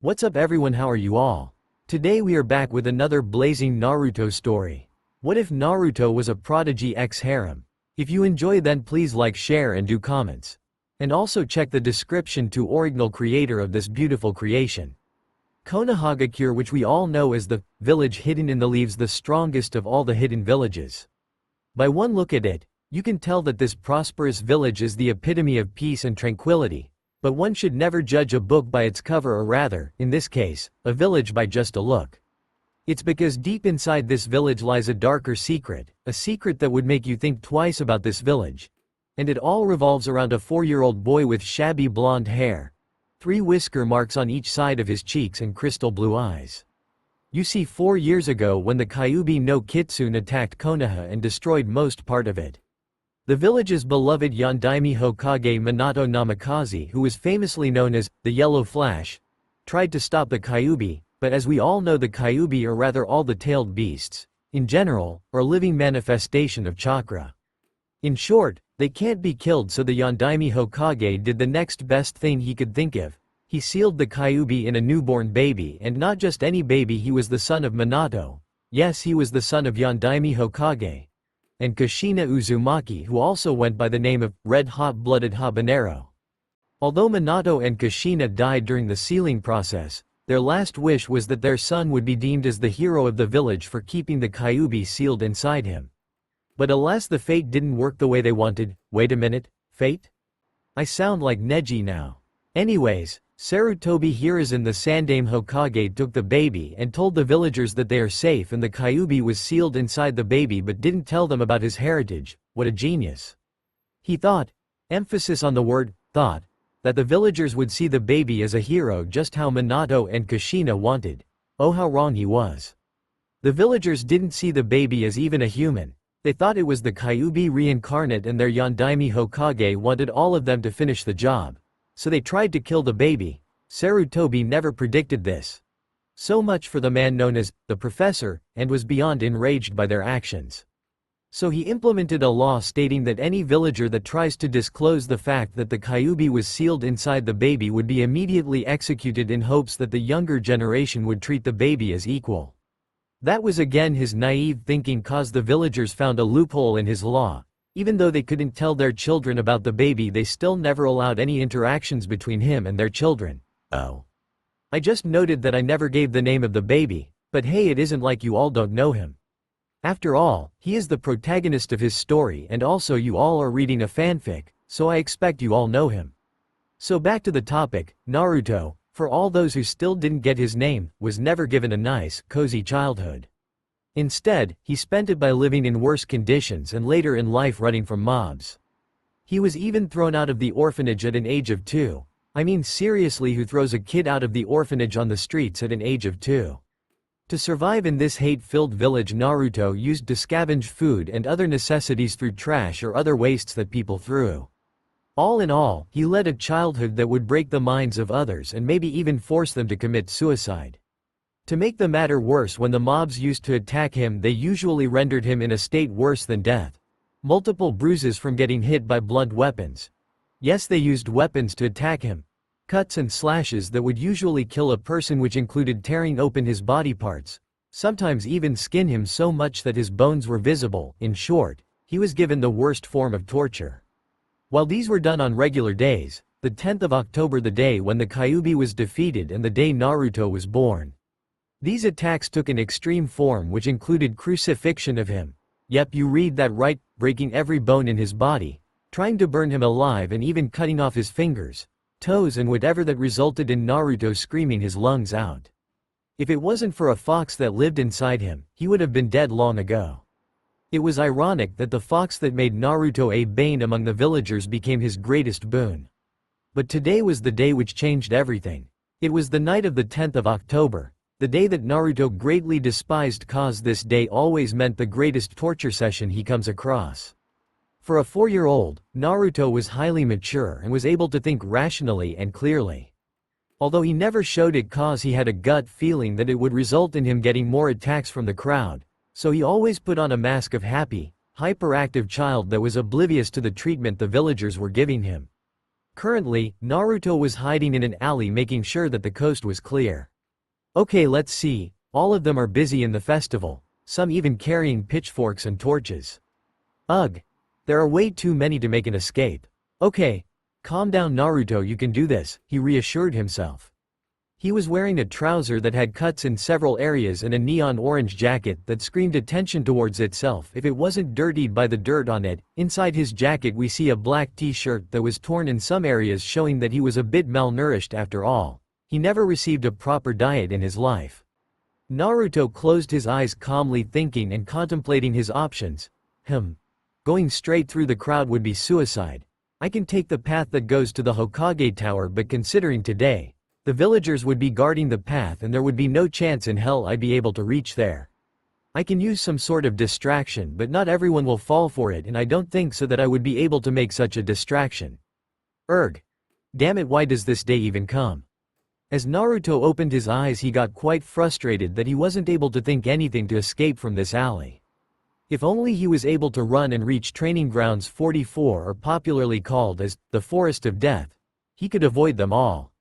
What's up everyone, how are you all? Today we are back with another blazing Naruto story. What if Naruto was a Prodigy x Harem? If you enjoy, then please like, share and do comments. And also check the description to original creator of this beautiful creation. Konohagakure, which we all know as the village hidden in the leaves, the strongest of all the hidden villages. By one look at it, you can tell that this prosperous village is the epitome of peace and tranquility. But one should never judge a book by its cover, or rather, in this case, a village by just a look. It's because deep inside this village lies a darker secret, a secret that would make you think twice about this village. And it all revolves around a 4-year-old boy with shabby blonde hair, 3 whisker marks on each side of his cheeks and crystal blue eyes. You see, 4 years ago when the Kyuubi no Kitsune attacked Konoha and destroyed most part of it, the village's beloved Yondaime Hokage Minato Namikaze, who was famously known as the Yellow Flash, tried to stop the Kyuubi, but as we all know, the Kyuubi, or rather all the tailed beasts, in general, are a living manifestation of chakra. In short, they can't be killed, so the Yondaime Hokage did the next best thing he could think of. He sealed the Kyuubi in a newborn baby, and not just any baby, he was the son of Minato. Yes, he was the son of Yondaime Hokage and Kushina Uzumaki, who also went by the name of Red Hot-Blooded Habanero. Although Minato and Kushina died during the sealing process, their last wish was that their son would be deemed as the hero of the village for keeping the Kyuubi sealed inside him. But alas, the fate didn't work the way they wanted. Wait a minute, fate? I sound like Neji now. Anyways, Sarutobi Hiruzen, the Sandaime Hokage, took the baby and told the villagers that they are safe and the Kyuubi was sealed inside the baby, but didn't tell them about his heritage. What a genius. He thought, emphasis on the word thought, that the villagers would see the baby as a hero, just how Minato and Kushina wanted. Oh, how wrong he was. The villagers didn't see the baby as even a human. They thought it was the Kyuubi reincarnate, and their Yondaime Hokage wanted all of them to finish the job. So they tried to kill the baby. Sarutobi never predicted this. So much for the man known as the Professor, and was beyond enraged by their actions. So he implemented a law stating that any villager that tries to disclose the fact that the Kyuubi was sealed inside the baby would be immediately executed, in hopes that the younger generation would treat the baby as equal. That was again his naive thinking, cause the villagers found a loophole in his law. Even though they couldn't tell their children about the baby, they still never allowed any interactions between him and their children. Oh. I just noted that I never gave the name of the baby, but hey, it isn't like you all don't know him. After all, he is the protagonist of his story, and also you all are reading a fanfic, so I expect you all know him. So back to the topic, Naruto, for all those who still didn't get his name, was never given a nice, cozy childhood. Instead, he spent it by living in worse conditions and later in life running from mobs. He was even thrown out of the orphanage at an age of 2. I mean, seriously, who throws a kid out of the orphanage on the streets at an age of 2? To survive in this hate-filled village, Naruto used to scavenge food and other necessities through trash or other wastes that people threw. All in all, he led a childhood that would break the minds of others and maybe even force them to commit suicide. To make the matter worse, when the mobs used to attack him, they usually rendered him in a state worse than death. Multiple bruises from getting hit by blunt weapons. Yes, they used weapons to attack him. Cuts and slashes that would usually kill a person, which included tearing open his body parts, sometimes even skin him so much that his bones were visible. In short, he was given the worst form of torture. While these were done on regular days, the 10th of October, the day when the Kyuubi was defeated and the day Naruto was born, these attacks took an extreme form, which included crucifixion of him. Yep, you read that right, breaking every bone in his body, trying to burn him alive, and even cutting off his fingers, toes and whatever, that resulted in Naruto screaming his lungs out. If it wasn't for a fox that lived inside him, he would have been dead long ago. It was ironic that the fox that made Naruto a bane among the villagers became his greatest boon. But today was the day which changed everything. It was the night of the 10th of October. The day that Naruto greatly despised, cause this day always meant the greatest torture session he comes across. For a 4-year-old, Naruto was highly mature and was able to think rationally and clearly. Although he never showed it, cause he had a gut feeling that it would result in him getting more attacks from the crowd, so he always put on a mask of happy, hyperactive child that was oblivious to the treatment the villagers were giving him. Currently, Naruto was hiding in an alley making sure that the coast was clear. Okay, let's see, all of them are busy in the festival, some even carrying pitchforks and torches. Ugh. There are way too many to make an escape. Okay. Calm down Naruto, you can do this, he reassured himself. He was wearing a trouser that had cuts in several areas and a neon orange jacket that screamed attention towards itself if it wasn't dirtied by the dirt on it. Inside his jacket we see a black t-shirt that was torn in some areas, showing that he was a bit malnourished after all. He never received a proper diet in his life. Naruto closed his eyes calmly, thinking and contemplating his options. Going straight through the crowd would be suicide. I can take the path that goes to the Hokage Tower, but considering today, the villagers would be guarding the path and there would be no chance in hell I'd be able to reach there. I can use some sort of distraction, but not everyone will fall for it, and I don't think so that I would be able to make such a distraction. Erg. Damn it, why does this day even come? As Naruto opened his eyes, he got quite frustrated that he wasn't able to think anything to escape from this alley. If only he was able to run and reach Training Grounds 44, or popularly called as the Forest of Death, he could avoid them all.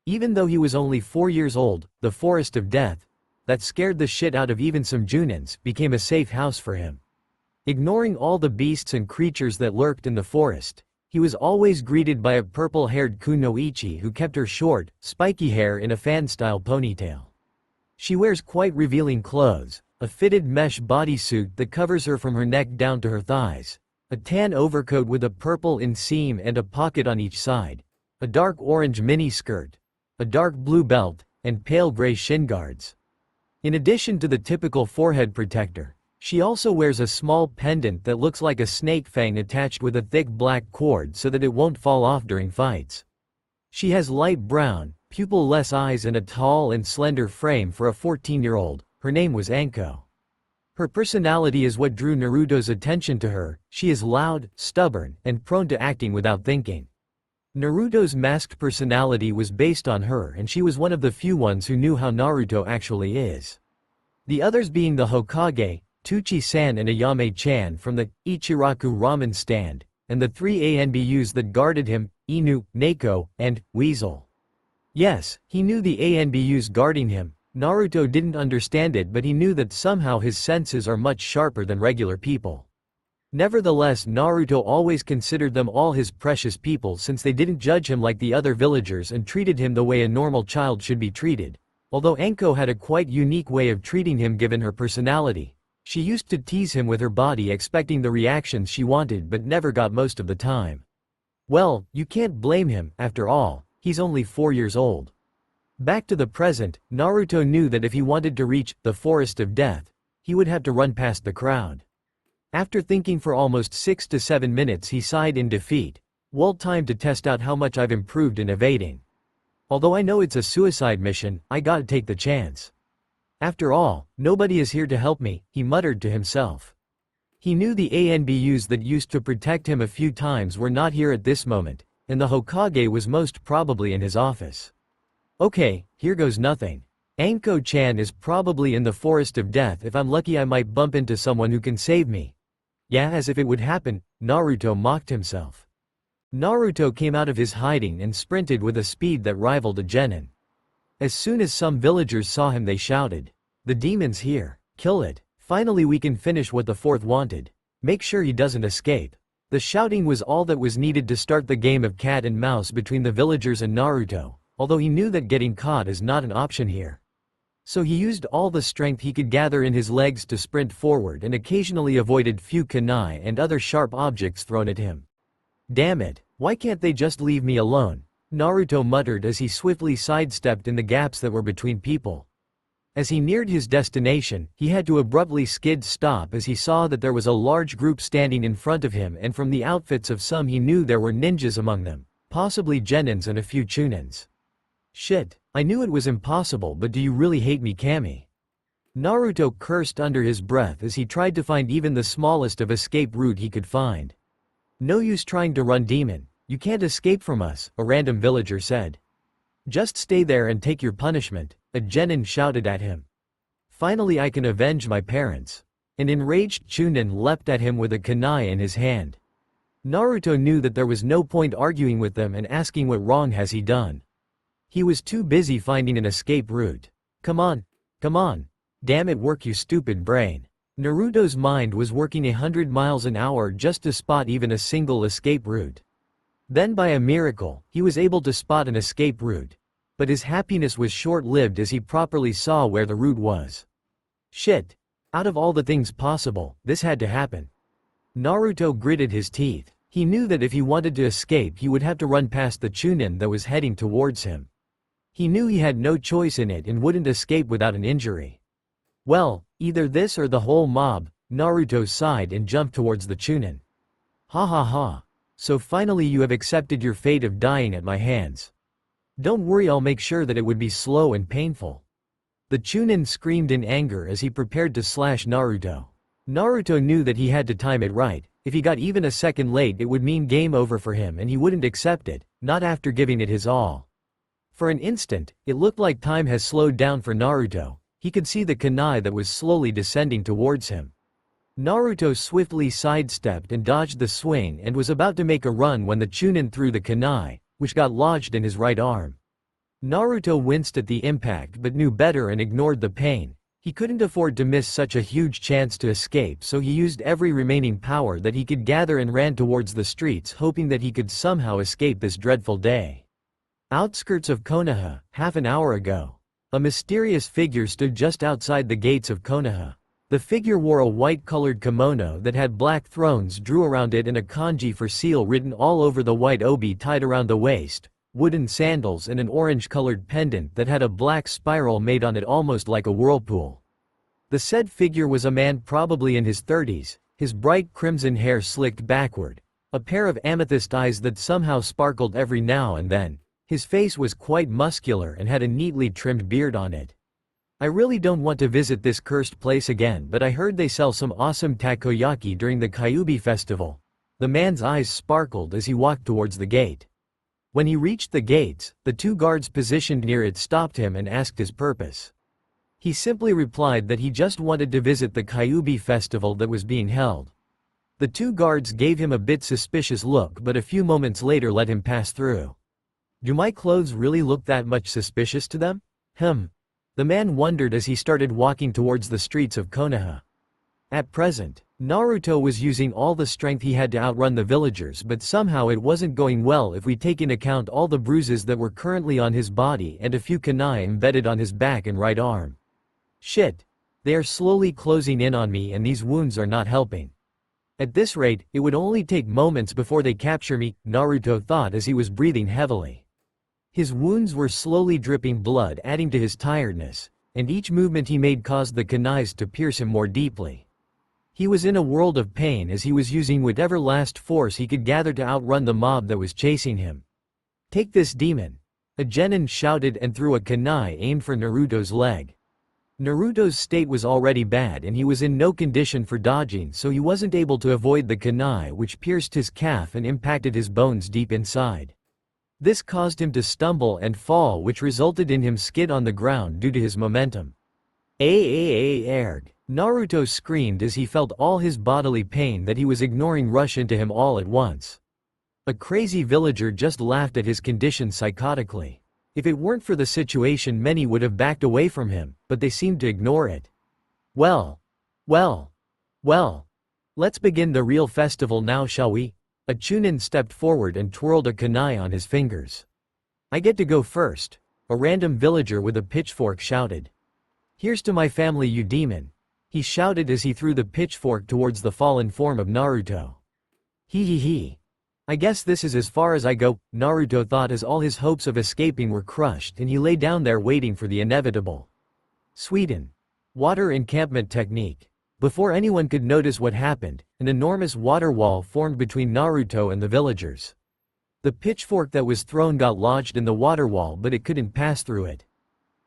Even though he was only 4 years old, the Forest of Death, that scared the shit out of even some Junins, became a safe house for him. Ignoring all the beasts and creatures that lurked in the forest, he was always greeted by a purple-haired kunoichi who kept her short, spiky hair in a fan-style ponytail. She wears quite revealing clothes, a fitted mesh bodysuit that covers her from her neck down to her thighs, a tan overcoat with a purple inseam and a pocket on each side, a dark orange mini-skirt, a dark blue belt, and pale gray shin guards. In addition to the typical forehead protector, she also wears a small pendant that looks like a snake fang attached with a thick black cord so that it won't fall off during fights. She has light brown, pupil-less eyes and a tall and slender frame for a 14-year-old. Her name was Anko. Her personality is what drew Naruto's attention to her. She is loud, stubborn, and prone to acting without thinking. Naruto's masked personality was based on her, and she was one of the few ones who knew how Naruto actually is. The others being the Hokage, Tuchi-san and Ayame-chan from the Ichiraku ramen stand, and the 3 ANBUs that guarded him, Inu, Neko, and Weasel. Yes, he knew the ANBUs guarding him. Naruto didn't understand it, but he knew that somehow his senses are much sharper than regular people. Nevertheless, Naruto always considered them all his precious people, since they didn't judge him like the other villagers and treated him the way a normal child should be treated. Although Anko had a quite unique way of treating him given her personality. She used to tease him with her body, expecting the reactions she wanted, but never got most of the time. Well, you can't blame him, after all, he's only 4 years old. Back to the present, Naruto knew that if he wanted to reach the Forest of Death, he would have to run past the crowd. After thinking for almost 6 to 7 minutes, he sighed in defeat. Well, time to test out how much I've improved in evading. Although I know it's a suicide mission, I gotta take the chance. After all, nobody is here to help me, he muttered to himself. He knew the ANBUs that used to protect him a few times were not here at this moment, and the Hokage was most probably in his office. Okay, here goes nothing. Anko-chan is probably in the Forest of Death. If I'm lucky I might bump into someone who can save me. Yeah, as if it would happen, Naruto mocked himself. Naruto came out of his hiding and sprinted with a speed that rivaled a genin. As soon as some villagers saw him, they shouted, "The demon's here, kill it, finally we can finish what the fourth wanted. Make sure he doesn't escape." The shouting was all that was needed to start the game of cat and mouse between the villagers and Naruto, although he knew that getting caught is not an option here. So he used all the strength he could gather in his legs to sprint forward and occasionally avoided few kunai and other sharp objects thrown at him. Damn it, why can't they just leave me alone? Naruto muttered as he swiftly sidestepped in the gaps that were between people. As he neared his destination, he had to abruptly skid stop as he saw that there was a large group standing in front of him, and from the outfits of some he knew there were ninjas among them, possibly genins and a few chunins. Shit, I knew it was impossible, but do you really hate me, Kami? Naruto cursed under his breath as he tried to find even the smallest of escape route he could find. No use trying to run, demon. You can't escape from us, a random villager said. Just stay there and take your punishment, a genin shouted at him. Finally I can avenge my parents. An enraged chunin leapt at him with a kunai in his hand. Naruto knew that there was no point arguing with them and asking what wrong has he done. He was too busy finding an escape route. Come on. Come on. Damn it, work, you stupid brain. Naruto's mind was working 100 miles an hour just to spot even a single escape route. Then by a miracle, he was able to spot an escape route. But his happiness was short-lived as he properly saw where the route was. Shit. Out of all the things possible, this had to happen. Naruto gritted his teeth. He knew that if he wanted to escape he would have to run past the Chunin that was heading towards him. He knew he had no choice in it and wouldn't escape without an injury. Well, either this or the whole mob. Naruto sighed and jumped towards the Chunin. Ha ha ha. So finally you have accepted your fate of dying at my hands. Don't worry, I'll make sure that it would be slow and painful. The Chunin screamed in anger as he prepared to slash Naruto. Naruto knew that he had to time it right. If he got even a second late it would mean game over for him and he wouldn't accept it, not after giving it his all. For an instant, it looked like time has slowed down for Naruto. He could see the kunai that was slowly descending towards him. Naruto swiftly sidestepped and dodged the swing and was about to make a run when the Chunin threw the kunai, which got lodged in his right arm. Naruto winced at the impact but knew better and ignored the pain. He couldn't afford to miss such a huge chance to escape, so he used every remaining power that he could gather and ran towards the streets, hoping that he could somehow escape this dreadful day. Outskirts of Konoha, half an hour ago. A mysterious figure stood just outside the gates of Konoha. The figure wore a white-colored kimono that had black thrones drew around it and a kanji for seal written all over the white obi tied around the waist, wooden sandals and an orange-colored pendant that had a black spiral made on it almost like a whirlpool. The said figure was a man probably in his 30s, his bright crimson hair slicked backward, a pair of amethyst eyes that somehow sparkled every now and then. His face was quite muscular and had a neatly trimmed beard on it. I really don't want to visit this cursed place again, but I heard they sell some awesome takoyaki during the Kyuubi festival. The man's eyes sparkled as he walked towards the gate. When he reached the gates, the two guards positioned near it stopped him and asked his purpose. He simply replied that he just wanted to visit the Kyuubi festival that was being held. The two guards gave him a bit suspicious look but a few moments later let him pass through. Do my clothes really look that much suspicious to them? The man wondered as he started walking towards the streets of Konoha. At present, Naruto was using all the strength he had to outrun the villagers, but somehow it wasn't going well if we take into account all the bruises that were currently on his body and a few kunai embedded on his back and right arm. Shit. They are slowly closing in on me and these wounds are not helping. At this rate, it would only take moments before they capture me, Naruto thought as he was breathing heavily. His wounds were slowly dripping blood, adding to his tiredness, and each movement he made caused the kunais to pierce him more deeply. He was in a world of pain as he was using whatever last force he could gather to outrun the mob that was chasing him. Take this, demon! A genin shouted and threw a kunai aimed for Naruto's leg. Naruto's state was already bad and he was in no condition for dodging, so he wasn't able to avoid the kunai, which pierced his calf and impacted his bones deep inside. This caused him to stumble and fall, which resulted in him skid on the ground due to his momentum. Erg! Naruto screamed as he felt all his bodily pain that he was ignoring rush into him all at once. A crazy villager just laughed at his condition psychotically. If it weren't for the situation, many would have backed away from him, but they seemed to ignore it. Well. Let's begin the real festival now, shall we? A Chunin stepped forward and twirled a kunai on his fingers. I get to go first, a random villager with a pitchfork shouted. Here's to my family, you demon! He shouted as he threw the pitchfork towards the fallen form of Naruto. He. I guess this is as far as I go, Naruto thought as all his hopes of escaping were crushed and he lay down there waiting for the inevitable. Sweden. Water encampment technique. Before anyone could notice what happened, an enormous water wall formed between Naruto and the villagers. The pitchfork that was thrown got lodged in the water wall, but it couldn't pass through it.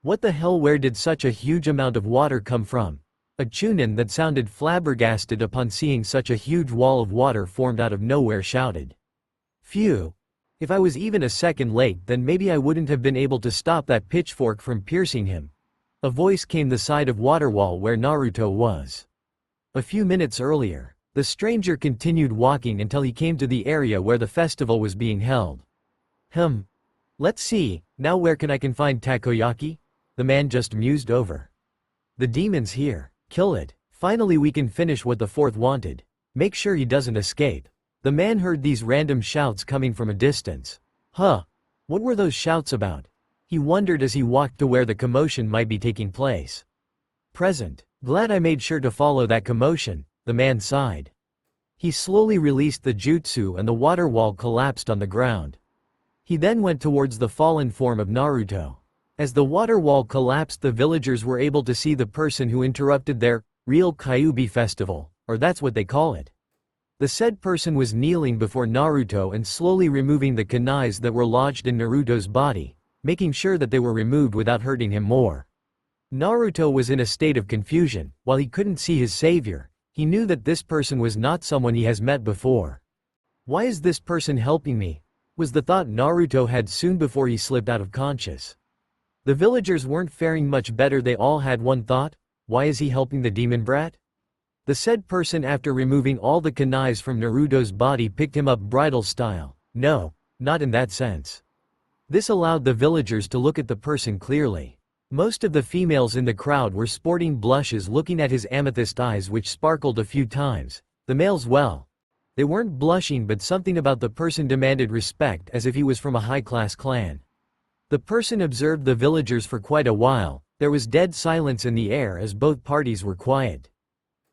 What the hell, where did such a huge amount of water come from? A Chunin that sounded flabbergasted upon seeing such a huge wall of water formed out of nowhere shouted. Phew. If I was even a second late, then maybe I wouldn't have been able to stop that pitchfork from piercing him. A voice came the side of water wall where Naruto was. A few minutes earlier, The stranger continued walking until he came to the area where the festival was being held. Let's see, now where can I find takoyaki? The man just mused over. The demon's here. Kill it. Finally we can finish what the fourth wanted. Make sure he doesn't escape. The man heard these random shouts coming from a distance. What were those shouts about? He wondered as he walked to where the commotion might be taking place. Present. Glad I made sure to follow that commotion, the man sighed. He slowly released the jutsu and the water wall collapsed on the ground. He then went towards the fallen form of Naruto. As the water wall collapsed, the villagers were able to see the person who interrupted their real Kyuubi festival, or that's what they call it. The said person was kneeling before Naruto and slowly removing the kunais that were lodged in Naruto's body, making sure that they were removed without hurting him more. Naruto was in a state of confusion. While he couldn't see his savior, he knew that this person was not someone he has met before. Why is this person helping me? Was the thought Naruto had soon before he slipped out of conscious. The villagers weren't faring much better. They all had one thought: why is he helping the demon brat? The said person, after removing all the kunais from Naruto's body, picked him up bridal style. No, not in that sense. This allowed the villagers to look at the person clearly. Most of the females in the crowd were sporting blushes, looking at his amethyst eyes which sparkled a few times. The males, well, they weren't blushing, but something about the person demanded respect, as if he was from a high-class clan. The person observed the villagers for quite a while. There was dead silence in the air as both parties were quiet.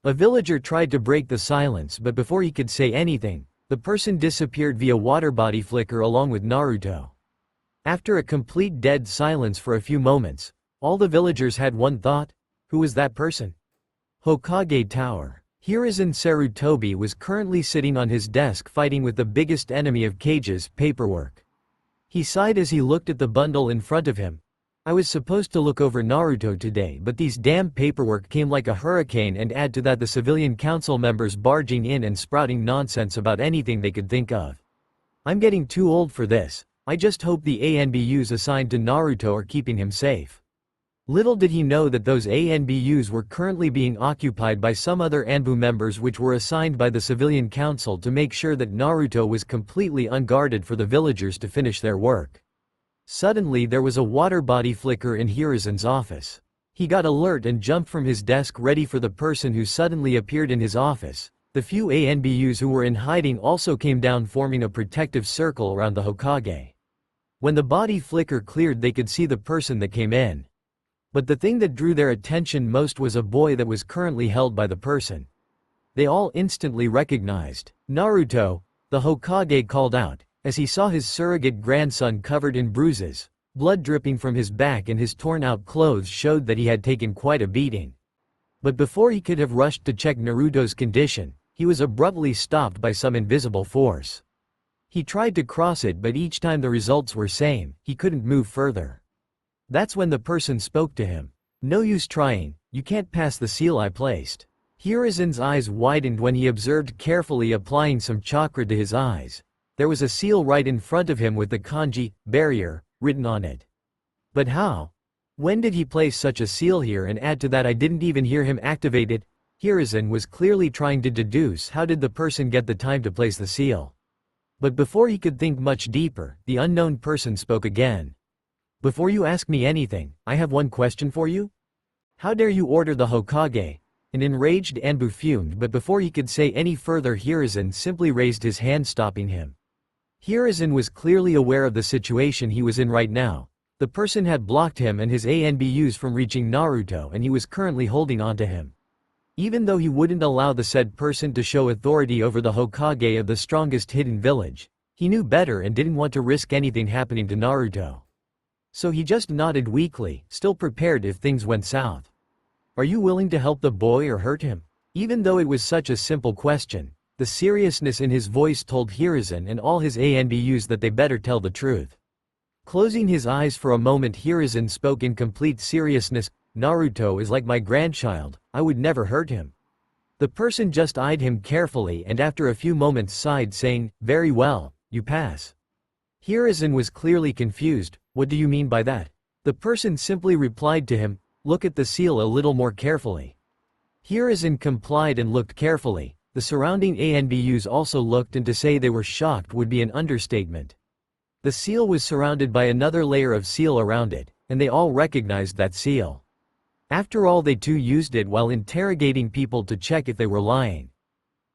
A villager tried to break the silence, but before he could say anything, the person disappeared via water body flicker along with Naruto. After a complete dead silence for a few moments, all the villagers had one thought: who was that person? Hokage Tower. Hiruzen Sarutobi was currently sitting on his desk fighting with the biggest enemy of cages, paperwork. He sighed as he looked at the bundle in front of him. I was supposed to look over Naruto today, but these damn paperwork came like a hurricane, and add to that the civilian council members barging in and sprouting nonsense about anything they could think of. I'm getting too old for this. I just hope the ANBUs assigned to Naruto are keeping him safe. Little did he know that those ANBUs were currently being occupied by some other ANBU members which were assigned by the civilian council to make sure that Naruto was completely unguarded for the villagers to finish their work. Suddenly there was a water body flicker in Hiruzen's office. He got alert and jumped from his desk ready for the person who suddenly appeared in his office. The few ANBUs who were in hiding also came down, forming a protective circle around the Hokage. When the body flicker cleared, they could see the person that came in. But the thing that drew their attention most was a boy that was currently held by the person. They all instantly recognized Naruto. The Hokage called out, as he saw his surrogate grandson covered in bruises. Blood dripping from his back and his torn-out clothes showed that he had taken quite a beating. But before he could have rushed to check Naruto's condition, he was abruptly stopped by some invisible force. He tried to cross it, but each time the results were same, he couldn't move further. That's when the person spoke to him. No use trying, you can't pass the seal I placed. Hiruzen's eyes widened when he observed carefully applying some chakra to his eyes. There was a seal right in front of him with the kanji, barrier, written on it. But how? When did he place such a seal here? And add to that, I didn't even hear him activate it. Hiruzen was clearly trying to deduce how did the person get the time to place the seal. But before he could think much deeper, the unknown person spoke again. Before you ask me anything, I have one question for you. How dare you order the Hokage? An enraged Anbu fumed, but before he could say any further, Hiruzen simply raised his hand, stopping him. Hiruzen was clearly aware of the situation he was in right now. The person had blocked him and his ANBUs from reaching Naruto, and he was currently holding onto him. Even though he wouldn't allow the said person to show authority over the Hokage of the strongest hidden village, he knew better and didn't want to risk anything happening to Naruto. So he just nodded weakly, still prepared if things went south. Are you willing to help the boy or hurt him? Even though it was such a simple question, the seriousness in his voice told Hiruzen and all his ANBUs that they better tell the truth. Closing his eyes for a moment, Hiruzen spoke in complete seriousness. Naruto is like my grandchild, I would never hurt him. The person just eyed him carefully and after a few moments sighed, saying, very well, you pass. Hiruzen was clearly confused. What do you mean by that? The person simply replied to him, look at the seal a little more carefully. Hiruzen complied and looked carefully. The surrounding ANBUs also looked, and to say they were shocked would be an understatement. The seal was surrounded by another layer of seal around it, and they all recognized that seal. After all, they too used it while interrogating people to check if they were lying.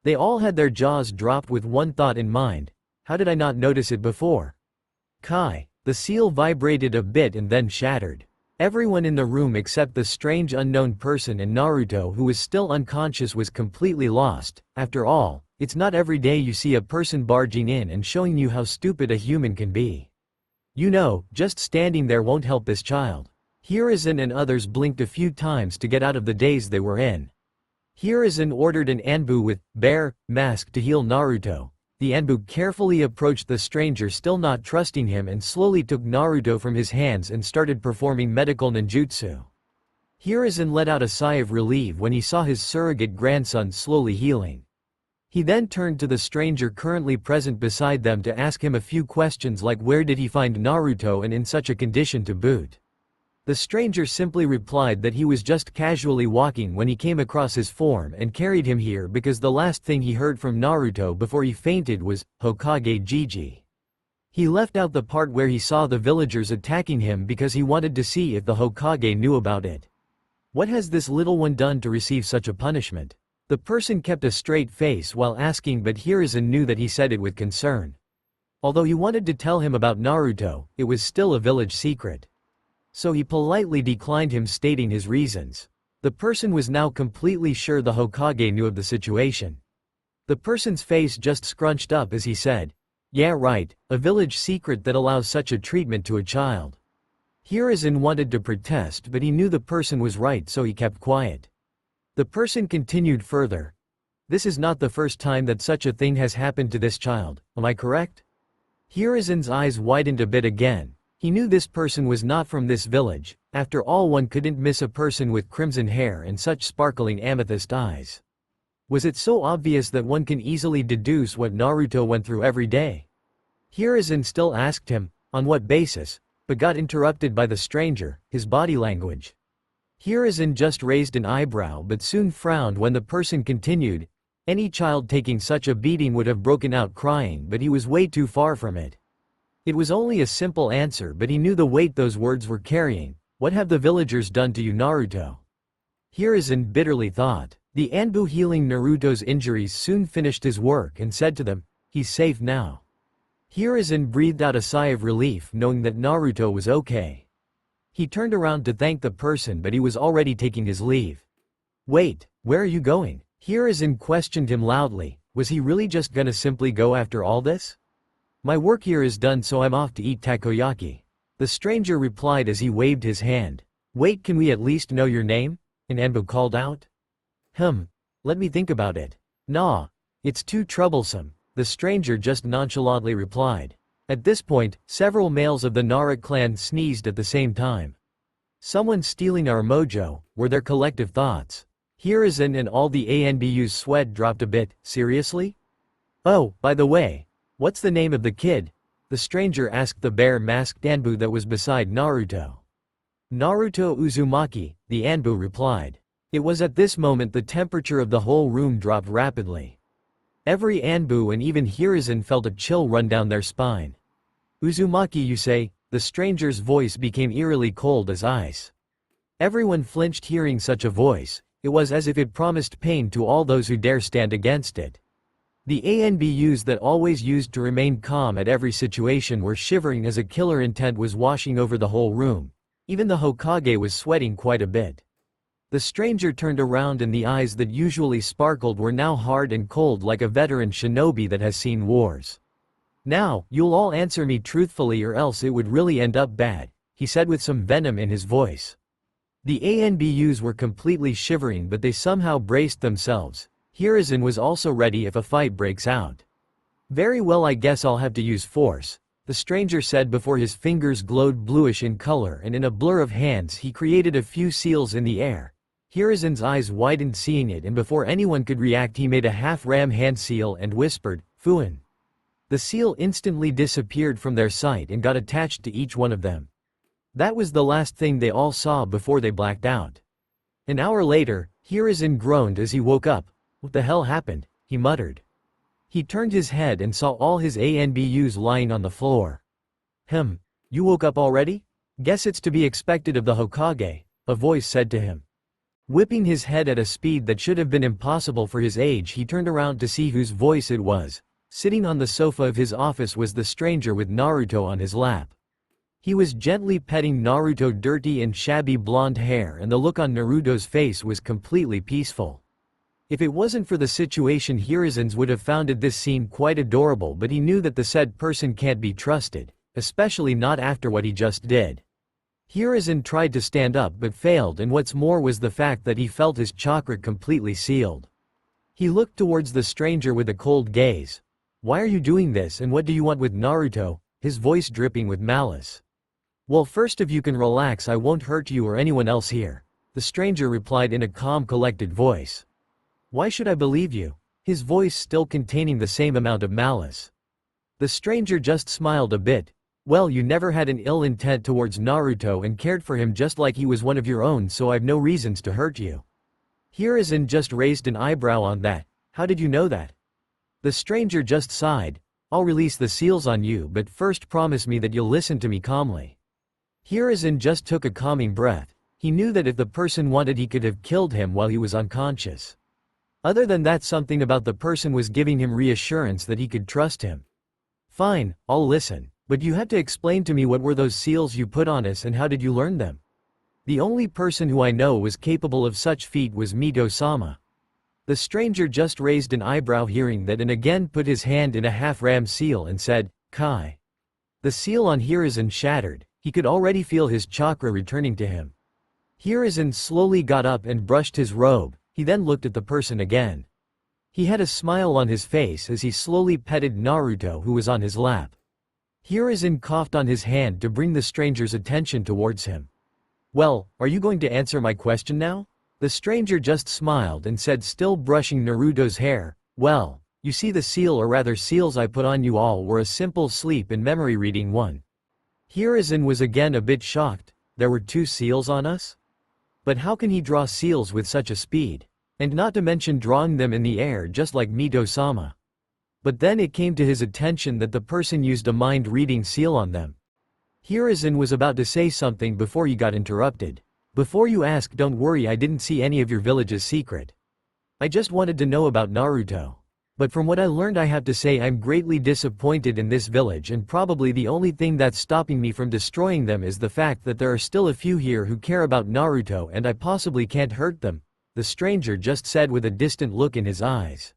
They all had their jaws dropped with one thought in mind: how did I not notice it before? Kai. The seal vibrated a bit and then shattered. Everyone in the room except the strange unknown person and Naruto, who was still unconscious, was completely lost. After all, it's not every day you see a person barging in and showing you how stupid a human can be. You know, just standing there won't help this child. Hiruzen and others blinked a few times to get out of the daze they were in. Hiruzen ordered an Anbu with bear mask to heal Naruto. The Anbu carefully approached the stranger, still not trusting him, and slowly took Naruto from his hands and started performing medical ninjutsu. Hiruzen let out a sigh of relief when he saw his surrogate grandson slowly healing. He then turned to the stranger currently present beside them to ask him a few questions like where did he find Naruto and in such a condition to boot. The stranger simply replied that he was just casually walking when he came across his form and carried him here because the last thing he heard from Naruto before he fainted was Hokage Gigi. He left out the part where he saw the villagers attacking him because he wanted to see if the Hokage knew about it. What has this little one done to receive such a punishment? The person kept a straight face while asking, but Hiruzen knew that he said it with concern. Although he wanted to tell him about Naruto, it was still a village secret. So he politely declined him, stating his reasons. The person was now completely sure the Hokage knew of the situation. The person's face just scrunched up as he said, "Yeah, right, a village secret that allows such a treatment to a child." Hiruzen wanted to protest, but he knew the person was right, so he kept quiet. The person continued further. "This is not the first time that such a thing has happened to this child, am I correct?" Hiruzen's eyes widened a bit again. He knew this person was not from this village. After all, one couldn't miss a person with crimson hair and such sparkling amethyst eyes. Was it so obvious that one can easily deduce what Naruto went through every day? Hiruzen still asked him, on what basis, but got interrupted by the stranger, his body language. Hiruzen just raised an eyebrow but soon frowned when the person continued. Any child taking such a beating would have broken out crying, but he was way too far from it. It was only a simple answer, but he knew the weight those words were carrying. What have the villagers done to you, Naruto? Hiruzen bitterly thought. The Anbu healing Naruto's injuries soon finished his work and said to them, "He's safe now." Hiruzen breathed out a sigh of relief knowing that Naruto was okay. He turned around to thank the person, but he was already taking his leave. "Wait, where are you going?" Hiruzen questioned him loudly. Was he really just gonna simply go after all this? "My work here is done, so I'm off to eat takoyaki," the stranger replied as he waved his hand. "Wait, can we at least know your name?" an Anbu called out. Let me think about it." "Nah, it's too troublesome," the stranger just nonchalantly replied. At this point, several males of the Nara clan sneezed at the same time. "Someone stealing our mojo," were their collective thoughts. Hiruzen and all the ANBU's sweat dropped a bit. Seriously? "Oh, by the way, what's the name of the kid?" the stranger asked the bear-masked Anbu that was beside Naruto. "Naruto Uzumaki," the Anbu replied. It was at this moment the temperature of the whole room dropped rapidly. Every Anbu and even Hiruzen felt a chill run down their spine. "Uzumaki, you say?" the stranger's voice became eerily cold as ice. Everyone flinched hearing such a voice. It was as if it promised pain to all those who dare stand against it. The ANBUs that always used to remain calm at every situation were shivering as a killer intent was washing over the whole room. Even the Hokage was sweating quite a bit. The stranger turned around and the eyes that usually sparkled were now hard and cold like a veteran shinobi that has seen wars. "Now, you'll all answer me truthfully or else it would really end up bad," he said with some venom in his voice. The ANBUs were completely shivering, but they somehow braced themselves. Hiruzen was also ready if a fight breaks out. "Very well, I guess I'll have to use force," the stranger said before his fingers glowed bluish in color and in a blur of hands he created a few seals in the air. Hiruzen's eyes widened seeing it, and before anyone could react he made a half-ram hand seal and whispered, "Fuin." The seal instantly disappeared from their sight and got attached to each one of them. That was the last thing they all saw before they blacked out. An hour later, Hiruzen groaned as he woke up. "What the hell happened?" he he muttered. He turned his head and saw all his ANBUs lying on the floor. You woke up already? Guess it's to be expected of the Hokage, a voice said to him. Whipping his head at a speed that should have been impossible for his age, he turned around to see whose voice it was. Sitting on the sofa of his office was the stranger with Naruto on his lap. He was gently petting Naruto's dirty and shabby blonde hair, and the look on Naruto's face was completely peaceful. If it wasn't for the situation, Hiruzen would have found this scene quite adorable, but he knew that the said person can't be trusted, especially not after what he just did. Hiruzen tried to stand up but failed, and what's more was the fact that he felt his chakra completely sealed. He looked towards the stranger with a cold gaze. Why are you doing this, and what do you want with Naruto? His voice dripping with malice. Well, first, if you can relax, I won't hurt you or anyone else here, the stranger replied in a calm, collected voice. Why should I believe you? His voice still containing the same amount of malice. The stranger just smiled a bit. Well, you never had an ill intent towards Naruto and cared for him just like he was one of your own, so I've no reasons to hurt you. Hiruzen just raised an eyebrow on that. How did you know that? The stranger just sighed. I'll release the seals on you, but first promise me that you'll listen to me calmly. Hiruzen just took a calming breath. He knew that if the person wanted, he could have killed him while he was unconscious. Other than that, something about the person was giving him reassurance that he could trust him. Fine, I'll listen. But you had to explain to me what were those seals you put on us and how did you learn them? The only person who I know was capable of such feat was Mito-sama. The stranger just raised an eyebrow hearing that and again put his hand in a half-ram seal and said, Kai. The seal on Hiruzen shattered. He could already feel his chakra returning to him. Hiruzen slowly got up and brushed his robe. He then looked at the person again. He had a smile on his face as he slowly petted Naruto, who was on his lap. Hiruzen coughed on his hand to bring the stranger's attention towards him. Well, are you going to answer my question now? The stranger just smiled and said, still brushing Naruto's hair, well, you see, the seal, or rather seals I put on you all, were a simple sleep and memory reading one. Hiruzen was again a bit shocked. There were 2 seals on us? But how can he draw seals with such a speed? And not to mention drawing them in the air just like Mito-sama. But then it came to his attention that the person used a mind-reading seal on them. Hiruzen was about to say something before he got interrupted. Before you ask, don't worry, I didn't see any of your village's secret. I just wanted to know about Naruto. But from what I learned, I have to say I'm greatly disappointed in this village, and probably the only thing that's stopping me from destroying them is the fact that there are still a few here who care about Naruto and I possibly can't hurt them, the stranger just said with a distant look in his eyes.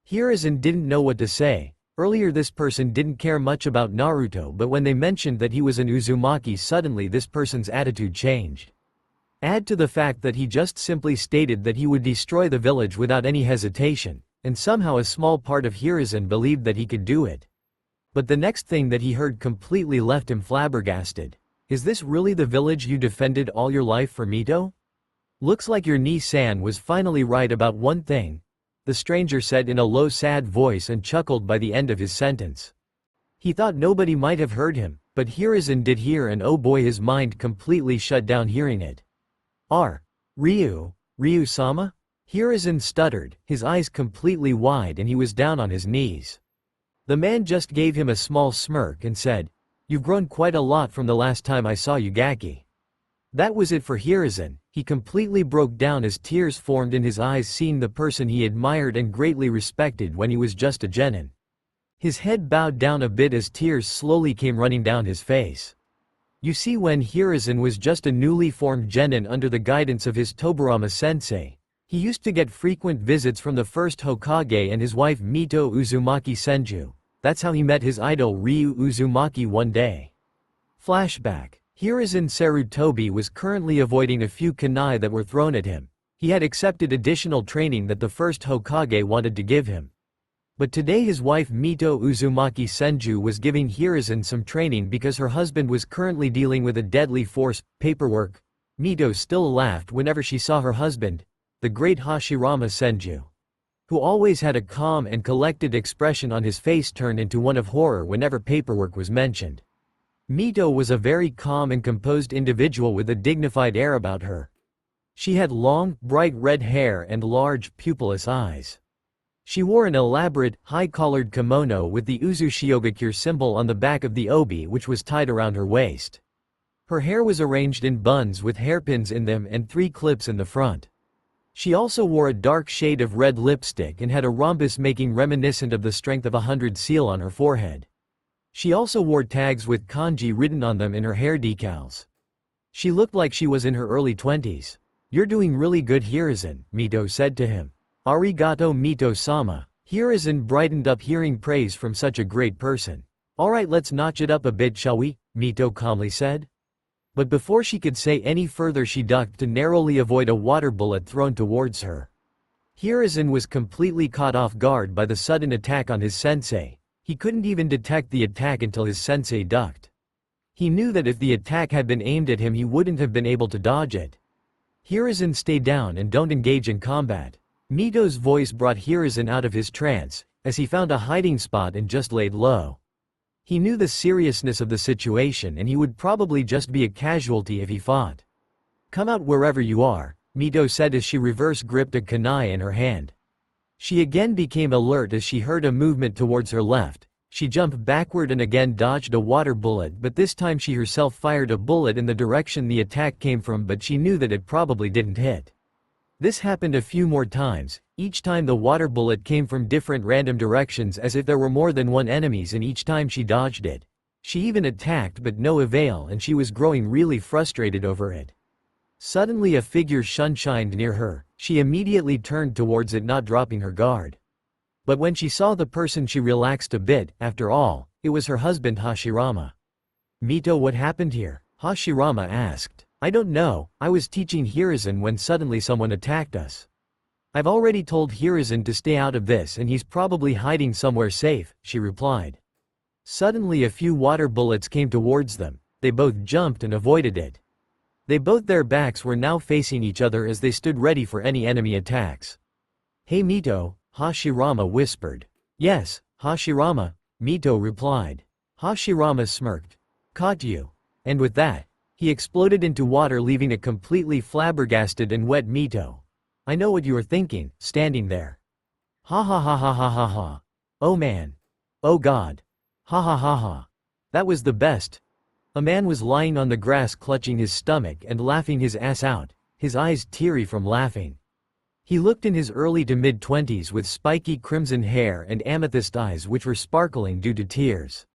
Hiruzen didn't know what to say. Earlier this person didn't care much about Naruto, but when they mentioned that he was an Uzumaki, suddenly this person's attitude changed. Add to the fact that he just simply stated that he would destroy the village without any hesitation, and somehow a small part of Hiruzen believed that he could do it. But the next thing that he heard completely left him flabbergasted. Is this really the village you defended all your life for, Mito? Looks like your Ni-san was finally right about one thing, the stranger said in a low, sad voice and chuckled by the end of his sentence. He thought nobody might have heard him, but Hiruzen did hear, and oh boy, his mind completely shut down hearing it. Ryu-sama? Hiruzen stuttered, his eyes completely wide, and he was down on his knees. The man just gave him a small smirk and said, You've grown quite a lot from the last time I saw you, Gaki. That was it for Hiruzen. He completely broke down as tears formed in his eyes, seeing the person he admired and greatly respected when he was just a genin. His head bowed down a bit as tears slowly came running down his face. You see, when Hiruzen was just a newly formed genin under the guidance of his Tobirama sensei, he used to get frequent visits from the first Hokage and his wife Mito Uzumaki Senju. That's how he met his idol Ryu Uzumaki one day. Flashback. Hiruzen Sarutobi was currently avoiding a few kunai that were thrown at him. He had accepted additional training that the first Hokage wanted to give him. But today his wife Mito Uzumaki Senju was giving Hiruzen some training because her husband was currently dealing with a deadly force, paperwork. Mito still laughed whenever she saw her husband, the great Hashirama Senju, who always had a calm and collected expression on his face, turned into one of horror whenever paperwork was mentioned. Mito was a very calm and composed individual with a dignified air about her. She had long, bright red hair and large, pupilless eyes. She wore an elaborate, high-collared kimono with the Uzushiogakure symbol on the back of the obi, which was tied around her waist. Her hair was arranged in buns with hairpins in them and 3 clips in the front. She also wore a dark shade of red lipstick and had a rhombus making reminiscent of the strength of 100 seal on her forehead. She also wore tags with kanji written on them in her hair decals. She looked like she was in her early 20s. "You're doing really good, Hiruzen," Mito said to him. "Arigato, Mito-sama." Hiruzen brightened up hearing praise from such a great person. "Alright, let's notch it up a bit, shall we?" Mito calmly said. But before she could say any further, she ducked to narrowly avoid a water bullet thrown towards her. Hiruzen was completely caught off guard by the sudden attack on his sensei. He couldn't even detect the attack until his sensei ducked. He knew that if the attack had been aimed at him, he wouldn't have been able to dodge it. "Hiruzen, stay down and don't engage in combat." Mito's voice brought Hiruzen out of his trance, as he found a hiding spot and just laid low. He knew the seriousness of the situation and he would probably just be a casualty if he fought. "Come out wherever you are," Mito said as she reverse gripped a kunai in her hand. She again became alert as she heard a movement towards her left. She jumped backward and again dodged a water bullet, but this time she herself fired a bullet in the direction the attack came from, but she knew that it probably didn't hit. This happened a few more times. Each time the water bullet came from different random directions, as if there were more than one enemies, and each time she dodged it. She even attacked but no avail, and she was growing really frustrated over it. Suddenly a figure shunshined near her. She immediately turned towards it, not dropping her guard. But when she saw the person, she relaxed a bit. After all, it was her husband Hashirama. "Mito, what happened here?" Hashirama asked. "I don't know, I was teaching Hiruzen when suddenly someone attacked us. I've already told Hiruzen to stay out of this and he's probably hiding somewhere safe," she replied. Suddenly a few water bullets came towards them. They both jumped and avoided it. Their backs were now facing each other as they stood ready for any enemy attacks. "Hey Mito," Hashirama whispered. "Yes, Hashirama," Mito replied. Hashirama smirked. "Caught you." And with that, he exploded into water, leaving a completely flabbergasted and wet Mito. "I know what you are thinking, standing there. Ha ha ha ha ha ha ha. Oh man. Oh god. Ha ha ha ha. That was the best." A man was lying on the grass clutching his stomach and laughing his ass out, his eyes teary from laughing. He looked in his early to mid-20s with spiky crimson hair and amethyst eyes which were sparkling due to tears.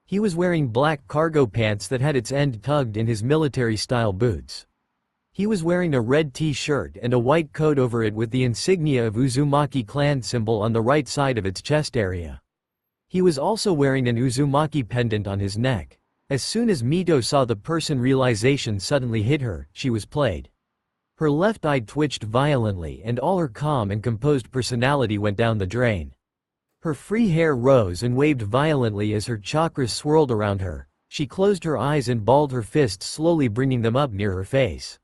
He was wearing black cargo pants that had its end tugged in his military-style boots. He was wearing a red t-shirt and a white coat over it with the insignia of Uzumaki clan symbol on the right side of its chest area. He was also wearing an Uzumaki pendant on his neck. As soon as Mito saw the person, realization suddenly hit her. She was played. Her left eye twitched violently and all her calm and composed personality went down the drain. Her free hair rose and waved violently as her chakras swirled around her. She closed her eyes and balled her fists, slowly bringing them up near her face.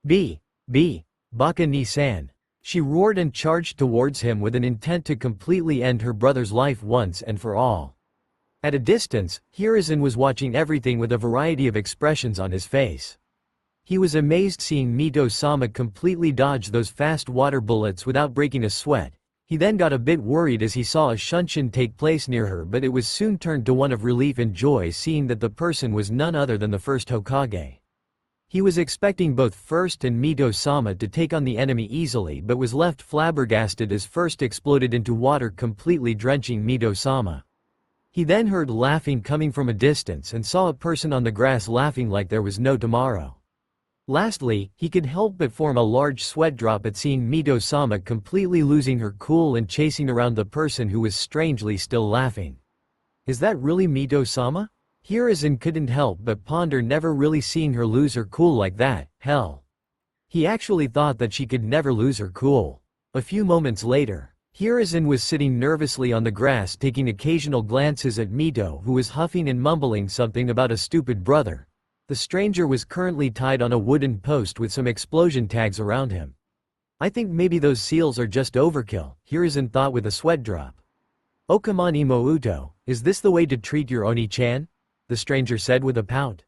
Baka ni-san. She roared and charged towards him with an intent to completely end her brother's life once and for all. At a distance, Hiruzen was watching everything with a variety of expressions on his face. He was amazed seeing Mito-sama completely dodge those fast water bullets without breaking a sweat. He then got a bit worried as he saw a shunshin take place near her, but it was soon turned to one of relief and joy, seeing that the person was none other than the first Hokage. He was expecting both First and Mito-sama to take on the enemy easily, but was left flabbergasted as First exploded into water, completely drenching Mito-sama. He then heard laughing coming from a distance and saw a person on the grass laughing like there was no tomorrow. Lastly, he could help but form a large sweat drop at seeing Mito-sama completely losing her cool and chasing around the person who was strangely still laughing. Is that really Mito-sama? Hiruzen couldn't help but ponder, never really seeing her lose her cool like that. Hell. He actually thought that she could never lose her cool. A few moments later, Hiruzen was sitting nervously on the grass, taking occasional glances at Mito, who was huffing and mumbling something about a stupid brother. The stranger was currently tied on a wooden post with some explosion tags around him. "I think maybe those seals are just overkill," Hiruzen thought with a sweat drop. "Okamani Mouto, is this the way to treat your Oni-chan?" the stranger said with a pout.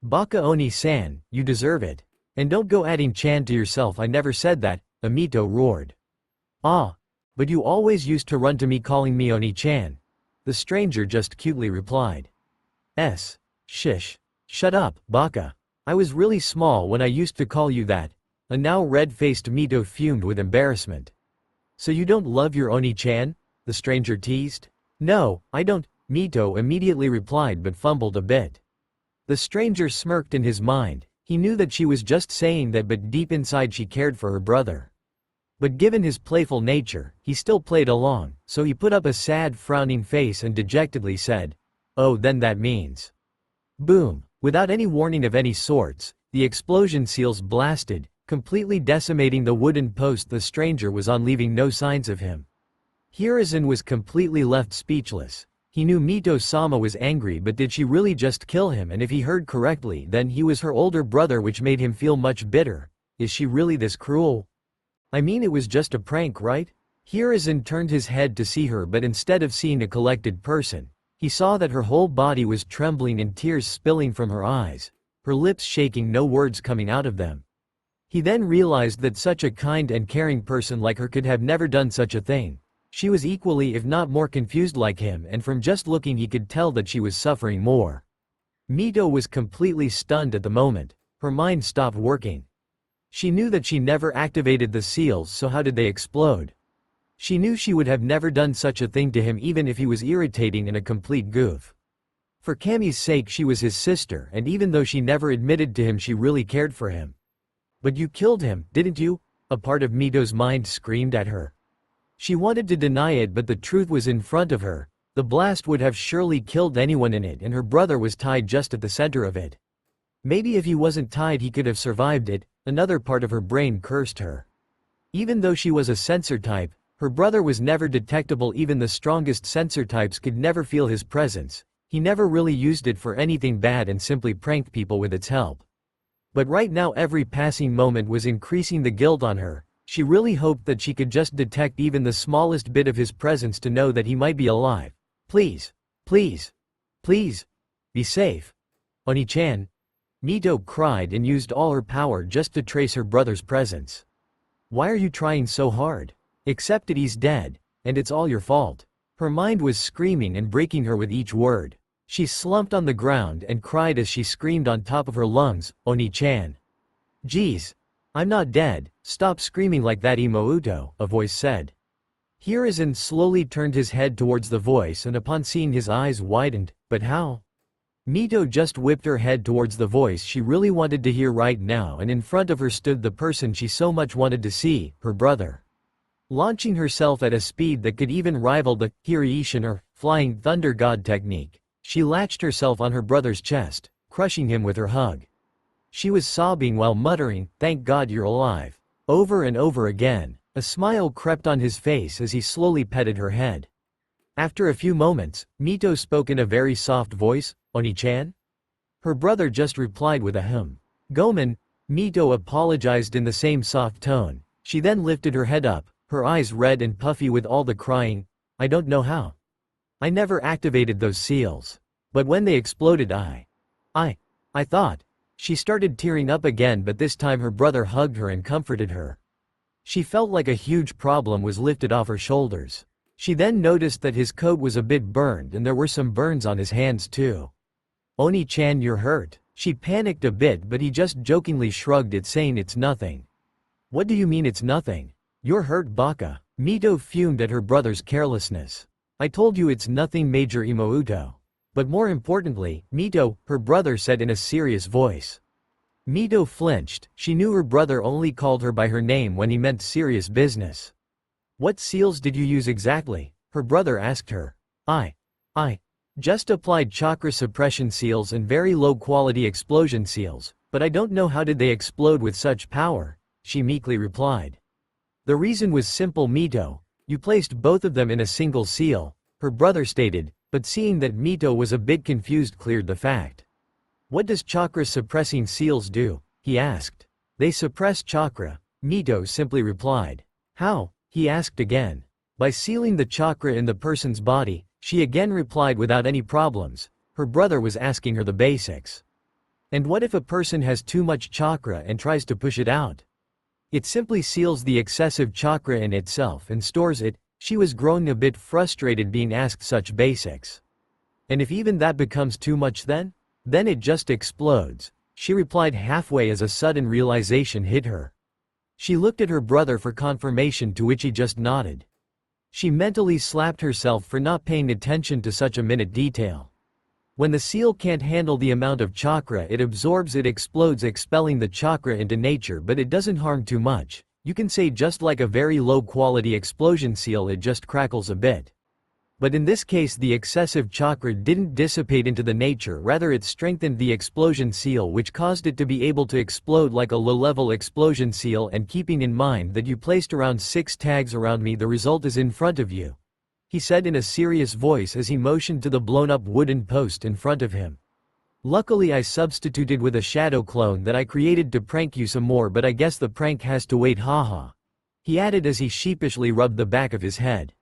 "Baka Oni-san, you deserve it. And don't go adding chan to yourself, I never said that," Amito roared. "Ah, But you always used to run to me calling me Oni-chan. The stranger just cutely replied. Shish. Shut up, baka. I was really small when I used to call you that. A now red-faced Mito fumed with embarrassment. So you don't love your Oni-chan? The stranger teased. No, I don't, Mito immediately replied but fumbled a bit. The stranger smirked in his mind. He knew that she was just saying that, but deep inside she cared for her brother. But given his playful nature, he still played along, so he put up a sad frowning face and dejectedly said, "Oh, then that means." Boom! Without any warning of any sorts, the explosion seals blasted, completely decimating the wooden post the stranger was on, leaving no signs of him. Hiruzen was completely left speechless. He knew Mito-sama was angry, but did she really just kill him? And if he heard correctly, then he was her older brother, which made him feel much bitter. Is she really this cruel? I mean, it was just a prank, right? Hiruzen turned his head to see her, but instead of seeing a collected person, he saw that her whole body was trembling and tears spilling from her eyes, her lips shaking, no words coming out of them. He then realized that such a kind and caring person like her could have never done such a thing. She was equally if not more confused like him, and from just looking he could tell that she was suffering more. Mito was completely stunned at the moment. Her mind stopped working. She knew that she never activated the seals, so how did they explode? She knew she would have never done such a thing to him even if he was irritating and a complete goof. For Kami's sake, she was his sister, and even though she never admitted to him, she really cared for him. But you killed him, didn't you? A part of Mito's mind screamed at her. She wanted to deny it, but the truth was in front of her. The blast would have surely killed anyone in it, and her brother was tied just at the center of it. Maybe if he wasn't tied he could have survived it. Another part of her brain cursed her. Even though she was a sensor type, her brother was never detectable. Even the strongest sensor types could never feel his presence. He never really used it for anything bad and simply pranked people with its help. But right now every passing moment was increasing the guilt on her. She really hoped that she could just detect even the smallest bit of his presence to know that he might be alive. Please, please, please, be safe. Oni-chan. Mito cried and used all her power just to trace her brother's presence. Why are you trying so hard? Accept it, he's dead, and it's all your fault. Her mind was screaming and breaking her with each word. She slumped on the ground and cried as she screamed on top of her lungs, Oni-chan. Geez. I'm not dead, stop screaming like that, Imouto, a voice said. Hiruzen slowly turned his head towards the voice, and upon seeing his eyes widened. But how? Mito just whipped her head towards the voice she really wanted to hear right now, and in front of her stood the person she so much wanted to see, her brother. Launching herself at a speed that could even rival the Hiraishin or flying thunder god technique, she latched herself on her brother's chest, crushing him with her hug. She was sobbing while muttering, "Thank God you're alive," over and over again. A smile crept on his face as he slowly petted her head. After a few moments, Mito spoke in a very soft voice, "Oni-chan?" Her brother just replied with a "hm." Gomen. Mito apologized in the same soft tone. She then lifted her head up, her eyes red and puffy with all the crying. "I don't know how. I never activated those seals. But when they exploded I thought." She started tearing up again, but this time her brother hugged her and comforted her. She felt like a huge problem was lifted off her shoulders. She then noticed that his coat was a bit burned and there were some burns on his hands too. "Oni-chan, you're hurt." She panicked a bit, but he just jokingly shrugged it, saying it's nothing. "What do you mean it's nothing? You're hurt, baka." Mito fumed at her brother's carelessness. "I told you it's nothing major, Imouto." "But more importantly, Mito," her brother said in a serious voice. Mito flinched. She knew her brother only called her by her name when he meant serious business. "What seals did you use exactly?" her brother asked her. I just applied chakra suppression seals and very low quality explosion seals, but I don't know how did they explode with such power," she meekly replied. "The reason was simple, Mito. You placed both of them in a single seal," her brother stated, but seeing that Mito was a bit confused cleared the fact. "What does chakra suppressing seals do?" he asked. "They suppress chakra," Mito simply replied. "How?" he asked again. "By sealing the chakra in the person's body," she again replied without any problems. Her brother was asking her the basics. "And what if a person has too much chakra and tries to push it out?" "It simply seals the excessive chakra in itself and stores it," She was growing a bit frustrated being asked such basics. And if even that becomes too much then? Then it just explodes, she replied halfway as a sudden realization hit her. She looked at her brother for confirmation, to which he just nodded. She mentally slapped herself for not paying attention to such a minute detail. When the seal can't handle the amount of chakra it absorbs, it explodes, expelling the chakra into nature, but it doesn't harm too much. You can say just like a very low-quality explosion seal, it just crackles a bit. But in this case the excessive chakra didn't dissipate into the nature, rather it strengthened the explosion seal, which caused it to be able to explode like a low-level explosion seal. And keeping in mind that you placed around 6 tags around me, the result is in front of you, he said in a serious voice as he motioned to the blown-up wooden post in front of him. Luckily I substituted with a shadow clone that I created to prank you some more, but I guess the prank has to wait, haha, he added as he sheepishly rubbed the back of his head.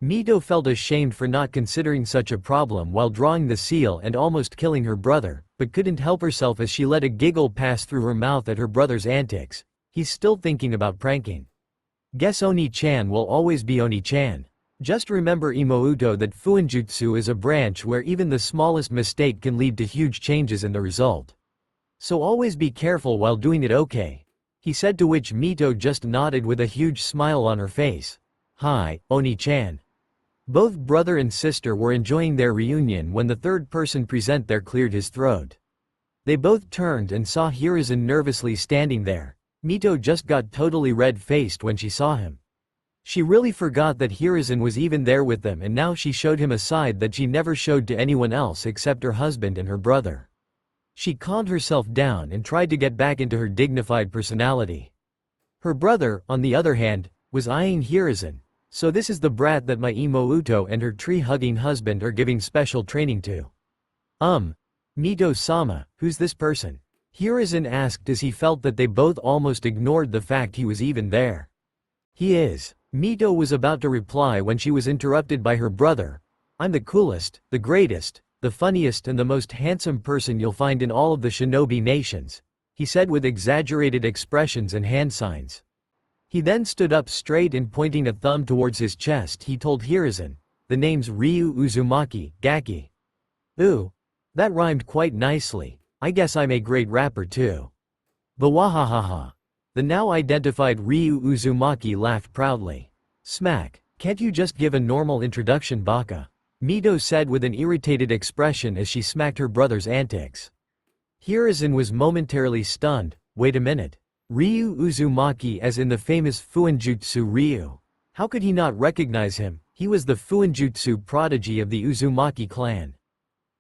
Mito felt ashamed for not considering such a problem while drawing the seal and almost killing her brother, but couldn't help herself as she let a giggle pass through her mouth at her brother's antics. He's still thinking about pranking. Guess Oni-chan will always be Oni-chan. Just remember, Imouto, that Fuinjutsu is a branch where even the smallest mistake can lead to huge changes in the result. So always be careful while doing it, okay? He said, to which Mito just nodded with a huge smile on her face. Hi, Oni-chan. Both brother and sister were enjoying their reunion when the third person present there cleared his throat. They both turned and saw Hiruzen nervously standing there. Mito just got totally red-faced when she saw him. She really forgot that Hiruzen was even there with them, and now she showed him a side that she never showed to anyone else except her husband and her brother. She calmed herself down and tried to get back into her dignified personality. Her brother, on the other hand, was eyeing Hiruzen. So this is the brat that my Imouto and her tree-hugging husband are giving special training to. Mito-sama, who's this person? Hiruzen asked as he felt that they both almost ignored the fact he was even there. He is. Mito was about to reply when she was interrupted by her brother. I'm the coolest, the greatest, the funniest and the most handsome person you'll find in all of the shinobi nations, he said with exaggerated expressions and hand signs. He then stood up straight and pointing a thumb towards his chest he told Hiruzen, the name's Ryu Uzumaki, Gaki. Ooh. That rhymed quite nicely. I guess I'm a great rapper too. Bawahahaha. The now identified Ryu Uzumaki laughed proudly. Smack. Can't you just give a normal introduction, Baka? Mito said with an irritated expression as she smacked her brother's antics. Hiruzen was momentarily stunned. Wait a minute. Ryu Uzumaki, as in the famous Fuinjutsu Ryu. How could he not recognize him? He was the Fuinjutsu prodigy of the Uzumaki clan.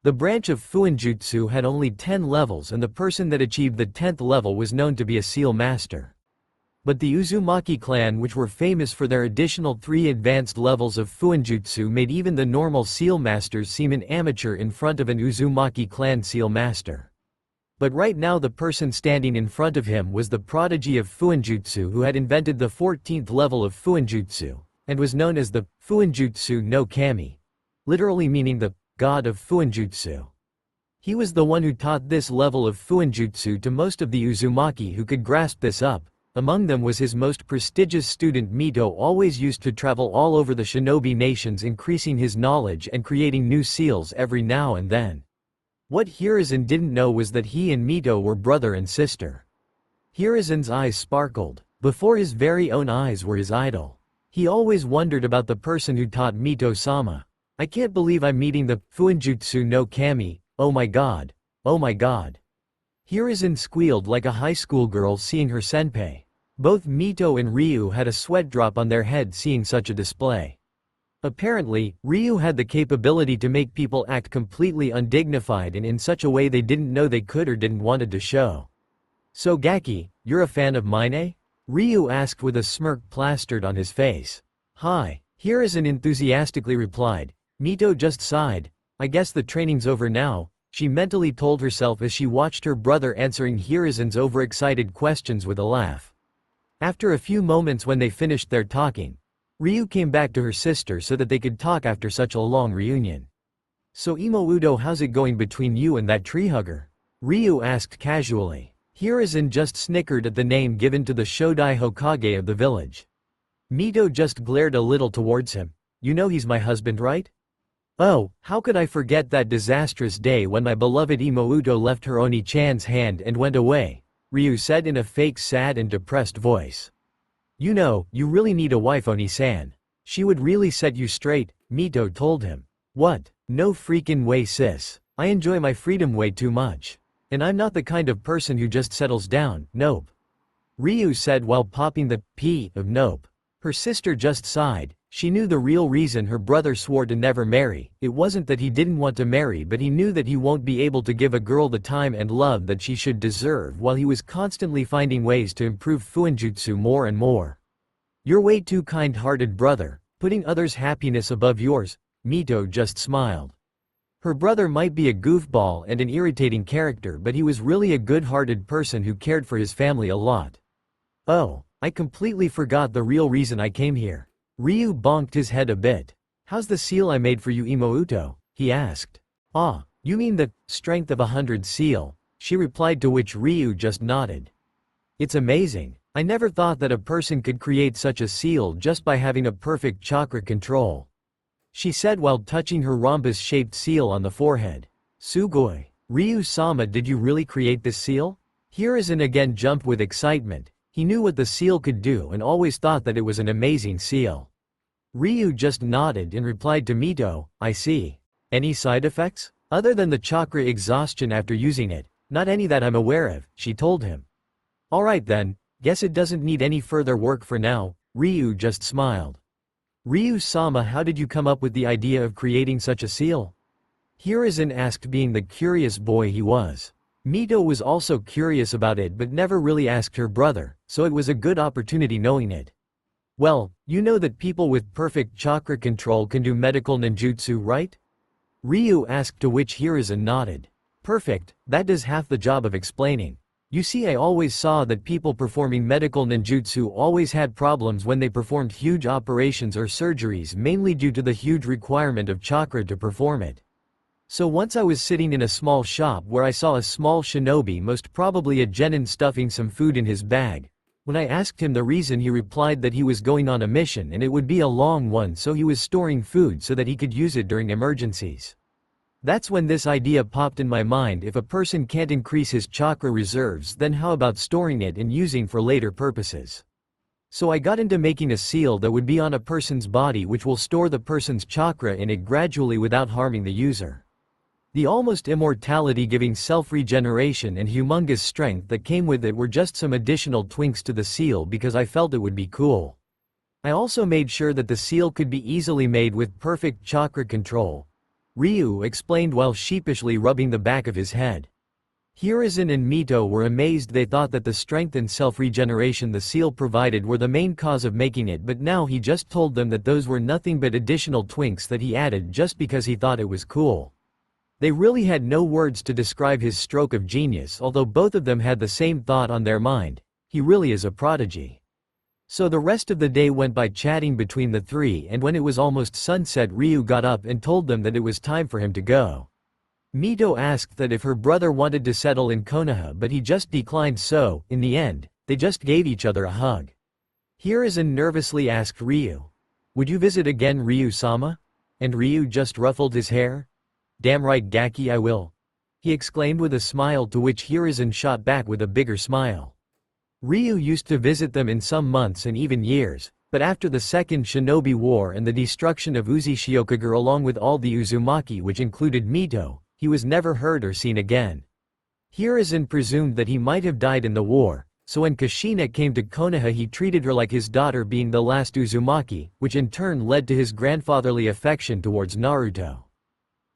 The branch of Fuinjutsu had only 10 levels, and the person that achieved the 10th level was known to be a seal master. But the Uzumaki clan, which were famous for their additional 3 advanced levels of Fuinjutsu, made even the normal seal masters seem an amateur in front of an Uzumaki clan seal master. But right now the person standing in front of him was the prodigy of Fuinjutsu who had invented the 14th level of Fuinjutsu, and was known as the Fuinjutsu no Kami, literally meaning the god of Fuinjutsu. He was the one who taught this level of Fuinjutsu to most of the Uzumaki who could grasp this up. Among them was his most prestigious student Mito, always used to travel all over the shinobi nations, increasing his knowledge and creating new seals every now and then. What Hiruzen didn't know was that he and Mito were brother and sister. Hiruzen's eyes sparkled. Before his very own eyes were his idol. He always wondered about the person who taught Mito-sama. I can't believe I'm meeting the Fuinjutsu no Kami, oh my god, oh my god. Hiruzen squealed like a high school girl seeing her senpai. Both Mito and Ryu had a sweat drop on their head seeing such a display. Apparently, Ryu had the capability to make people act completely undignified and in such a way they didn't know they could or didn't wanted to show. So Gaki, you're a fan of mine, eh? Ryu asked with a smirk plastered on his face. Hi, Hiruzen enthusiastically replied. Mito just sighed. I guess the training's over now, she mentally told herself as she watched her brother answering Hiruzen's overexcited questions with a laugh. After a few moments when they finished their talking, Ryu came back to her sister so that they could talk after such a long reunion. So Imouto, how's it going between you and that tree hugger? Ryu asked casually. Hiruzen just snickered at the name given to the Shodai Hokage of the village. Mito just glared a little towards him. You know he's my husband, right? Oh, how could I forget that disastrous day when my beloved Imouto left her Oni-chan's hand and went away, Ryu said in a fake sad and depressed voice. You know, you really need a wife, Oni-san. She would really set you straight, Mito told him. What? No freaking way, sis. I enjoy my freedom way too much. And I'm not the kind of person who just settles down, nope. Ryu said while popping the P of nope. Her sister just sighed. She knew the real reason her brother swore to never marry. It wasn't that he didn't want to marry, but he knew that he won't be able to give a girl the time and love that she should deserve while he was constantly finding ways to improve Fuinjutsu more and more. You're way too kind-hearted, brother, putting others' happiness above yours, Mito just smiled. Her brother might be a goofball and an irritating character, but he was really a good-hearted person who cared for his family a lot. Oh, I completely forgot the real reason I came here. Ryu bonked his head a bit. How's the seal I made for you, Imouto? He asked. Ah, you mean the strength of 100 seal, she replied, to which Ryu just nodded. It's amazing. I never thought that a person could create such a seal just by having a perfect chakra control, she said while touching her rhombus-shaped seal on the forehead. Sugoi. Ryu-sama, did you really create this seal? Hiruzen again jumped with excitement. He knew what the seal could do and always thought that it was an amazing seal. Ryu just nodded and replied to Mito, I see. Any side effects? Other than the chakra exhaustion after using it, not any that I'm aware of, she told him. Alright then, guess it doesn't need any further work for now, Ryu just smiled. Ryu-sama, how did you come up with the idea of creating such a seal? Hiruzen asked, being the curious boy he was. Mito was also curious about it but never really asked her brother, so it was a good opportunity knowing it. Well, you know that people with perfect chakra control can do medical ninjutsu, right? Ryu asked, to which Hiruzen nodded. Perfect, that does half the job of explaining. You see, I always saw that people performing medical ninjutsu always had problems when they performed huge operations or surgeries, mainly due to the huge requirement of chakra to perform it. So once I was sitting in a small shop where I saw a small shinobi, most probably a genin, stuffing some food in his bag. When I asked him the reason, he replied that he was going on a mission and it would be a long one, so he was storing food so that he could use it during emergencies. That's when this idea popped in my mind. If a person can't increase his chakra reserves, then how about storing it and using for later purposes? So I got into making a seal that would be on a person's body, which will store the person's chakra in it gradually without harming the user. The almost immortality giving self-regeneration and humongous strength that came with it were just some additional twinks to the seal because I felt it would be cool. I also made sure that the seal could be easily made with perfect chakra control, Ryu explained while sheepishly rubbing the back of his head. Hiruzen and Mito were amazed. They thought that the strength and self-regeneration the seal provided were the main cause of making it, but now he just told them that those were nothing but additional twinks that he added just because he thought it was cool. They really had no words to describe his stroke of genius, although both of them had the same thought on their mind. He really is a prodigy. So the rest of the day went by chatting between the three, and when it was almost sunset, Ryu got up and told them that it was time for him to go. Mito asked that if her brother wanted to settle in Konoha, but he just declined, so, in the end, they just gave each other a hug. Hiruzen nervously asked Ryu, "Would you visit again, Ryu-sama?" And Ryu just ruffled his hair. "Damn right, Gaki, I will," he exclaimed with a smile, to which Hiruzen shot back with a bigger smile. Ryu used to visit them in some months and even years, but after the Second Shinobi War and the destruction of Uzishiokager along with all the Uzumaki, which included Mito, he was never heard or seen again. Hiruzen presumed that he might have died in the war, so when Kushina came to Konoha he treated her like his daughter, being the last Uzumaki, which in turn led to his grandfatherly affection towards Naruto.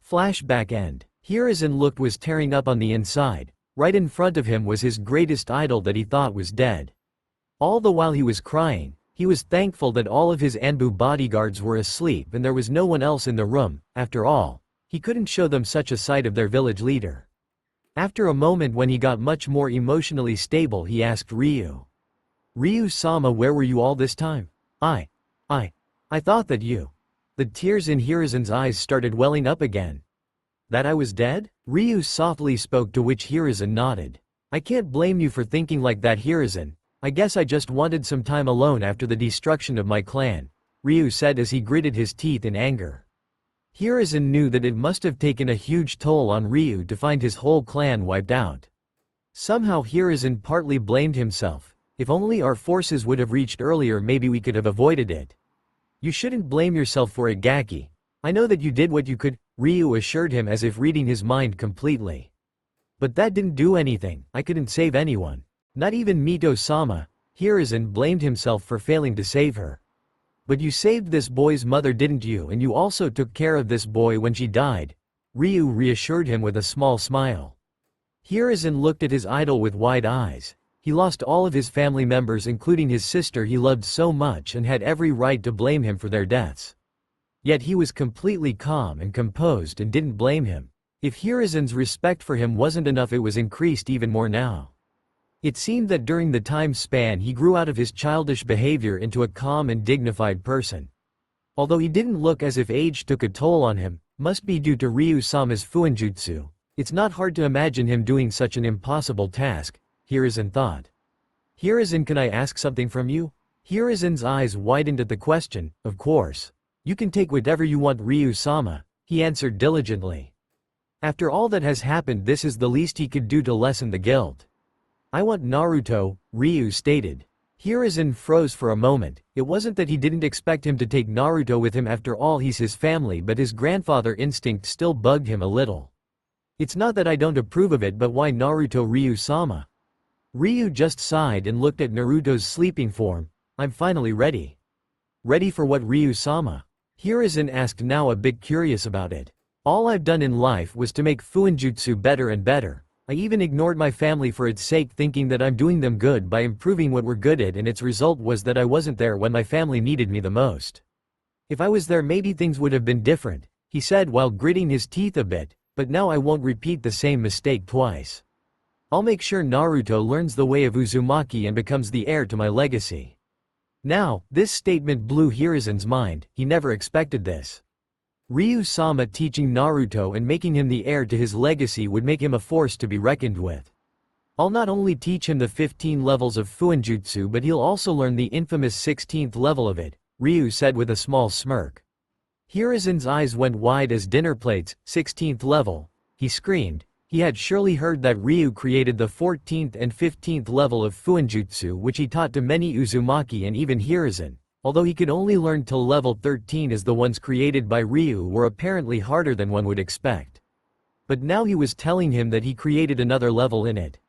Flashback end. Hiruzen looked was tearing up on the inside. Right in front of him was his greatest idol that he thought was dead. All the while he was crying, he was thankful that all of his Anbu bodyguards were asleep and there was no one else in the room. After all, he couldn't show them such a sight of their village leader. After a moment, when he got much more emotionally stable, he asked Ryu. "Ryu-sama, where were you all this time?" I thought that you..." The tears in Hiruzen's eyes started welling up again. "That I was dead?" Ryu softly spoke, to which Hiruzen nodded. "I can't blame you for thinking like that, Hiruzen. I guess I just wanted some time alone after the destruction of my clan, Ryu said as he gritted his teeth in anger. Hiruzen knew that it must have taken a huge toll on Ryu to find his whole clan wiped out. Somehow Hiruzen partly blamed himself. If only our forces would have reached earlier, maybe we could have avoided it. You shouldn't blame yourself for it, Gaki. I know that you did what you could, Ryu assured him as if reading his mind completely. But that didn't do anything. I couldn't save anyone. Not even Mito-sama. Hiruzen blamed himself for failing to save her. But you saved this boy's mother, didn't you? And you also took care of this boy when she died. Ryu reassured him with a small smile. Hiruzen looked at his idol with wide eyes. He lost all of his family members, including his sister he loved so much, and had every right to blame him for their deaths. Yet he was completely calm and composed and didn't blame him. If Hiruzen's respect for him wasn't enough, it was increased even more now. It seemed that during the time span he grew out of his childish behavior into a calm and dignified person. Although he didn't look as if age took a toll on him, must be due to Ryu-sama's fuinjutsu. It's not hard to imagine him doing such an impossible task, Hiruzen thought. Hiruzen, can I ask something from you? Hiruzen's eyes widened at the question. Of course. You can take whatever you want, Ryu-sama, he answered diligently. After all that has happened, this is the least he could do to lessen the guilt. I want Naruto, Ryu stated. Hiruzen froze for a moment. It wasn't that he didn't expect him to take Naruto with him, after all he's his family, but his grandfather instinct still bugged him a little. It's not that I don't approve of it, but why Naruto, Ryu-sama? Ryu just sighed and looked at Naruto's sleeping form. I'm finally ready. Ready for what, Ryu-sama? Hiruzen asked, now a bit curious about it. All I've done in life was to make fuinjutsu better and better. I even ignored my family for its sake, thinking that I'm doing them good by improving what we're good at, and its result was that I wasn't there when my family needed me the most. If I was there, maybe things would have been different, he said while gritting his teeth a bit, but now I won't repeat the same mistake twice. I'll make sure Naruto learns the way of Uzumaki and becomes the heir to my legacy. Now, this statement blew Hiruzen's mind. He never expected this. Ryu-sama teaching Naruto and making him the heir to his legacy would make him a force to be reckoned with. I'll not only teach him the 15 levels of fuinjutsu, but he'll also learn the infamous 16th level of it, Ryu said with a small smirk. Hiruzen's eyes went wide as dinner plates. 16th level, he screamed. He had surely heard that Ryu created the 14th and 15th level of fuinjutsu, which he taught to many Uzumaki and even Hiruzen. Although he could only learn till level 13, as the ones created by Ryu were apparently harder than one would expect. But now he was telling him that he created another level in it.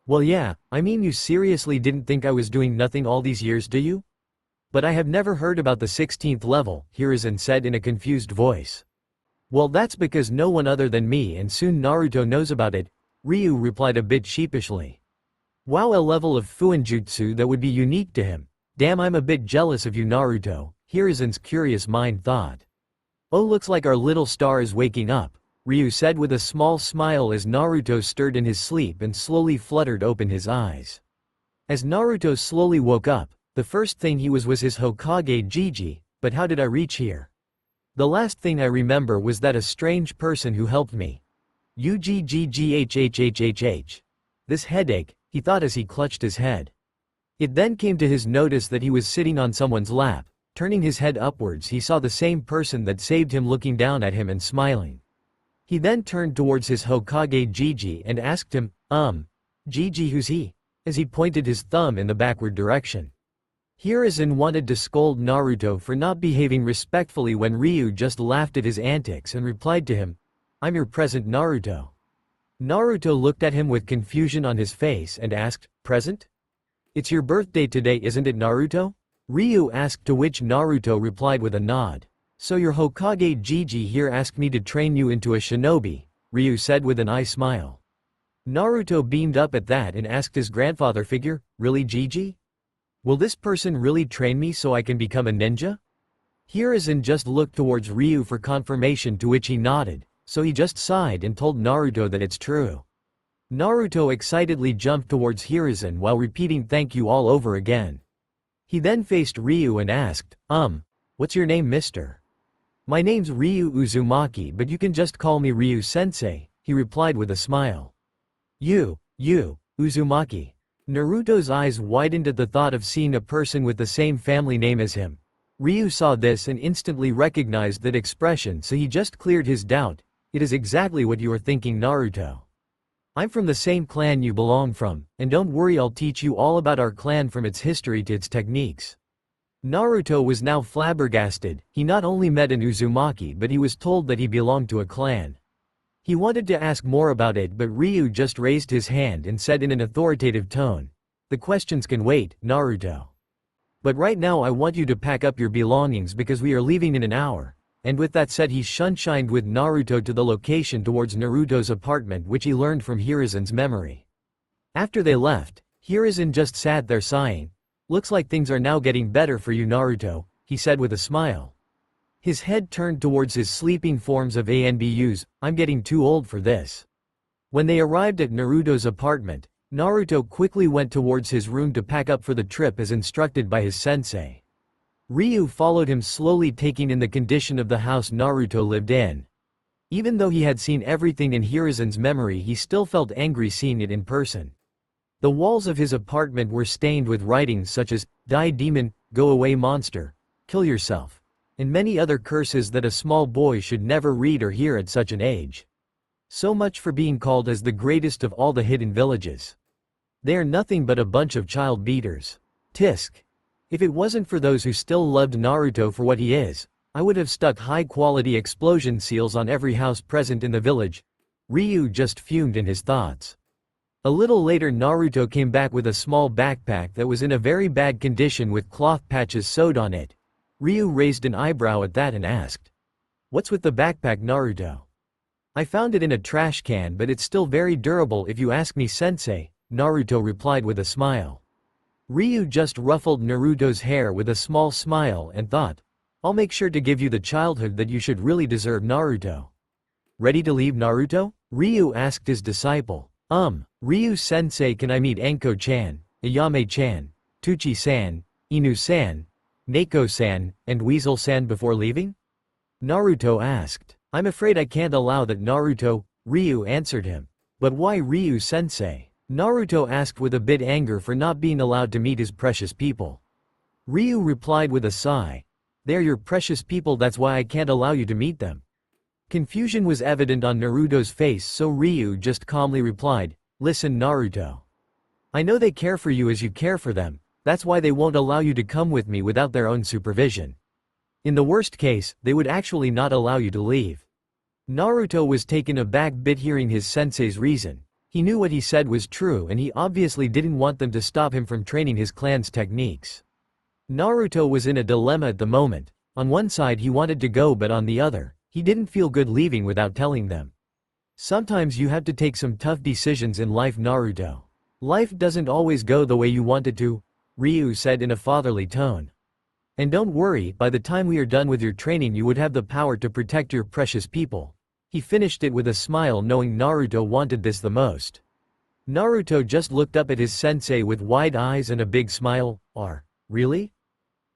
Well, yeah, I mean, you seriously didn't think I was doing nothing all these years, do you? But I have never heard about the 16th level, Hiruzen said in a confused voice. Well, that's because no one other than me and soon Naruto knows about it, Ryu replied a bit sheepishly. Wow, a level of fuinjutsu that would be unique to him. Damn, I'm a bit jealous of you, Naruto, Hiruzen's curious mind thought. Oh, looks like our little star is waking up, Ryu said with a small smile as Naruto stirred in his sleep and slowly fluttered open his eyes. As Naruto slowly woke up, the first thing he was his Hokage Gigi. But how did I reach here? The last thing I remember was that a strange person who helped me. Uggghhhhh. This headache, he thought as he clutched his head. It then came to his notice that he was sitting on someone's lap. Turning his head upwards, he saw the same person that saved him looking down at him and smiling. He then turned towards his Hokage Gigi and asked him, Gigi, who's he? As he pointed his thumb in the backward direction. Hiruzen wanted to scold Naruto for not behaving respectfully when Ryu just laughed at his antics and replied to him, I'm your present, Naruto. Naruto looked at him with confusion on his face and asked, present? It's your birthday today, isn't it, Naruto? Ryu asked, to which Naruto replied with a nod. So your Hokage Gigi here asked me to train you into a shinobi, Ryu said with an eye smile. Naruto beamed up at that and asked his grandfather figure, really, Gigi? Will this person really train me so I can become a ninja? Hiruzen just looked towards Ryu for confirmation, to which he nodded, so he just sighed and told Naruto that it's true. Naruto excitedly jumped towards Hiruzen while repeating thank you all over again. He then faced Ryu and asked, what's your name, mister? My name's Ryu Uzumaki, but you can just call me Ryu-sensei, he replied with a smile. You, Uzumaki. Naruto's eyes widened at the thought of seeing a person with the same family name as him. Ryu saw this and instantly recognized that expression, so he just cleared his doubt. It is exactly what you are thinking, Naruto. I'm from the same clan you belong from, and don't worry, I'll teach you all about our clan from its history to its techniques. Naruto was now flabbergasted. He not only met an Uzumaki but he was told that he belonged to a clan. He wanted to ask more about it, but Ryu just raised his hand and said in an authoritative tone, "The questions can wait, Naruto. But right now I want you to pack up your belongings because we are leaving in an hour." And with that said, he shunshined with Naruto to the location towards Naruto's apartment, which he learned from Hiruzen's memory. After they left, Hiruzen just sat there sighing. "Looks like things are now getting better for you, Naruto," he said with a smile. His head turned towards his sleeping forms of ANBUs. "I'm getting too old for this." When they arrived at Naruto's apartment, Naruto quickly went towards his room to pack up for the trip as instructed by his sensei. Ryu followed him slowly, taking in the condition of the house Naruto lived in. Even though he had seen everything in Hiruzen's memory, he still felt angry seeing it in person. The walls of his apartment were stained with writings such as, "Die Demon, Go Away Monster, Kill Yourself," and many other curses that a small boy should never read or hear at such an age. So much for being called as the greatest of all the hidden villages. They are nothing but a bunch of child beaters. Tisk. If it wasn't for those who still loved Naruto for what he is, I would have stuck high-quality explosion seals on every house present in the village. Ryu just fumed in his thoughts. A little later, Naruto came back with a small backpack that was in a very bad condition with cloth patches sewed on it. Ryu raised an eyebrow at that and asked, "What's with the backpack, Naruto?" "I found it in a trash can, but it's still very durable if you ask me, sensei," Naruto replied with a smile. Ryu just ruffled Naruto's hair with a small smile and thought, "I'll make sure to give you the childhood that you should really deserve, Naruto." "Ready to leave, Naruto?" Ryu asked his disciple. Ryu-sensei, can I meet Anko-chan, Ayame-chan, Tuchi-san, Inu-san, Neko-san, and Weasel-san before leaving?" Naruto asked. "I'm afraid I can't allow that, Naruto," Ryu answered him. "But why, Ryu-sensei?" Naruto asked with a bit anger for not being allowed to meet his precious people. Ryu replied with a sigh, "They're your precious people, that's why I can't allow you to meet them." Confusion was evident on Naruto's face, so Ryu just calmly replied, "Listen, Naruto. I know they care for you as you care for them, that's why they won't allow you to come with me without their own supervision. In the worst case, they would actually not allow you to leave." Naruto was taken aback bit hearing his sensei's reason. He knew what he said was true and he obviously didn't want them to stop him from training his clan's techniques. Naruto was in a dilemma at the moment. On one side he wanted to go, but on the other, he didn't feel good leaving without telling them. Sometimes you have to take some tough decisions in life, Naruto. Life doesn't always go the way you want it to, Ryu said in a fatherly tone. And don't worry, by the time we are done with your training you would have the power to protect your precious people. He finished it with a smile, knowing Naruto wanted this the most. Naruto just looked up at his sensei with wide eyes and a big smile. Really?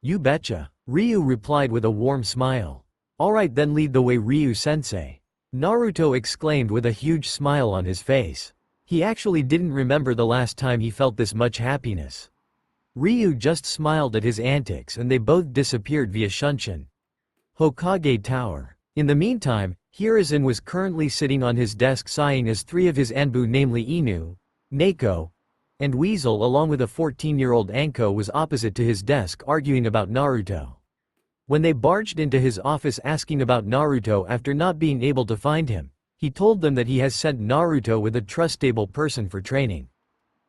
You betcha. Ryu replied with a warm smile. Alright then, lead the way, Ryu-sensei. Naruto exclaimed with a huge smile on his face. He actually didn't remember the last time he felt this much happiness. Ryu just smiled at his antics and they both disappeared via Shunshin. Hokage Tower. In the meantime, Hiruzen was currently sitting on his desk sighing as three of his Anbu, namely Inu, Neko, and Weasel along with a 14-year-old Anko, was opposite to his desk arguing about Naruto. When they barged into his office asking about Naruto after not being able to find him, he told them that he has sent Naruto with a trustable person for training.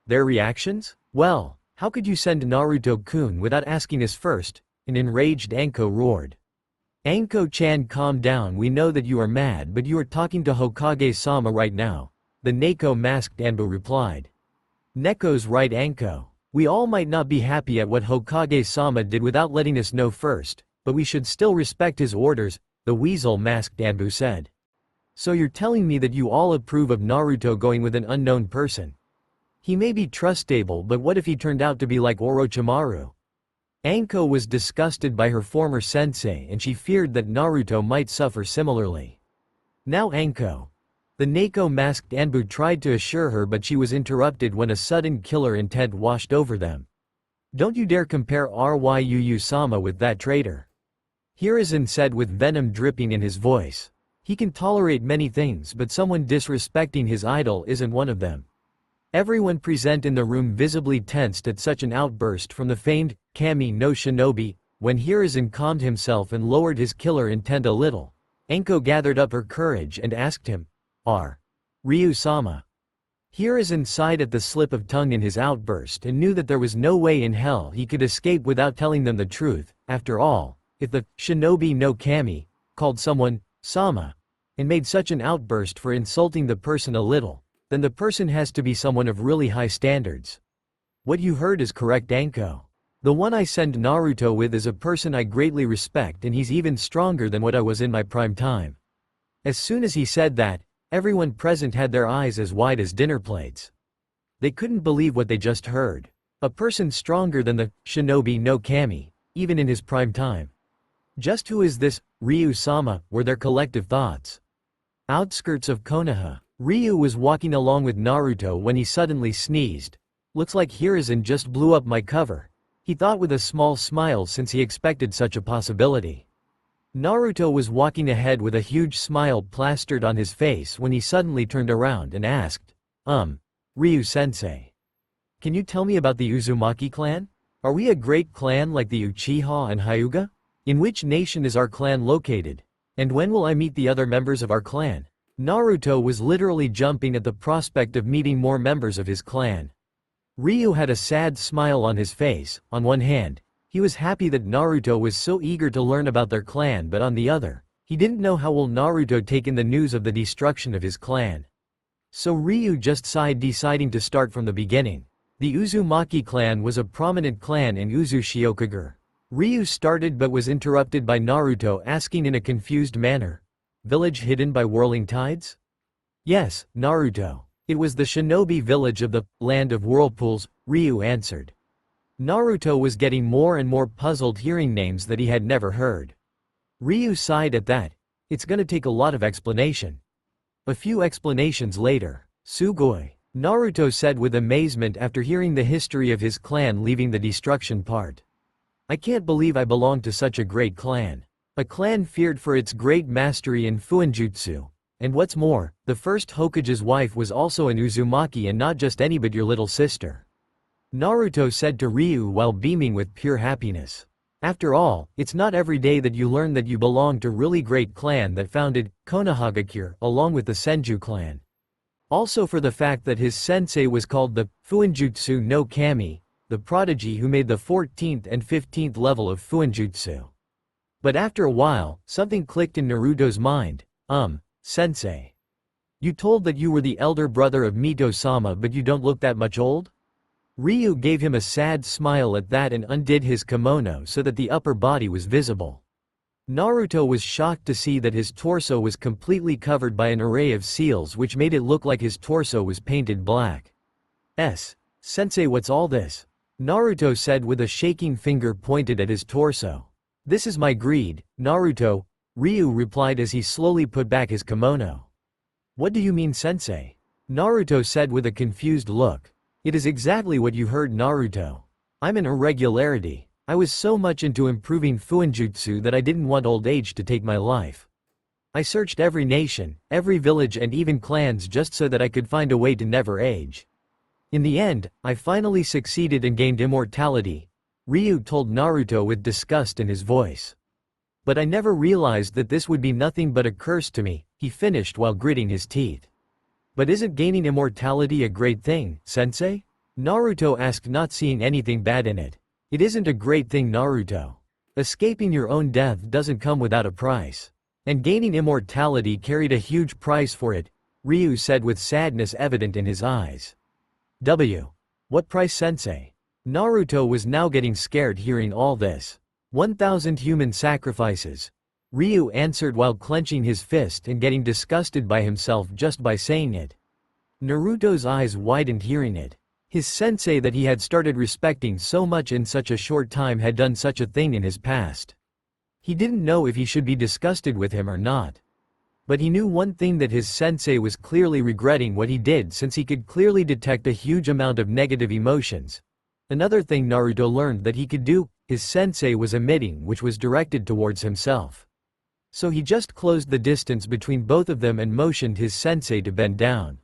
Their reactions? "Well, how could you send Naruto-kun without asking us first?" an enraged Anko roared. "Anko-chan, calm down, we know that you are mad, but you are talking to Hokage-sama right now," the Neko-masked Anbu replied. "Neko's right, Anko. We all might not be happy at what Hokage-sama did without letting us know first, but we should still respect his orders," the Weasel-masked Anbu said. "So you're telling me that you all approve of Naruto going with an unknown person? He may be trustable, but what if he turned out to be like Orochimaru?" Anko was disgusted by her former sensei and she feared that Naruto might suffer similarly. "Now Anko, The Neko-masked Anbu tried to assure her, but she was interrupted when a sudden killer intent washed over them. "Don't you dare compare Ryuu-sama with that traitor," Hiruzen said with venom dripping in his voice. "He can tolerate many things, but someone disrespecting his idol isn't one of them." Everyone present in the room visibly tensed at such an outburst from the famed Kami no Shinobi. When Hiruzen calmed himself and lowered his killer intent a little, Enko gathered up her courage and asked him, "Are Ryu-sama?" Hiruzen sighed at the slip of tongue in his outburst and knew that there was no way in hell he could escape without telling them the truth. After all, if the Shinobi no Kami called someone Sama and made such an outburst for insulting the person a little, then the person has to be someone of really high standards. "What you heard is correct, Anko. The one I send Naruto with is a person I greatly respect, and he's even stronger than what I was in my prime time." As soon as he said that, everyone present had their eyes as wide as dinner plates. They couldn't believe what they just heard. A person stronger than the Shinobi no Kami, even in his prime time. Just who is this Ryu-sama, were their collective thoughts. Outskirts of Konoha, Ryu was walking along with Naruto when he suddenly sneezed. "Looks like Hiruzen just blew up my cover," he thought with a small smile, since he expected such a possibility. Naruto was walking ahead with a huge smile plastered on his face when he suddenly turned around and asked, Ryu-sensei, can you tell me about the Uzumaki clan? Are we a great clan like the Uchiha and Hyuga? In which nation is our clan located? And when will I meet the other members of our clan?" Naruto was literally jumping at the prospect of meeting more members of his clan. Ryu had a sad smile on his face. On one hand, he was happy that Naruto was so eager to learn about their clan, but on the other, he didn't know how will Naruto take in the news of the destruction of his clan. So Ryu just sighed, deciding to start from the beginning. The Uzumaki clan was a prominent clan in Uzushiokager. Ryu started but was interrupted by Naruto asking in a confused manner, "Village hidden by whirling tides?" "Yes, Naruto. It was the shinobi village of the Land of Whirlpools," Ryu answered. Naruto was getting more and more puzzled hearing names that he had never heard. Ryu sighed at that. "It's gonna take a lot of explanation." A few explanations later, "Sugoi," Naruto said with amazement after hearing the history of his clan leaving the destruction part. "I can't believe I belong to such a great clan. A clan feared for its great mastery in Fuinjutsu. And what's more, the first Hokage's wife was also an Uzumaki, and not just any but your little sister," Naruto said to Ryu while beaming with pure happiness. After all, it's not every day that you learn that you belong to really great clan that founded Konohagakure along with the Senju clan. Also for the fact that his sensei was called the Fuinjutsu no Kami, the prodigy who made the 14th and 15th level of Fuinjutsu. But after a while, something clicked in Naruto's mind. Sensei. You told that you were the elder brother of Mito-sama, but you don't look that much old?" Ryu gave him a sad smile at that and undid his kimono so that the upper body was visible. Naruto was shocked to see that his torso was completely covered by an array of seals, which made it look like his torso was painted black. Sensei, what's all this?" Naruto said with a shaking finger pointed at his torso. "This is my greed, Naruto," Ryu replied as he slowly put back his kimono. "What do you mean, sensei?" Naruto said with a confused look. "It is exactly what you heard, Naruto. I'm an irregularity. I was so much into improving Fuinjutsu that I didn't want old age to take my life. I searched every nation, every village and even clans just so that I could find a way to never age. In the end, I finally succeeded and gained immortality," Ryu told Naruto with disgust in his voice. "But I never realized that this would be nothing but a curse to me," he finished while gritting his teeth. "But isn't gaining immortality a great thing, sensei?" Naruto asked, not seeing anything bad in it. "It isn't a great thing, Naruto. Escaping your own death doesn't come without a price. And gaining immortality carried a huge price for it," Ryu said with sadness evident in his eyes. What price, sensei?" Naruto was now getting scared hearing all this. 1,000 human sacrifices," Ryu answered while clenching his fist and getting disgusted by himself just by saying it. Naruto's eyes widened hearing it. His sensei that he had started respecting so much in such a short time had done such a thing in his past. He didn't know if he should be disgusted with him or not. But he knew one thing, that his sensei was clearly regretting what he did, since he could clearly detect a huge amount of negative emotions. Another thing Naruto learned that he could do, his sensei was emitting, which was directed towards himself. So he just closed the distance between both of them and motioned his sensei to bend down.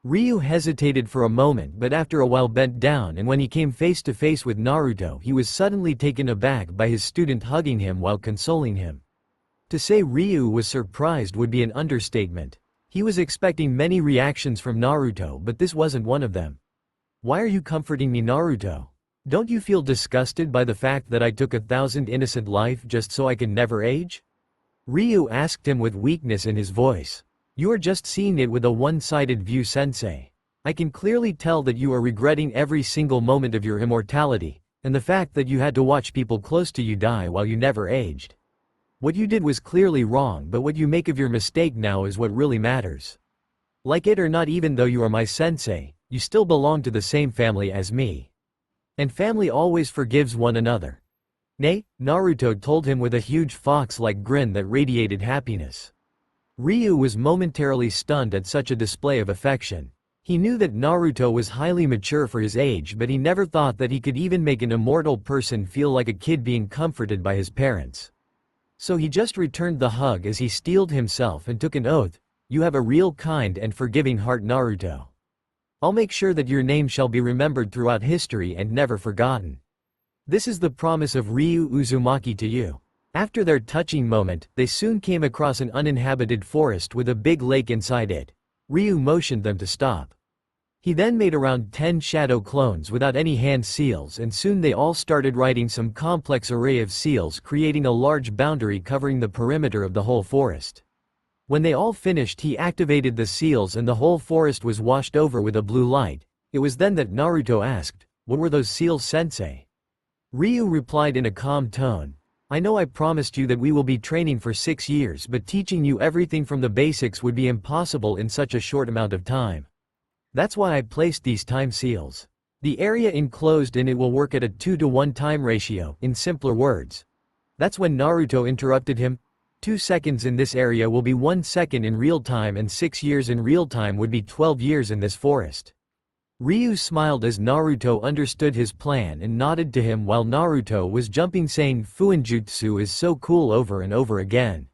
Ryu hesitated for a moment, but after a while bent down, and when he came face to face with Naruto, he was suddenly taken aback by his student hugging him while consoling him. To say Ryu was surprised would be an understatement. He was expecting many reactions from Naruto, but this wasn't one of them. "Why are you comforting me, Naruto? Don't you feel disgusted by the fact that I took 1,000 innocent lives just so I can never age?" Ryu asked him with weakness in his voice. "You are just seeing it with a one-sided view, sensei. I can clearly tell that you are regretting every single moment of your immortality, and the fact that you had to watch people close to you die while you never aged. What you did was clearly wrong, but what you make of your mistake now is what really matters. Like it or not, even though you are my sensei, you still belong to the same family as me. And family always forgives one another." "Nay," Naruto told him with a huge fox-like grin that radiated happiness. Ryu was momentarily stunned at such a display of affection. He knew that Naruto was highly mature for his age, but he never thought that he could even make an immortal person feel like a kid being comforted by his parents. So he just returned the hug as he steeled himself and took an oath, "You have a real kind and forgiving heart, Naruto. I'll make sure that your name shall be remembered throughout history and never forgotten. This is the promise of Ryu Uzumaki to you." After their touching moment, they soon came across an uninhabited forest with a big lake inside it. Ryu motioned them to stop. He then made around 10 shadow clones without any hand seals, and soon they all started writing some complex array of seals, creating a large boundary covering the perimeter of the whole forest. When they all finished, he activated the seals and the whole forest was washed over with a blue light. It was then that Naruto asked, "What were those seals, sensei?" Ryu replied in a calm tone, "I know I promised you that we will be training for 6 years, but teaching you everything from the basics would be impossible in such a short amount of time. That's why I placed these time seals. The area enclosed in it will work at a 2-to-1 time ratio, in simpler words." That's when Naruto interrupted him. 2 seconds in this area will be 1 second in real time, and 6 years in real time would be 12 years in this forest." Ryu smiled as Naruto understood his plan and nodded to him while Naruto was jumping, saying Fuinjutsu is so cool over and over again.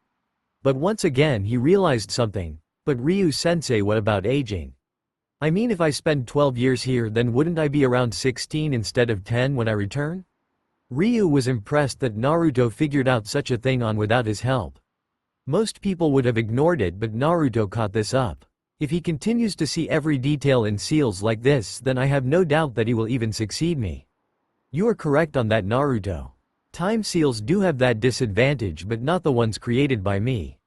But once again he realized something. "But Ryu-sensei, what about aging? I mean, if I spend 12 years here, then wouldn't I be around 16 instead of 10 when I return?" Ryu was impressed that Naruto figured out such a thing on without his help. Most people would have ignored it, but Naruto caught this up. If he continues to see every detail in seals like this, then I have no doubt that he will even succeed me. You are correct on that, Naruto. Time seals do have that disadvantage, but not the ones created by me.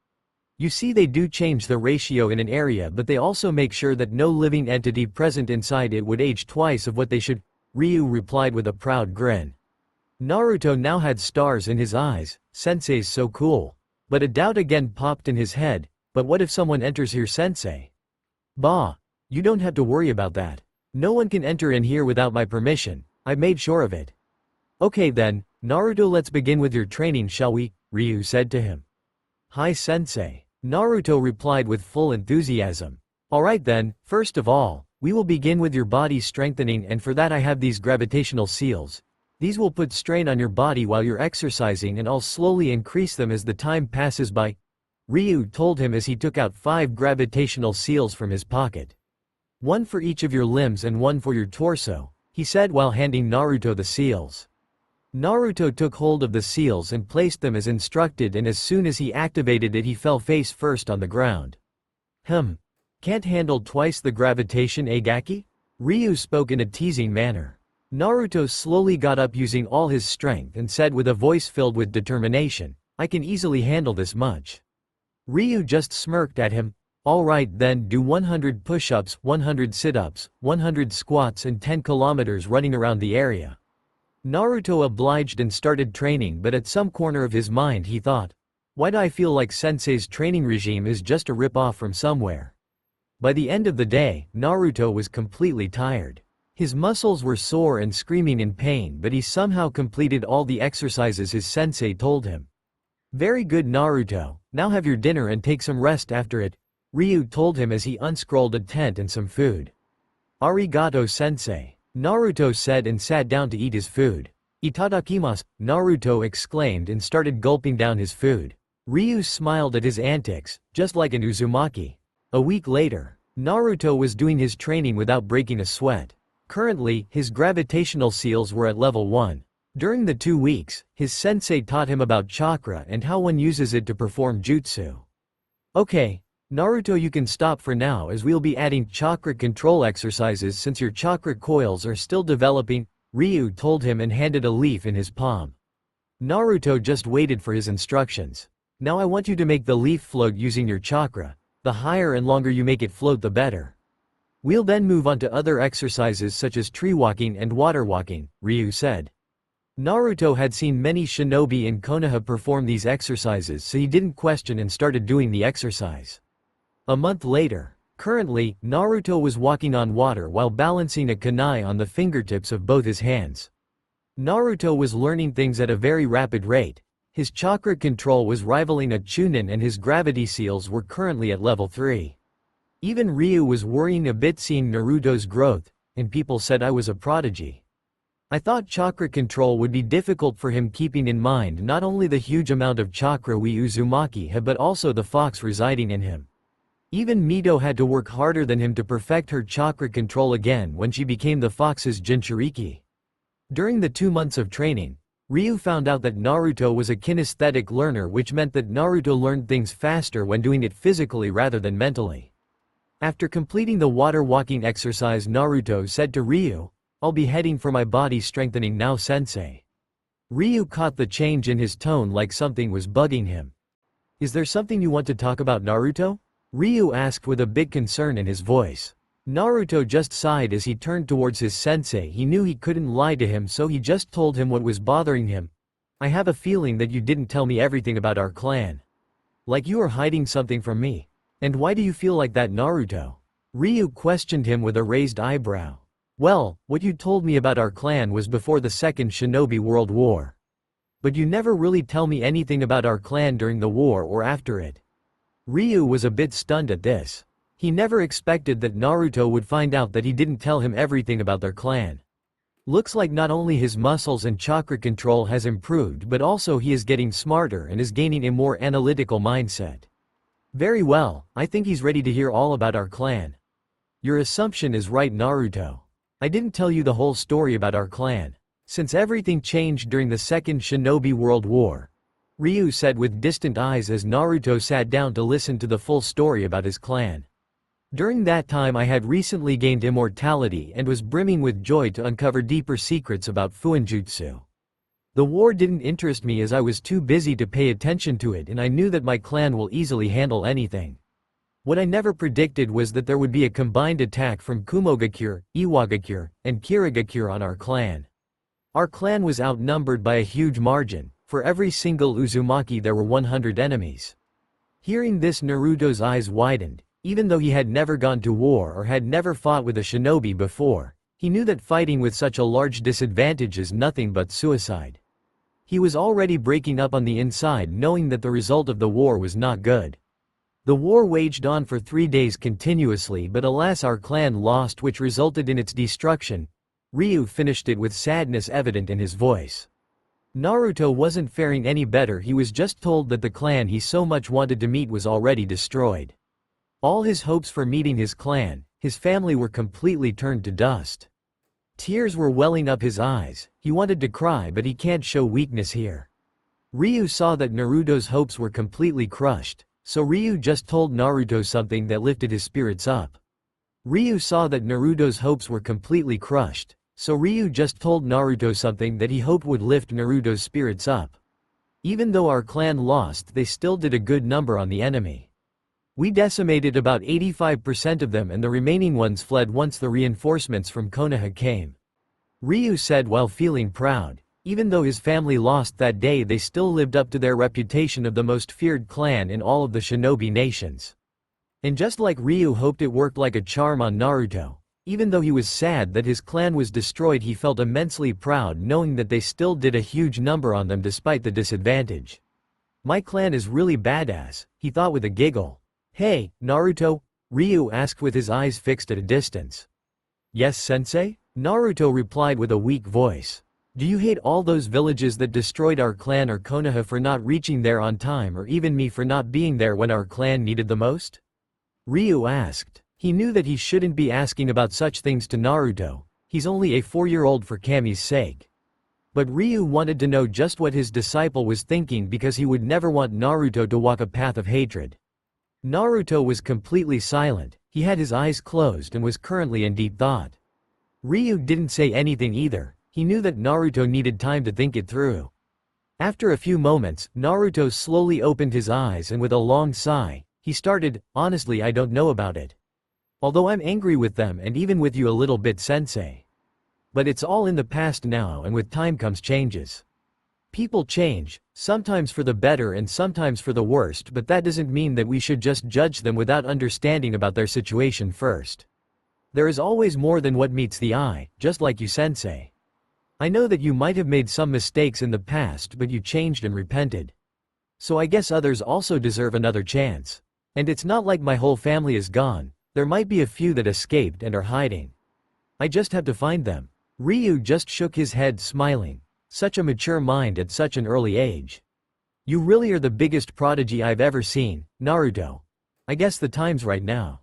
You see, they do change the ratio in an area, but they also make sure that no living entity present inside it would age twice of what they should, Ryu replied with a proud grin. Naruto now had stars in his eyes. Sensei's so cool. But a doubt again popped in his head. But what if someone enters here, sensei? Bah, you don't have to worry about that. No one can enter in here without my permission. I've made sure of it. Okay then, Naruto, let's begin with your training, shall we? Ryu said to him. Hi sensei. Naruto replied with full enthusiasm. Alright then, first of all, we will begin with your body strengthening, and for that I have these gravitational seals. These will put strain on your body while you're exercising, and I'll slowly increase them as the time passes by. Ryu told him as he took out 5 gravitational seals from his pocket. One for each of your limbs and one for your torso, he said while handing Naruto the seals. Naruto took hold of the seals and placed them as instructed, and as soon as he activated it he fell face first on the ground. Can't handle twice the gravitation, Gaki? Ryu spoke in a teasing manner. Naruto slowly got up using all his strength and said with a voice filled with determination, I can easily handle this much. Ryu just smirked at him. Alright then, do 100 push-ups, 100 sit-ups, 100 squats and 10 kilometers running around the area. Naruto obliged and started training, but at some corner of his mind he thought, why do I feel like Sensei's training regime is just a rip-off from somewhere? By the end of the day, Naruto was completely tired. His muscles were sore and screaming in pain, but he somehow completed all the exercises his sensei told him. Very good Naruto, now have your dinner and take some rest after it, Ryu told him as he unscrolled a tent and some food. Arigato sensei, Naruto said and sat down to eat his food. Itadakimasu, Naruto exclaimed and started gulping down his food. Ryu smiled at his antics, just like an Uzumaki. A week later, Naruto was doing his training without breaking a sweat. Currently, his gravitational seals were at level 1. During the 2 weeks, his sensei taught him about chakra and how one uses it to perform jutsu. Okay, Naruto, you can stop for now as we'll be adding chakra control exercises since your chakra coils are still developing, Ryu told him and handed a leaf in his palm. Naruto just waited for his instructions. Now I want you to make the leaf float using your chakra. The higher and longer you make it float the better. We'll then move on to other exercises such as tree walking and water walking, Ryu said. Naruto had seen many shinobi in Konoha perform these exercises, so he didn't question and started doing the exercise. A month later, currently, Naruto was walking on water while balancing a kunai on the fingertips of both his hands. Naruto was learning things at a very rapid rate. His chakra control was rivaling a chunin and his gravity seals were currently at level 3. Even Ryu was worrying a bit seeing Naruto's growth, and people said I was a prodigy. I thought chakra control would be difficult for him, keeping in mind not only the huge amount of chakra we Uzumaki have but also the fox residing in him. Even Mito had to work harder than him to perfect her chakra control again when she became the fox's Jinchuriki. During the 2 months of training, Ryu found out that Naruto was a kinesthetic learner, which meant that Naruto learned things faster when doing it physically rather than mentally. After completing the water walking exercise, Naruto said to Ryu, "I'll be heading for my body strengthening now, sensei." Ryu caught the change in his tone like something was bugging him. "Is there something you want to talk about, Naruto?" Ryu asked with a big concern in his voice. Naruto just sighed as he turned towards his sensei. He knew he couldn't lie to him, so he just told him what was bothering him. "I have a feeling that you didn't tell me everything about our clan. Like you are hiding something from me. And why do you feel like that, Naruto?" Ryu questioned him with a raised eyebrow. "Well, what you told me about our clan was before the Second Shinobi World War. But you never really tell me anything about our clan during the war or after it." Ryu was a bit stunned at this. He never expected that Naruto would find out that he didn't tell him everything about their clan. Looks like not only his muscles and chakra control has improved but also he is getting smarter and is gaining a more analytical mindset. "Very well, I think he's ready to hear all about our clan." "Your assumption is right, Naruto. I didn't tell you the whole story about our clan. Since everything changed during the Second Shinobi World War," Ryu said with distant eyes as Naruto sat down to listen to the full story about his clan. "During that time I had recently gained immortality and was brimming with joy to uncover deeper secrets about Fuinjutsu. The war didn't interest me as I was too busy to pay attention to it, and I knew that my clan will easily handle anything. What I never predicted was that there would be a combined attack from Kumogakure, Iwagakure, and Kirigakure on our clan. Our clan was outnumbered by a huge margin. For every single Uzumaki there were 100 enemies." Hearing this, Naruto's eyes widened. Even though he had never gone to war or had never fought with a shinobi before, he knew that fighting with such a large disadvantage is nothing but suicide. He was already breaking up on the inside, knowing that the result of the war was not good. The war waged on for 3 days continuously, but alas, our clan lost, which resulted in its destruction. Ryu finished it with sadness evident in his voice. Naruto wasn't faring any better. He was just told that the clan he so much wanted to meet was already destroyed. All his hopes for meeting his clan, his family, were completely turned to dust. Tears were welling up his eyes. He wanted to cry, but he can't show weakness here. Ryu saw that Naruto's hopes were completely crushed, so Ryu just told Naruto something that lifted his spirits up. Ryu saw that Naruto's hopes were completely crushed, so Ryu just told Naruto something that he hoped would lift Naruto's spirits up. "Even though our clan lost, they still did a good number on the enemy. We decimated about 85% of them and the remaining ones fled once the reinforcements from Konoha came," Ryu said while feeling proud. Even though his family lost that day, they still lived up to their reputation of the most feared clan in all of the shinobi nations. And just like Ryu hoped, it worked like a charm on Naruto. Even though he was sad that his clan was destroyed, he felt immensely proud knowing that they still did a huge number on them despite the disadvantage. My clan is really badass, he thought with a giggle. Hey, Naruto? Ryu asked with his eyes fixed at a distance. Yes, sensei? Naruto replied with a weak voice. Do you hate all those villages that destroyed our clan or Konoha for not reaching there on time or even me for not being there when our clan needed the most? Ryu asked. He knew that he shouldn't be asking about such things to Naruto. He's only a 4-year-old for Kami's sake. But Ryu wanted to know just what his disciple was thinking because he would never want Naruto to walk a path of hatred. Naruto was completely silent, he had his eyes closed and was currently in deep thought. Ryu didn't say anything either, he knew that Naruto needed time to think it through. After a few moments, Naruto slowly opened his eyes and with a long sigh, he started, honestly I don't know about it. Although I'm angry with them and even with you a little bit sensei. But it's all in the past now and with time comes changes. People change, sometimes for the better and sometimes for the worst, but that doesn't mean that we should just judge them without understanding about their situation first. There is always more than what meets the eye, just like you sensei. I know that you might have made some mistakes in the past but you changed and repented. So I guess others also deserve another chance. And it's not like my whole family is gone, there might be a few that escaped and are hiding. I just have to find them. Ryu just shook his head smiling. Such a mature mind at such an early age. You really are the biggest prodigy I've ever seen, Naruto. I guess the time's right now.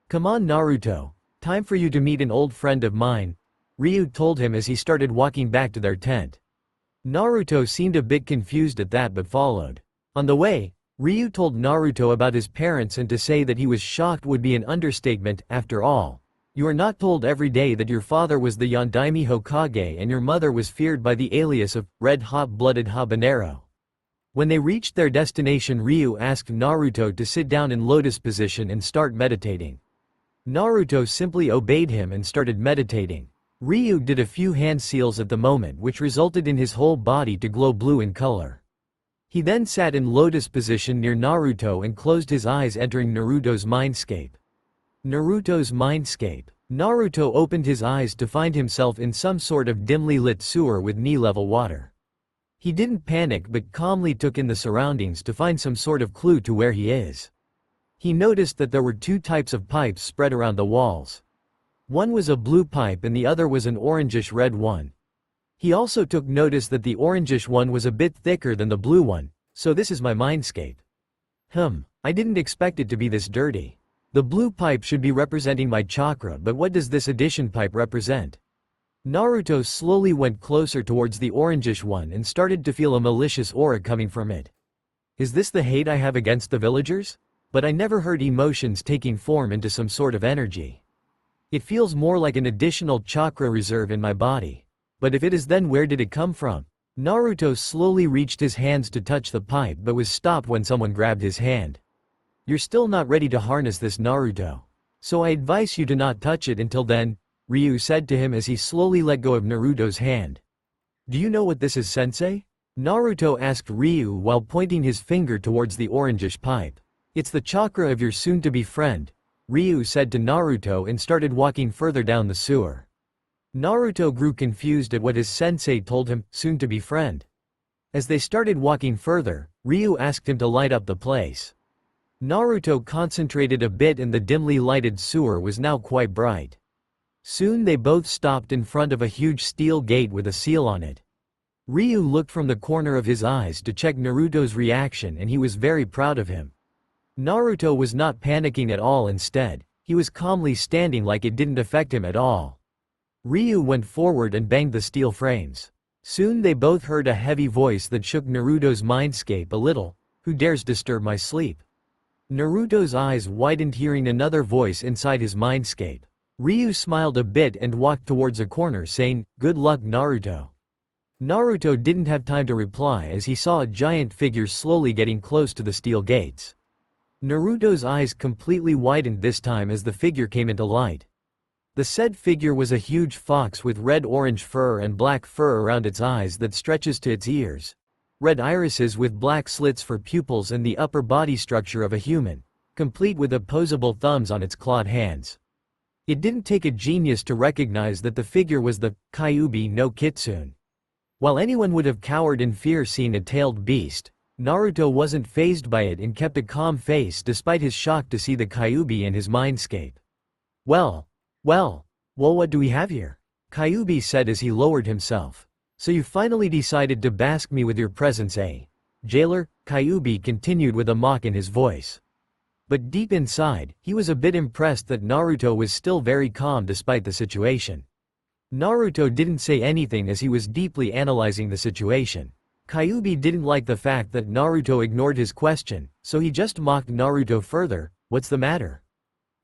Come on Naruto, time for you to meet an old friend of mine, Ryu told him as he started walking back to their tent. Naruto seemed a bit confused at that but followed. On the way, Ryu told Naruto about his parents and to say that he was shocked would be an understatement. After all, you are not told every day that your father was the Yondaime Hokage and your mother was feared by the alias of Red Hot-Blooded Habanero. When they reached their destination, Ryu asked Naruto to sit down in lotus position and start meditating. Naruto simply obeyed him and started meditating. Ryu did a few hand seals at the moment which resulted in his whole body to glow blue in color. He then sat in lotus position near Naruto and closed his eyes entering Naruto's mindscape. Naruto's mindscape. Naruto opened his eyes to find himself in some sort of dimly lit sewer with knee-level water. He didn't panic but calmly took in the surroundings to find some sort of clue to where he is. He noticed that there were 2 types of pipes spread around the walls. One was a blue pipe and the other was an orangish-red one. He also took notice that the orangish one was a bit thicker than the blue one, so this is my mindscape. I didn't expect it to be this dirty. The blue pipe should be representing my chakra, but what does this addition pipe represent? Naruto slowly went closer towards the orangish one and started to feel a malicious aura coming from it. Is this the hate I have against the villagers? But I never heard emotions taking form into some sort of energy. It feels more like an additional chakra reserve in my body. But if it is, then where did it come from? Naruto slowly reached his hands to touch the pipe but was stopped when someone grabbed his hand. You're still not ready to harness this, Naruto. So I advise you to not touch it until then, Ryu said to him as he slowly let go of Naruto's hand. Do you know what this is, sensei? Naruto asked Ryu while pointing his finger towards the orangish pipe. It's the chakra of your soon-to-be friend, Ryu said to Naruto and started walking further down the sewer. Naruto grew confused at what his sensei told him, soon-to-be friend. As they started walking further, Ryu asked him to light up the place. Naruto concentrated a bit and the dimly lighted sewer was now quite bright. Soon they both stopped in front of a huge steel gate with a seal on it. Ryu looked from the corner of his eyes to check Naruto's reaction and he was very proud of him. Naruto was not panicking at all, instead, he was calmly standing like it didn't affect him at all. Ryu went forward and banged the steel frames. Soon they both heard a heavy voice that shook Naruto's mindscape a little. Who dares disturb my sleep? Naruto's eyes widened hearing another voice inside his mindscape. Ryu smiled a bit and walked towards a corner saying, good luck, Naruto. Naruto didn't have time to reply as he saw a giant figure slowly getting close to the steel gates. Naruto's eyes completely widened this time as the figure came into light. The said figure was a huge fox with red-orange fur and black fur around its eyes that stretches to its ears. Red irises with black slits for pupils and the upper body structure of a human, complete with opposable thumbs on its clawed hands. It didn't take a genius to recognize that the figure was the Kyuubi no Kitsune. While anyone would have cowered in fear seeing a tailed beast, Naruto wasn't fazed by it and kept a calm face despite his shock to see the Kyuubi in his mindscape. Well, well, what do we have here? Kyuubi said as he lowered himself. So you finally decided to bask me with your presence, eh? Jailer, Kyuubi continued with a mock in his voice. But deep inside, he was a bit impressed that Naruto was still very calm despite the situation. Naruto didn't say anything as he was deeply analyzing the situation. Kyuubi didn't like the fact that Naruto ignored his question, so he just mocked Naruto further. What's the matter?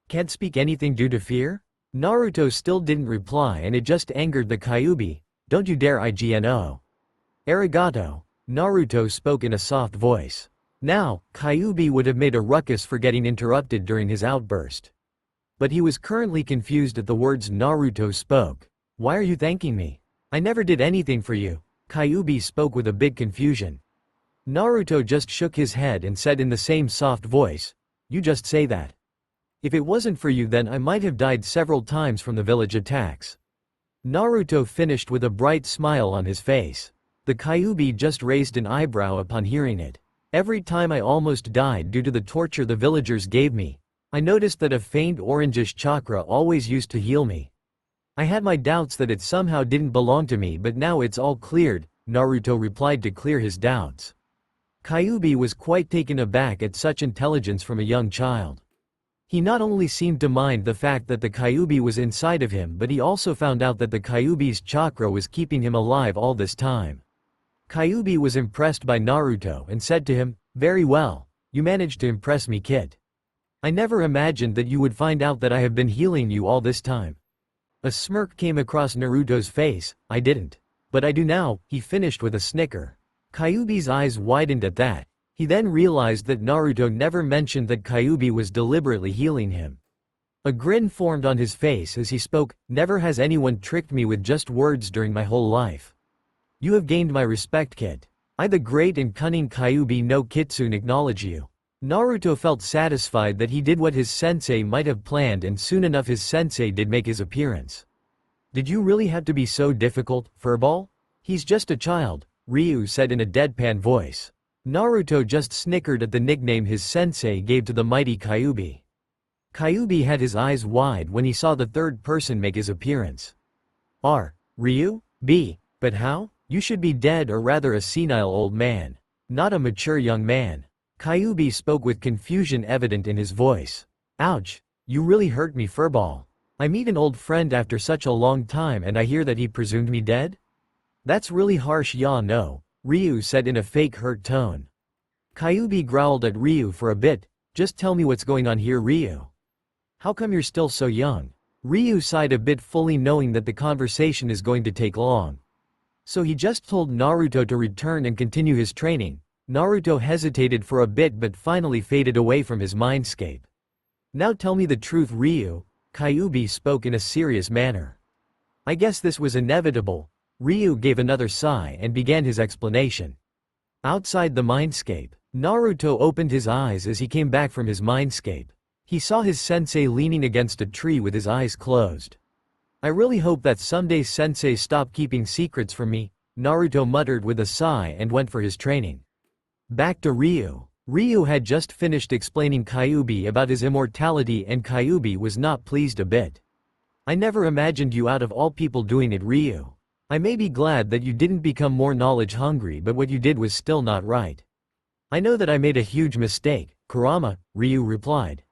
Can't speak anything due to fear? Naruto still didn't reply and it just angered the Kyuubi. Don't you dare igno. Arigato. Naruto spoke in a soft voice. Now, Kyuubi would have made a ruckus for getting interrupted during his outburst. But he was currently confused at the words Naruto spoke. Why are you thanking me? I never did anything for you. Kyuubi spoke with a big confusion. Naruto just shook his head and said in the same soft voice, you just say that. If it wasn't for you then I might have died several times from the village attacks. Naruto finished with a bright smile on his face. The Kyuubi just raised an eyebrow upon hearing it. Every time I almost died due to the torture the villagers gave me, I noticed that a faint orangish chakra always used to heal me. I had my doubts that it somehow didn't belong to me, but now it's all cleared, Naruto replied to clear his doubts. Kyuubi was quite taken aback at such intelligence from a young child. He not only seemed to mind the fact that the Kyuubi was inside of him, but he also found out that the Kyuubi's chakra was keeping him alive all this time. Kyuubi was impressed by Naruto and said to him, very well, you managed to impress me, kid. I never imagined that you would find out that I have been healing you all this time. A smirk came across Naruto's face. I didn't. But I do now, he finished with a snicker. Kyuubi's eyes widened at that. He then realized that Naruto never mentioned that Kyuubi was deliberately healing him. A grin formed on his face as he spoke, never has anyone tricked me with just words during my whole life. You have gained my respect, kid. I, the great and cunning Kyuubi no Kitsune, acknowledge you. Naruto felt satisfied that he did what his sensei might have planned, and soon enough his sensei did make his appearance. Did you really have to be so difficult, Furball? He's just a child, Ryu said in a deadpan voice. Naruto just snickered at the nickname his sensei gave to the mighty Kyuubi. Kyuubi had his eyes wide when he saw the third person make his appearance. Ryu? But how? You should be dead, or rather a senile old man. Not a mature young man. Kyuubi spoke with confusion evident in his voice. Ouch, you really hurt me, Furball. I meet an old friend after such a long time and I hear that he presumed me dead? That's really harsh, ya no, Ryu said in a fake hurt tone. Kyuubi growled at Ryu for a bit. Just tell me what's going on here, Ryu. How come you're still so young? Ryu sighed a bit, fully knowing that the conversation is going to take long. So he just told Naruto to return and continue his training. Naruto hesitated for a bit but finally faded away from his mindscape. Now tell me the truth, Ryu, Kyuubi spoke in a serious manner. I guess this was inevitable. Ryu gave another sigh and began his explanation. Outside the mindscape, Naruto opened his eyes as he came back from his mindscape. He saw his sensei leaning against a tree with his eyes closed. I really hope that someday sensei stop keeping secrets from me, Naruto muttered with a sigh and went for his training. Back to Ryu. Ryu had just finished explaining Kyuubi about his immortality and Kyuubi was not pleased a bit. I never imagined you out of all people doing it, Ryu. I may be glad that you didn't become more knowledge hungry, but what you did was still not right. I know that I made a huge mistake, Kurama, Ryu replied.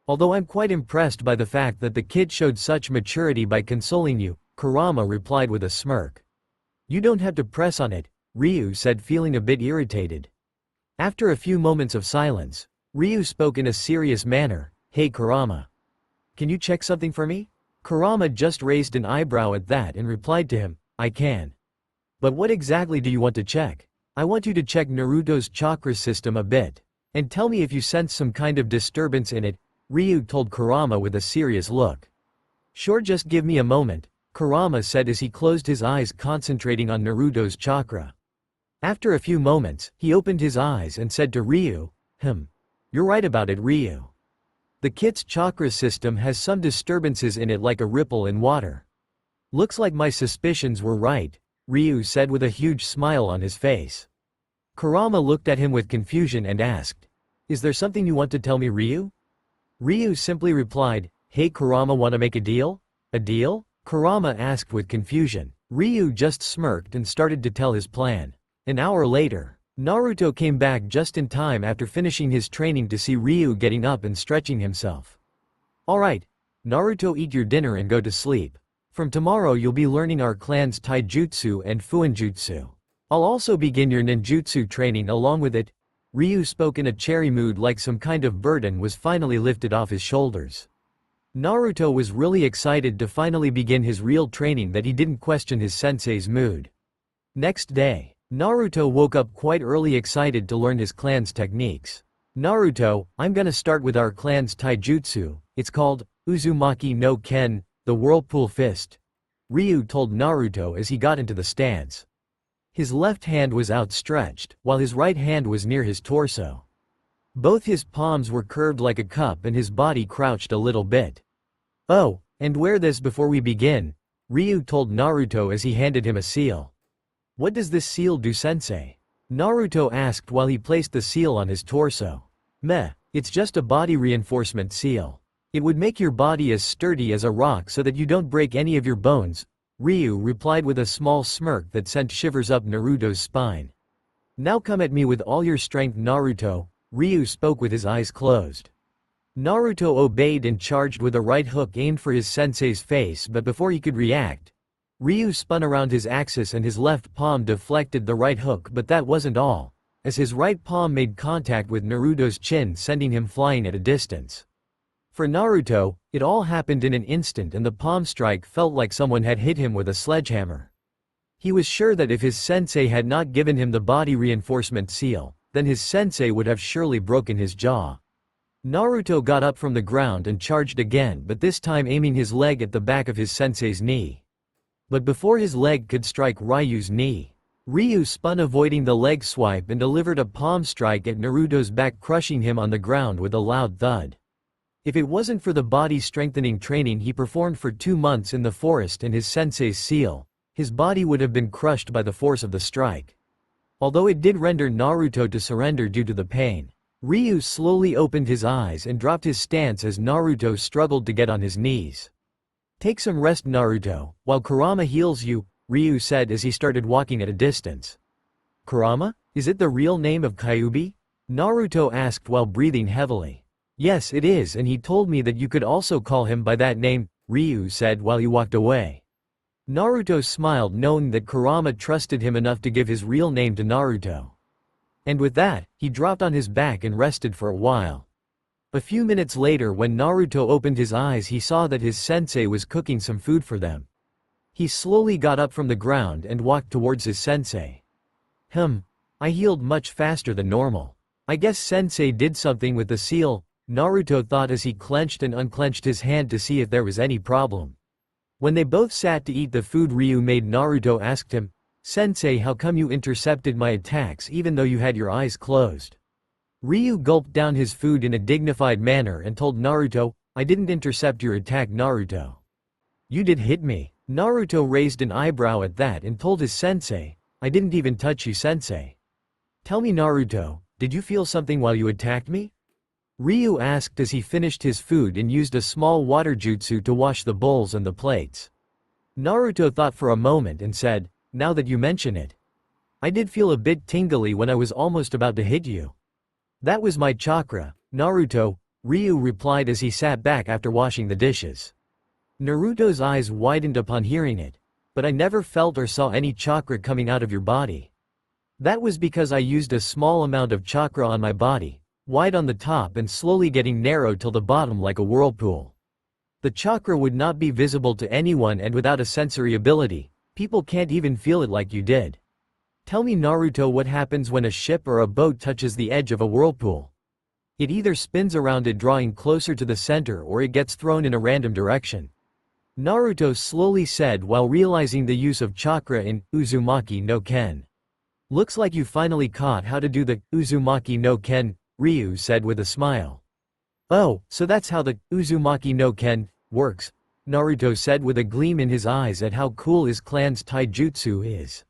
Although I'm quite impressed by the fact that the kid showed such maturity by consoling you, Kurama replied with a smirk. You don't have to press on it, Ryu said, feeling a bit irritated. After a few moments of silence, Ryu spoke in a serious manner. Hey Kurama. Can you check something for me? Kurama just raised an eyebrow at that and replied to him, I can. But what exactly do you want to check? I want you to check Naruto's chakra system a bit. And tell me if you sense some kind of disturbance in it, Ryu told Kurama with a serious look. Sure, just give me a moment, Kurama said as he closed his eyes, concentrating on Naruto's chakra. After a few moments, he opened his eyes and said to Ryu, You're right about it, Ryu. The kid's chakra system has some disturbances in it, like a ripple in water. Looks like my suspicions were right, Ryu said with a huge smile on his face. Kurama looked at him with confusion and asked, "Is there something you want to tell me, Ryu?" Ryu simply replied, "Hey Kurama, wanna make a deal?" "A deal?" Kurama asked with confusion. Ryu just smirked and started to tell his plan. An hour later, Naruto came back just in time after finishing his training to see Ryu getting up and stretching himself. "Alright, Naruto, eat your dinner and go to sleep. From tomorrow you'll be learning our clan's taijutsu and fuinjutsu. I'll also begin your ninjutsu training along with it." Ryu spoke in a cheery mood, like some kind of burden was finally lifted off his shoulders. Naruto was really excited to finally begin his real training, that he didn't question his sensei's mood. Next day, Naruto woke up quite early, excited to learn his clan's techniques. "Naruto, I'm gonna start with our clan's taijutsu. It's called Uzumaki no Ken, the Whirlpool Fist," Ryu told Naruto as he got into the stance. His left hand was outstretched, while his right hand was near his torso. Both his palms were curved like a cup and his body crouched a little bit. "Oh, and wear this before we begin," Ryu told Naruto as he handed him a seal. "What does this seal do, sensei?" Naruto asked while he placed the seal on his torso. "Meh, it's just a body reinforcement seal. It would make your body as sturdy as a rock so that you don't break any of your bones," Ryu replied with a small smirk that sent shivers up Naruto's spine. "Now come at me with all your strength, Naruto," Ryu spoke with his eyes closed. Naruto obeyed and charged with a right hook aimed for his sensei's face, but before he could react, Ryu spun around his axis and his left palm deflected the right hook, but that wasn't all, as his right palm made contact with Naruto's chin, sending him flying at a distance. For Naruto, it all happened in an instant and the palm strike felt like someone had hit him with a sledgehammer. He was sure that if his sensei had not given him the body reinforcement seal, then his sensei would have surely broken his jaw. Naruto got up from the ground and charged again, but this time aiming his leg at the back of his sensei's knee. But before his leg could strike Ryu's knee, Ryu spun, avoiding the leg swipe, and delivered a palm strike at Naruto's back, crushing him on the ground with a loud thud. If it wasn't for the body strengthening training he performed for 2 months in the forest and his sensei's seal, his body would have been crushed by the force of the strike. Although it did render Naruto to surrender due to the pain, Ryu slowly opened his eyes and dropped his stance as Naruto struggled to get on his knees. "Take some rest, Naruto, while Kurama heals you," Ryu said as he started walking at a distance. "Kurama? Is it the real name of Kyuubi?" Naruto asked while breathing heavily. "Yes, it is, and he told me that you could also call him by that name," Ryu said while he walked away. Naruto smiled, knowing that Kurama trusted him enough to give his real name to Naruto. And with that, he dropped on his back and rested for a while. A few minutes later, when Naruto opened his eyes, he saw that his sensei was cooking some food for them. He slowly got up from the ground and walked towards his sensei. I healed much faster than normal. I guess sensei did something with the seal," Naruto thought as he clenched and unclenched his hand to see if there was any problem. When they both sat to eat the food Ryu made, Naruto asked him, "Sensei, how come you intercepted my attacks even though you had your eyes closed?" Ryu gulped down his food in a dignified manner and told Naruto, "I didn't intercept your attack, Naruto. You did hit me." Naruto raised an eyebrow at that and told his sensei, "I didn't even touch you, sensei. Tell me, Naruto, did you feel something while you attacked me?" Ryu asked as he finished his food and used a small water jutsu to wash the bowls and the plates. Naruto thought for a moment and said, "Now that you mention it, I did feel a bit tingly when I was almost about to hit you." "That was my chakra, Naruto," Ryu replied as he sat back after washing the dishes. Naruto's eyes widened upon hearing it. "But I never felt or saw any chakra coming out of your body." "That was because I used a small amount of chakra on my body, wide on the top and slowly getting narrow till the bottom like a whirlpool. The chakra would not be visible to anyone, and without a sensory ability, people can't even feel it like you did. Tell me, Naruto, what happens when a ship or a boat touches the edge of a whirlpool? It either spins around it, drawing closer to the center, or it gets thrown in a random direction," Naruto slowly said while realizing the use of chakra in Uzumaki no Ken. "Looks like you finally caught how to do the Uzumaki no Ken," Ryu said with a smile. "Oh, so that's how the Uzumaki no Ken works," Naruto said with a gleam in his eyes at how cool his clan's taijutsu is.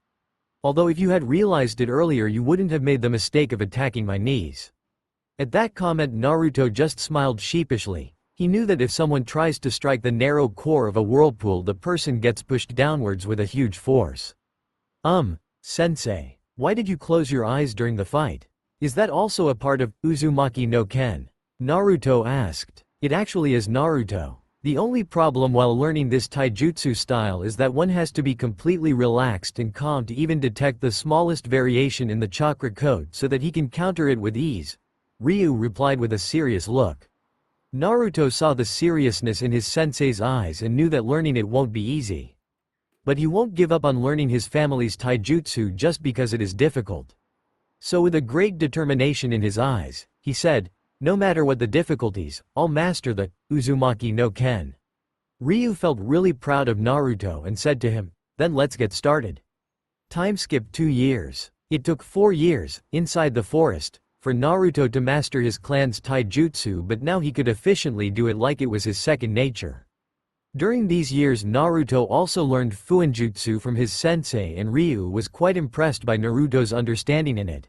Although if you had realized it earlier you wouldn't have made the mistake of attacking my knees." At that comment Naruto just smiled sheepishly. He knew that if someone tries to strike the narrow core of a whirlpool the person gets pushed downwards with a huge force. Sensei. Why did you close your eyes during the fight? Is that also a part of Uzumaki no Ken? Naruto asked. It actually is, Naruto. The only problem while learning this taijutsu style is that one has to be completely relaxed and calm to even detect the smallest variation in the chakra code so that he can counter it with ease. Ryu replied with a serious look. Naruto saw the seriousness in his sensei's eyes and knew that learning it won't be easy. But he won't give up on learning his family's taijutsu just because it is difficult. So with a great determination in his eyes, he said, "No matter what the difficulties, I'll master the Uzumaki no Ken." Ryu felt really proud of Naruto and said to him, "Then let's get started." Time skipped 2 years. It took 4 years, inside the forest, for Naruto to master his clan's taijutsu, but now he could efficiently do it like it was his second nature. During these years Naruto also learned fuinjutsu from his sensei and Ryu was quite impressed by Naruto's understanding in it.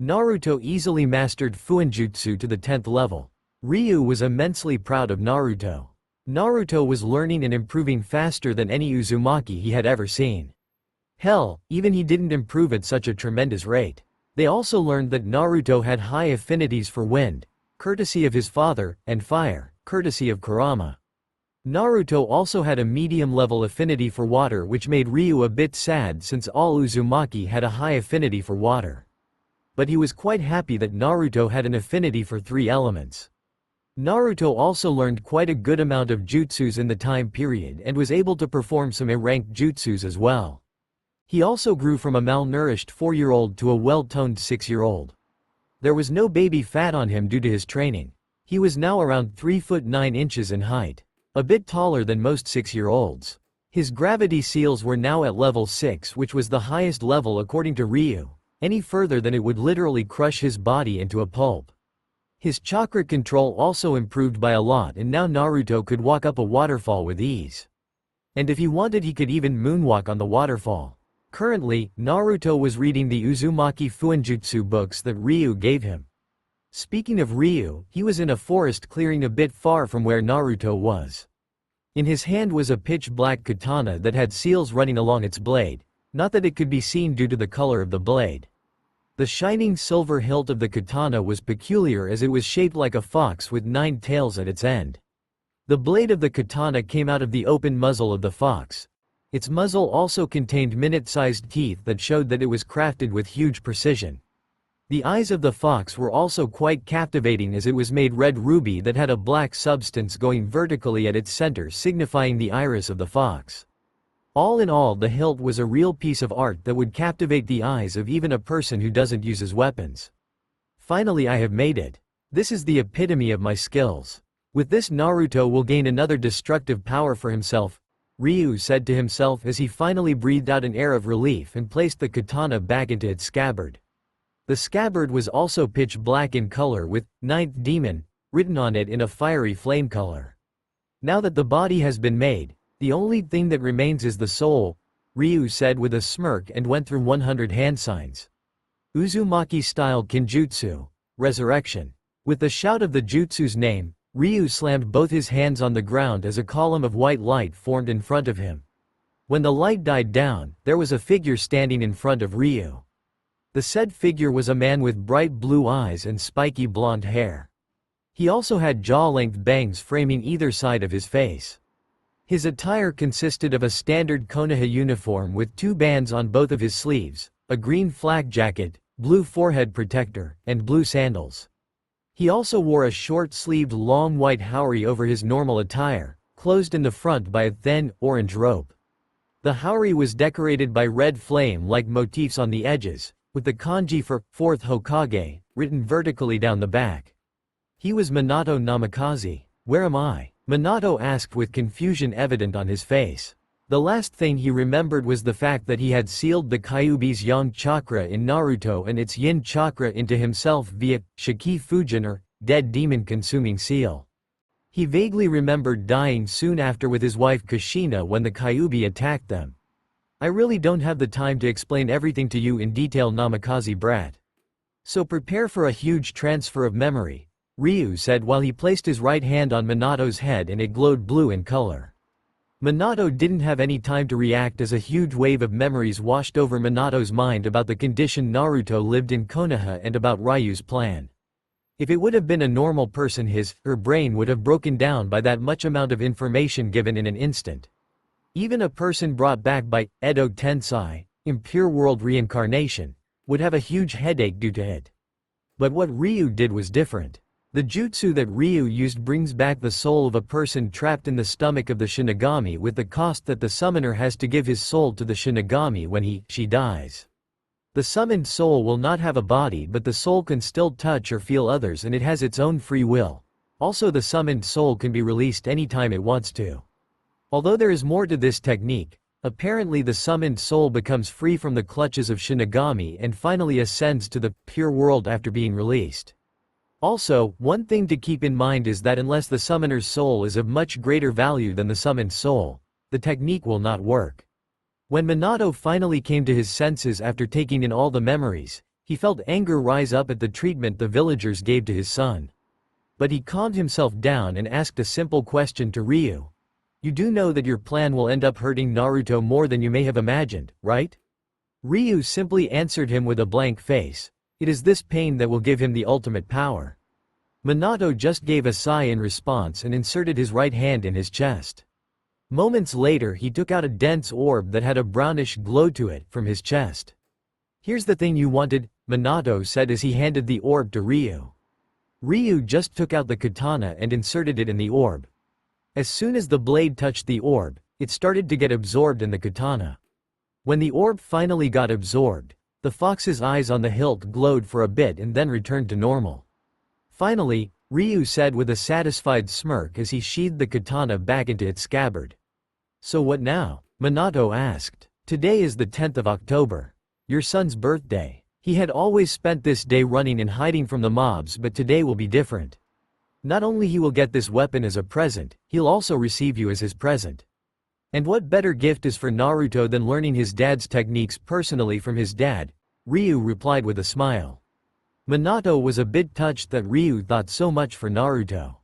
Naruto easily mastered fuinjutsu to the 10th level. Ryu was immensely proud of Naruto. Naruto was learning and improving faster than any Uzumaki he had ever seen. Hell, even he didn't improve at such a tremendous rate. They also learned that Naruto had high affinities for wind, courtesy of his father, and fire, courtesy of Kurama. Naruto also had a medium-level affinity for water, which made Ryu a bit sad since all Uzumaki had a high affinity for water. But he was quite happy that Naruto had an affinity for 3 elements. Naruto also learned quite a good amount of jutsus in the time period and was able to perform some A-ranked jutsus as well. He also grew from a malnourished 4-year-old to a well-toned 6-year-old. There was no baby fat on him due to his training. He was now around 3 foot 9 inches in height. A bit taller than most 6-year-olds. His gravity seals were now at level 6, which was the highest level according to Ryu. Any further than it would literally crush his body into a pulp. His chakra control also improved by a lot and now Naruto could walk up a waterfall with ease. And if he wanted he could even moonwalk on the waterfall. Currently, Naruto was reading the Uzumaki Fuinjutsu books that Ryu gave him. Speaking of Ryu, he was in a forest clearing a bit far from where Naruto was. In his hand was a pitch-black katana that had seals running along its blade, not that it could be seen due to the color of the blade. The shining silver hilt of the katana was peculiar as it was shaped like a fox with 9 tails at its end. The blade of the katana came out of the open muzzle of the fox. Its muzzle also contained minute-sized teeth that showed that it was crafted with huge precision. The eyes of the fox were also quite captivating as it was made red ruby that had a black substance going vertically at its center signifying the iris of the fox. All in all the hilt was a real piece of art that would captivate the eyes of even a person who doesn't use his weapons. Finally I have made it. This is the epitome of my skills. With this Naruto will gain another destructive power for himself, Ryu said to himself as he finally breathed out an air of relief and placed the katana back into its scabbard. The scabbard was also pitch black in color with "Ninth Demon" written on it in a fiery flame color. Now that the body has been made, the only thing that remains is the soul, Ryu said with a smirk and went through 100 hand signs. Uzumaki-style Kinjutsu, Resurrection. With the shout of the jutsu's name, Ryu slammed both his hands on the ground as a column of white light formed in front of him. When the light died down, there was a figure standing in front of Ryu. The said figure was a man with bright blue eyes and spiky blonde hair. He also had jaw-length bangs framing either side of his face. His attire consisted of a standard Konoha uniform with 2 bands on both of his sleeves, a green flak jacket, blue forehead protector, and blue sandals. He also wore a short-sleeved long white haori over his normal attire, closed in the front by a thin, orange rope. The haori was decorated by red flame-like motifs on the edges, with the kanji for 4th Hokage written vertically down the back. He was Minato Namikaze. Where am I? Minato asked with confusion evident on his face. The last thing he remembered was the fact that he had sealed the Kyuubi's yang chakra in Naruto and its yin chakra into himself via Shiki Fujin or dead demon consuming seal. He vaguely remembered dying soon after with his wife Kushina when the Kyuubi attacked them. I really don't have the time to explain everything to you in detail, Namikaze brat. So prepare for a huge transfer of memory, Ryu said while he placed his right hand on Minato's head and it glowed blue in color. Minato didn't have any time to react as a huge wave of memories washed over Minato's mind about the condition Naruto lived in Konoha and about Ryu's plan. If it would have been a normal person, her brain would have broken down by that much amount of information given in an instant. Even a person brought back by Edo Tensei, impure world reincarnation, would have a huge headache due to it. But what Ryu did was different. The jutsu that Ryu used brings back the soul of a person trapped in the stomach of the Shinigami with the cost that the summoner has to give his soul to the Shinigami when she dies. The summoned soul will not have a body, but the soul can still touch or feel others and it has its own free will. Also, the summoned soul can be released anytime it wants to. Although there is more to this technique, apparently the summoned soul becomes free from the clutches of Shinigami and finally ascends to the pure world after being released. Also, one thing to keep in mind is that unless the summoner's soul is of much greater value than the summoned soul, the technique will not work. When Minato finally came to his senses after taking in all the memories, he felt anger rise up at the treatment the villagers gave to his son. But he calmed himself down and asked a simple question to Ryu. You do know that your plan will end up hurting Naruto more than you may have imagined, right? Ryu simply answered him with a blank face. It is this pain that will give him the ultimate power. Minato just gave a sigh in response and inserted his right hand in his chest. Moments later he took out a dense orb that had a brownish glow to it from his chest. Here's the thing you wanted, Minato said as he handed the orb to Ryu. Ryu just took out the katana and inserted it in the orb. As soon as the blade touched the orb, it started to get absorbed in the katana. When the orb finally got absorbed, the fox's eyes on the hilt glowed for a bit and then returned to normal. Finally, Ryu said with a satisfied smirk as he sheathed the katana back into its scabbard. So what now? Minato asked. Today is the 10th of October. Your son's birthday. He had always spent this day running and hiding from the mobs, but today will be different. Not only he will get this weapon as a present, he'll also receive you as his present. And what better gift is for Naruto than learning his dad's techniques personally from his dad? Ryu replied with a smile. Minato was a bit touched that Ryu thought so much for Naruto.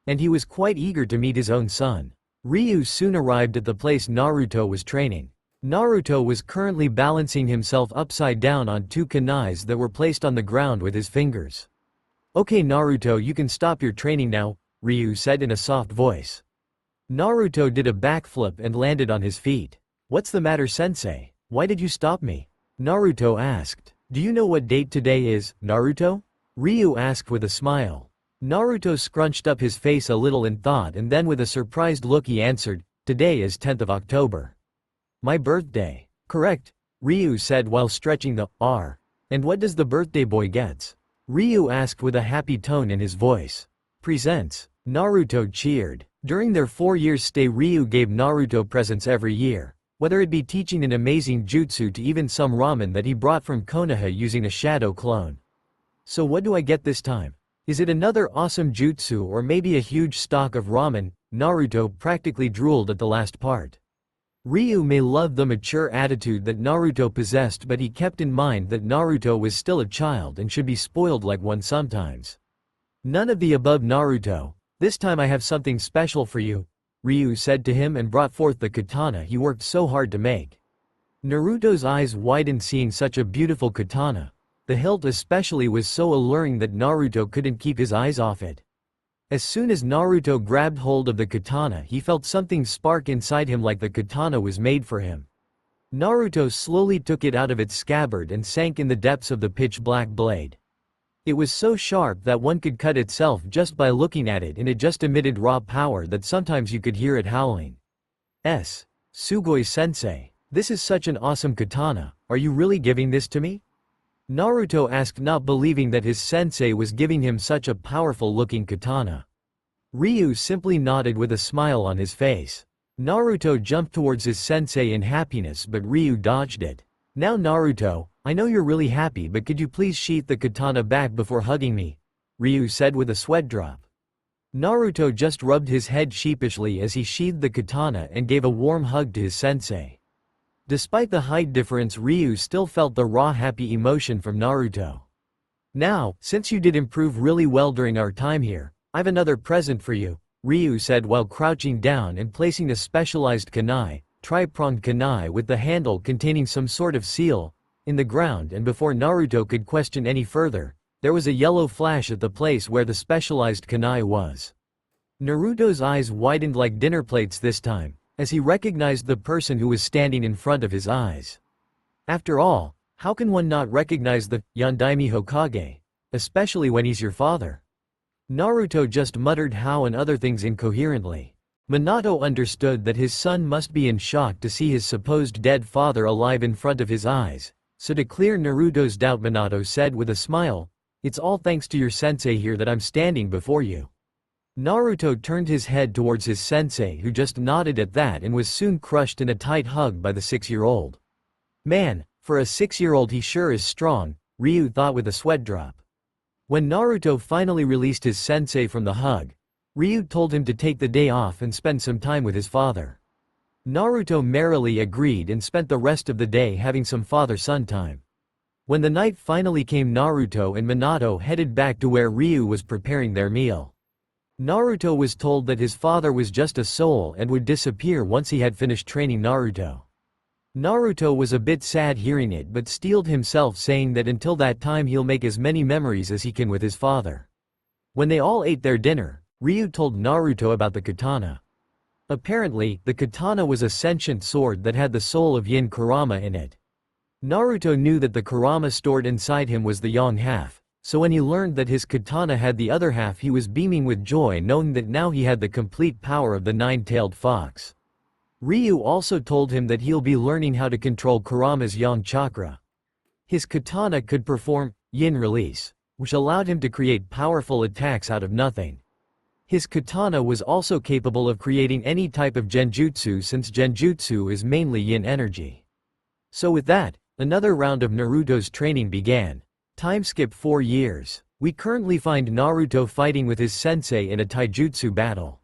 And he was quite eager to meet his own son. Ryu soon arrived at the place Naruto was training. Naruto was currently balancing himself upside down on two kunais that were placed on the ground with his fingers. Okay Naruto, you can stop your training now, Ryu said in a soft voice. Naruto did a backflip and landed on his feet. What's the matter, sensei? Why did you stop me? Naruto asked. Do you know what date today is, Naruto? Ryu asked with a smile. Naruto scrunched up his face a little in thought and then with a surprised look he answered, today is 10th of October. My birthday. Correct, Ryu said while stretching the R. And what does the birthday boy gets? Ryu asked with a happy tone in his voice. Presents. Naruto cheered. During their 4-year stay, Ryu gave Naruto presents every year, whether it be teaching an amazing jutsu to even some ramen that he brought from Konoha using a shadow clone. So what do I get this time? Is it another awesome jutsu or maybe a huge stock of ramen? Naruto practically drooled at the last part. Ryu may love the mature attitude that Naruto possessed, but he kept in mind that Naruto was still a child and should be spoiled like one sometimes. None of the above, Naruto. This time I have something special for you, Ryu said to him and brought forth the katana he worked so hard to make. Naruto's eyes widened seeing such a beautiful katana. The hilt especially was so alluring that Naruto couldn't keep his eyes off it. As soon as Naruto grabbed hold of the katana, he felt something spark inside him like the katana was made for him. Naruto slowly took it out of its scabbard and sank in the depths of the pitch-black blade. It was so sharp that one could cut itself just by looking at it, and it just emitted raw power that sometimes you could hear it howling. Sugoi-sensei, this is such an awesome katana, are you really giving this to me? Naruto asked, not believing that his sensei was giving him such a powerful-looking katana. Ryu simply nodded with a smile on his face. Naruto jumped towards his sensei in happiness, but Ryu dodged it. Now Naruto, I know you're really happy, but could you please sheath the katana back before hugging me? Ryu said with a sweat drop. Naruto just rubbed his head sheepishly as he sheathed the katana and gave a warm hug to his sensei. Despite the height difference, Ryu still felt the raw happy emotion from Naruto. "Now, since you did improve really well during our time here, I've another present for you," Ryu said while crouching down and placing a specialized kunai, tri-pronged kunai with the handle containing some sort of seal, in the ground, and before Naruto could question any further, there was a yellow flash at the place where the specialized kunai was. Naruto's eyes widened like dinner plates this time, as he recognized the person who was standing in front of his eyes. After all, how can one not recognize the Yondaime Hokage, especially when he's your father? Naruto just muttered how and other things incoherently. Minato understood that his son must be in shock to see his supposed dead father alive in front of his eyes, so to clear Naruto's doubt, Minato said with a smile, "It's all thanks to your sensei here that I'm standing before you." Naruto turned his head towards his sensei, who just nodded at that and was soon crushed in a tight hug by the 6-year-old. "Man, for a 6-year-old he sure is strong," Ryu thought with a sweat drop. When Naruto finally released his sensei from the hug, Ryu told him to take the day off and spend some time with his father. Naruto merrily agreed and spent the rest of the day having some father-son time. When the night finally came, Naruto and Minato headed back to where Ryu was preparing their meal. Naruto was told that his father was just a soul and would disappear once he had finished training Naruto. Naruto was a bit sad hearing it, but steeled himself, saying that until that time he'll make as many memories as he can with his father. When they all ate their dinner, Ryu told Naruto about the katana. Apparently, the katana was a sentient sword that had the soul of Yin Kurama in it. Naruto knew that the Kurama stored inside him was the yang half, so when he learned that his katana had the other half, he was beaming with joy, knowing that now he had the complete power of the nine-tailed fox. Ryu also told him that he'll be learning how to control Kurama's yang chakra. His katana could perform yin release, which allowed him to create powerful attacks out of nothing. His katana was also capable of creating any type of genjutsu, since genjutsu is mainly yin energy. So with that, another round of Naruto's training began. Time skip 4 years. We currently find Naruto fighting with his sensei in a taijutsu battle.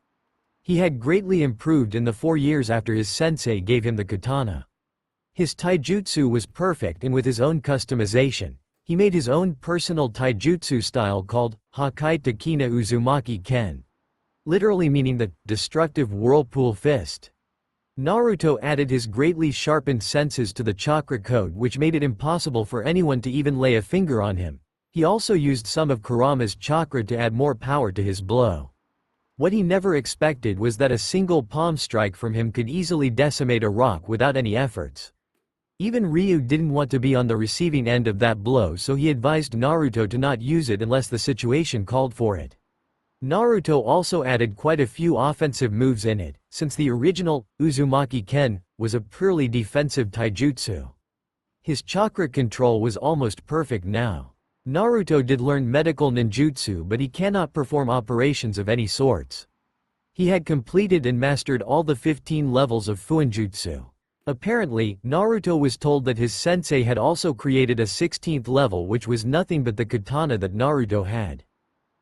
He had greatly improved in the 4 years after his sensei gave him the katana. His taijutsu was perfect, and with his own customization, he made his own personal taijutsu style called Hakai Takina Uzumaki Ken, literally meaning the destructive whirlpool fist. Naruto added his greatly sharpened senses to the chakra code, which made it impossible for anyone to even lay a finger on him. He also used some of Kurama's chakra to add more power to his blow. What he never expected was that a single palm strike from him could easily decimate a rock without any efforts. Even Ryu didn't want to be on the receiving end of that blow, so he advised Naruto to not use it unless the situation called for it. Naruto also added quite a few offensive moves in it, since the original Uzumaki Ken was a purely defensive taijutsu. His chakra control was almost perfect now. Naruto did learn medical ninjutsu, but he cannot perform operations of any sorts. He had completed and mastered all the 15 levels of Fuinjutsu. Apparently, Naruto was told that his sensei had also created a 16th level, which was nothing but the katana that Naruto had.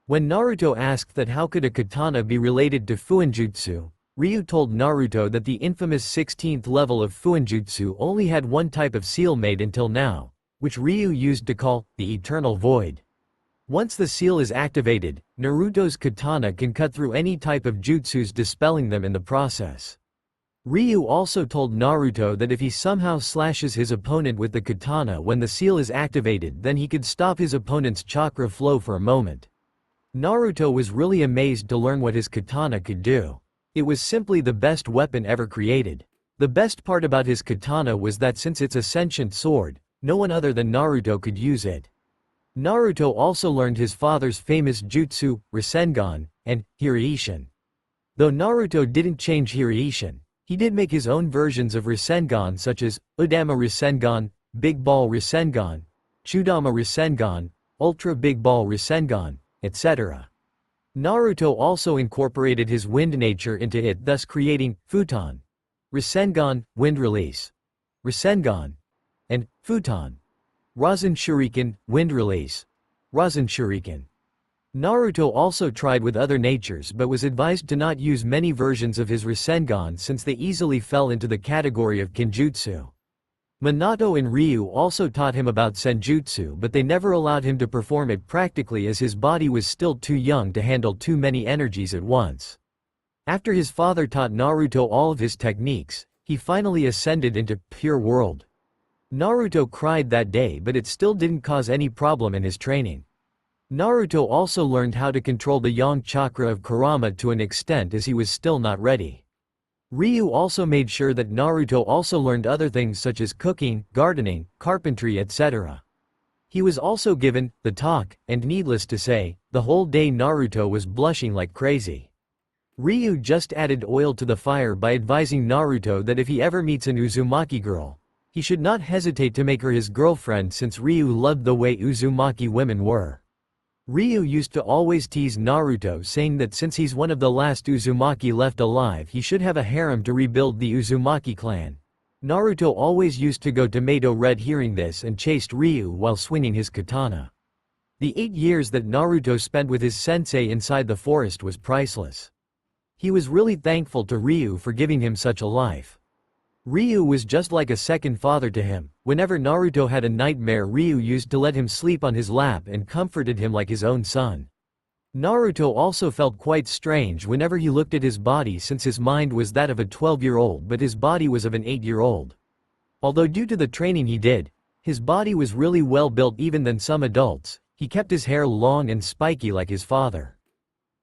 When Naruto asked that how could a katana be related to Fuinjutsu, Ryu told Naruto that the infamous 16th level of Fuinjutsu only had one type of seal made until now, which Ryu used to call the Eternal Void. Once the seal is activated, Naruto's katana can cut through any type of jutsus, dispelling them in the process. Ryu also told Naruto that if he somehow slashes his opponent with the katana when the seal is activated, then he could stop his opponent's chakra flow for a moment. Naruto was really amazed to learn what his katana could do. It was simply the best weapon ever created. The best part about his katana was that since it's a sentient sword, no one other than Naruto could use it. Naruto also learned his father's famous jutsu, Rasengan, and Hiraishin. Though Naruto didn't change Hiraishin, he did make his own versions of Rasengan, such as Udama Rasengan, Big Ball Rasengan, Chudama Rasengan, Ultra Big Ball Rasengan, etc. Naruto also incorporated his wind nature into it, thus creating Futon, Rasengan, Wind Release, Rasengan, and Futon, Rasen Shuriken, Wind Release, Rasen Shuriken. Naruto also tried with other natures, but was advised to not use many versions of his Rasengan since they easily fell into the category of Kinjutsu. Minato and Ryu also taught him about senjutsu, but they never allowed him to perform it practically as his body was still too young to handle too many energies at once. After his father taught Naruto all of his techniques, he finally ascended into pure world. Naruto cried that day, but it still didn't cause any problem in his training. Naruto also learned how to control the yang chakra of Kurama to an extent as he was still not ready. Ryu also made sure that Naruto also learned other things such as cooking, gardening, carpentry, etc. He was also given the talk, and needless to say, the whole day Naruto was blushing like crazy. Ryu just added oil to the fire by advising Naruto that if he ever meets an Uzumaki girl, he should not hesitate to make her his girlfriend since Ryu loved the way Uzumaki women were. Ryu used to always tease Naruto, saying that since he's one of the last Uzumaki left alive, he should have a harem to rebuild the Uzumaki clan. Naruto always used to go tomato red hearing this and chased Ryu while swinging his katana. The 8 years that Naruto spent with his sensei inside the forest was priceless. He was really thankful to Ryu for giving him such a life. Ryu was just like a second father to him. Whenever Naruto had a nightmare, Ryu used to let him sleep on his lap and comforted him like his own son. Naruto also felt quite strange whenever he looked at his body, since his mind was that of a 12-year-old but his body was of an 8-year-old. Although due to the training he did, his body was really well built even than some adults. He kept his hair long and spiky like his father.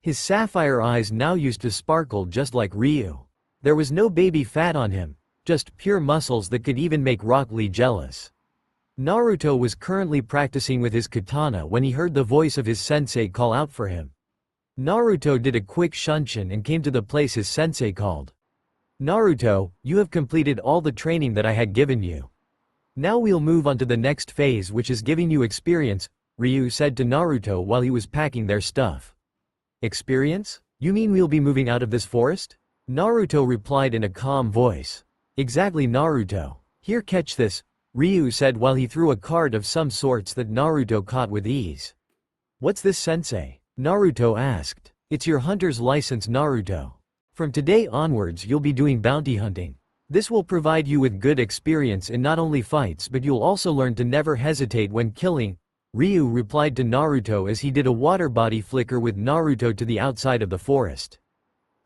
His sapphire eyes now used to sparkle just like Ryu. There was no baby fat on him, just pure muscles that could even make Rock Lee jealous. Naruto was currently practicing with his katana when he heard the voice of his sensei call out for him. Naruto did a quick shunshin and came to the place his sensei called. "Naruto, you have completed all the training that I had given you. Now we'll move on to the next phase, which is giving you experience," Ryu said to Naruto while he was packing their stuff. "Experience? You mean we'll be moving out of this forest?" Naruto replied in a calm voice. "Exactly, Naruto. Here, catch this," Ryu said while he threw a card of some sorts that Naruto caught with ease. "What's this, sensei?" Naruto asked. "It's your hunter's license, Naruto. From today onwards you'll be doing bounty hunting. This will provide you with good experience in not only fights, but you'll also learn to never hesitate when killing," Ryu replied to Naruto as he did a water body flicker with Naruto to the outside of the forest.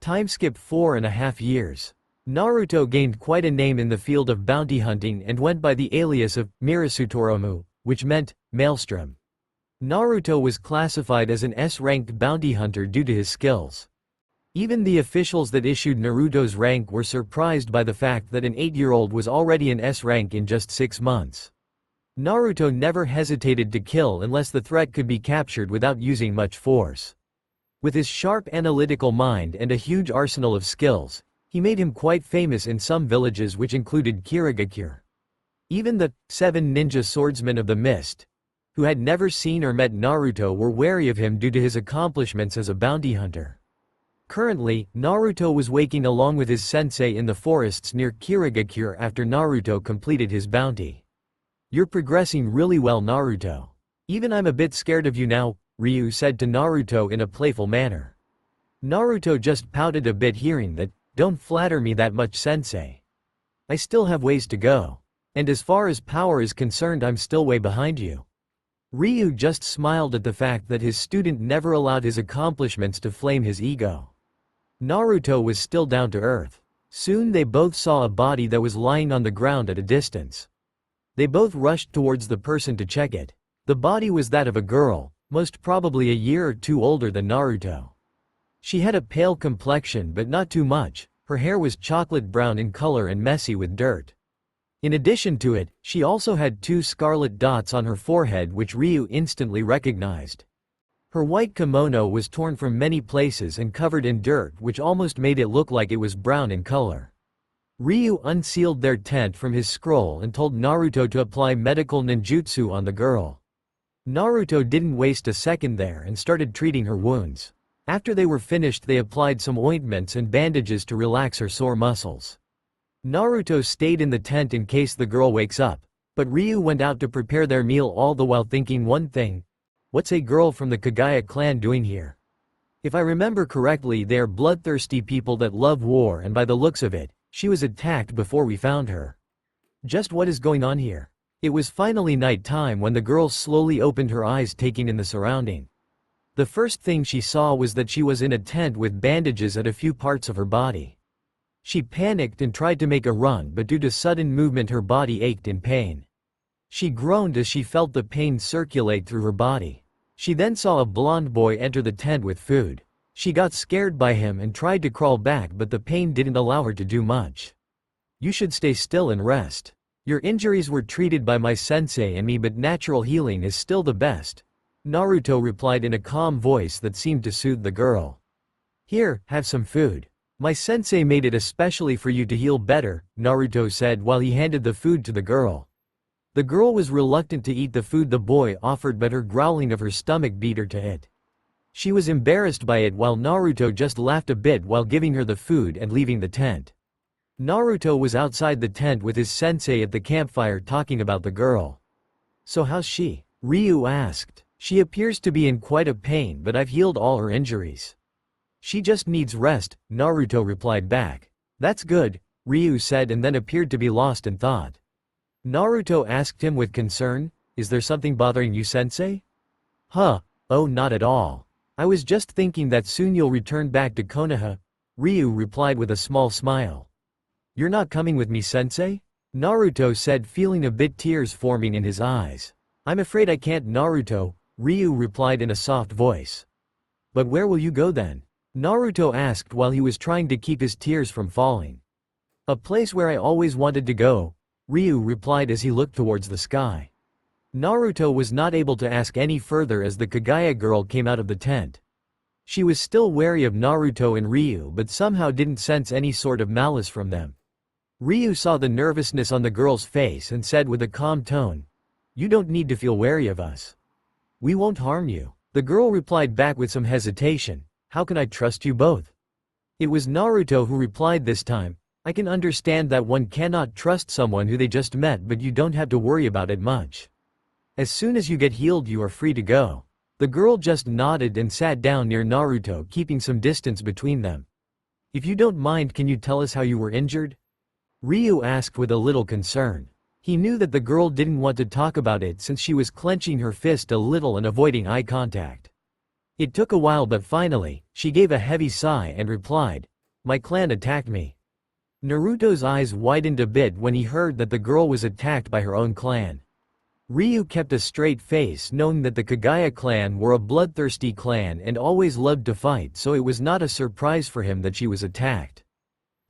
Time skip 4.5 years. Naruto gained quite a name in the field of bounty hunting and went by the alias of Mirasutoromu, which meant maelstrom. Naruto was classified as an S-ranked bounty hunter due to his skills. Even the officials that issued Naruto's rank were surprised by the fact that an 8-year-old was already in S rank in just 6 months. Naruto never hesitated to kill unless the threat could be captured without using much force. With his sharp analytical mind and a huge arsenal of skills, he made him quite famous in some villages, which included Kirigakure. Even the 7 ninja swordsmen of the mist, who had never seen or met Naruto, were wary of him due to his accomplishments as a bounty hunter. Currently, Naruto was waking along with his sensei in the forests near Kirigakure after Naruto completed his bounty. "You're progressing really well, Naruto. Even I'm a bit scared of you now," Ryu said to Naruto in a playful manner. Naruto just pouted a bit hearing that. "Don't flatter me that much, sensei. I still have ways to go. And as far as power is concerned, I'm still way behind you." Ryu just smiled at the fact that his student never allowed his accomplishments to flame his ego. Naruto was still down to earth. Soon they both saw a body that was lying on the ground at a distance. They both rushed towards the person to check it. The body was that of a girl, most probably a year or 2 older than Naruto. She had a pale complexion but not too much. Her hair was chocolate brown in color and messy with dirt. In addition to it, she also had 2 scarlet dots on her forehead, which Ryu instantly recognized. Her white kimono was torn from many places and covered in dirt, which almost made it look like it was brown in color. Ryu unsealed their tent from his scroll and told Naruto to apply medical ninjutsu on the girl. Naruto didn't waste a second there and started treating her wounds. After they were finished, they applied some ointments and bandages to relax her sore muscles. Naruto stayed in the tent in case the girl wakes up, but Ryu went out to prepare their meal, all the while thinking one thing: what's a girl from the Kagaya clan doing here? If I remember correctly, they are bloodthirsty people that love war, and by the looks of it, she was attacked before we found her. Just what is going on here? It was finally night time when the girl slowly opened her eyes, taking in the surrounding. The first thing she saw was that she was in a tent with bandages at a few parts of her body. She panicked and tried to make a run, but due to sudden movement her body ached in pain. She groaned as she felt the pain circulate through her body. She then saw a blond boy enter the tent with food. She got scared by him and tried to crawl back, but the pain didn't allow her to do much. "You should stay still and rest. Your injuries were treated by my sensei and me, but natural healing is still the best," Naruto replied in a calm voice that seemed to soothe the girl. "Here, have some food. My sensei made it especially for you to heal better," Naruto said while he handed the food to the girl. The girl was reluctant to eat the food the boy offered, but her growling of her stomach beat her to it. She was embarrassed by it while Naruto just laughed a bit while giving her the food and leaving the tent. Naruto was outside the tent with his sensei at the campfire talking about the girl. "So how's she?" Ryu asked. "She appears to be in quite a pain, but I've healed all her injuries. She just needs rest," Naruto replied back. "That's good," Ryu said, and then appeared to be lost in thought. Naruto asked him with concern, "Is there something bothering you, sensei?" "Huh, oh, not at all. I was just thinking that soon you'll return back to Konoha," Ryu replied with a small smile. "You're not coming with me, sensei?" Naruto said, feeling a bit tears forming in his eyes. "I'm afraid I can't, Naruto," Ryu replied in a soft voice. "But where will you go then?" Naruto asked while he was trying to keep his tears from falling. "A place where I always wanted to go," Ryu replied as he looked towards the sky. Naruto was not able to ask any further as the Kaguya girl came out of the tent. She was still wary of Naruto and Ryu, but somehow didn't sense any sort of malice from them. Ryu saw the nervousness on the girl's face and said with a calm tone, "You don't need to feel wary of us. We won't harm you." The girl replied back with some hesitation, "How can I trust you both?" It was Naruto who replied this time, "I can understand that one cannot trust someone who they just met, but you don't have to worry about it much. As soon as you get healed you are free to go." The girl just nodded and sat down near Naruto, keeping some distance between them. "If you don't mind, can you tell us how you were injured?" Ryu asked with a little concern. He knew that the girl didn't want to talk about it since she was clenching her fist a little and avoiding eye contact. It took a while, but finally, she gave a heavy sigh and replied, "My clan attacked me." Naruto's eyes widened a bit when he heard that the girl was attacked by her own clan. Ryu kept a straight face, knowing that the Kaguya clan were a bloodthirsty clan and always loved to fight, so it was not a surprise for him that she was attacked.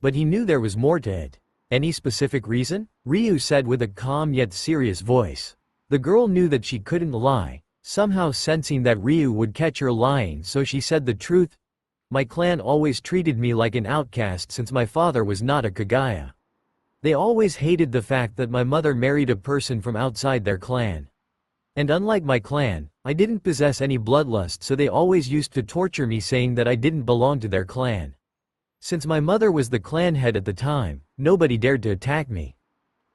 But he knew there was more to it. "Any specific reason?" Ryu said with a calm yet serious voice. The girl knew that she couldn't lie, somehow sensing that Ryu would catch her lying, so she said the truth. "My clan always treated me like an outcast since my father was not a Kaguya. They always hated the fact that my mother married a person from outside their clan. And unlike my clan, I didn't possess any bloodlust, so they always used to torture me, saying that I didn't belong to their clan. Since my mother was the clan head at the time, nobody dared to attack me.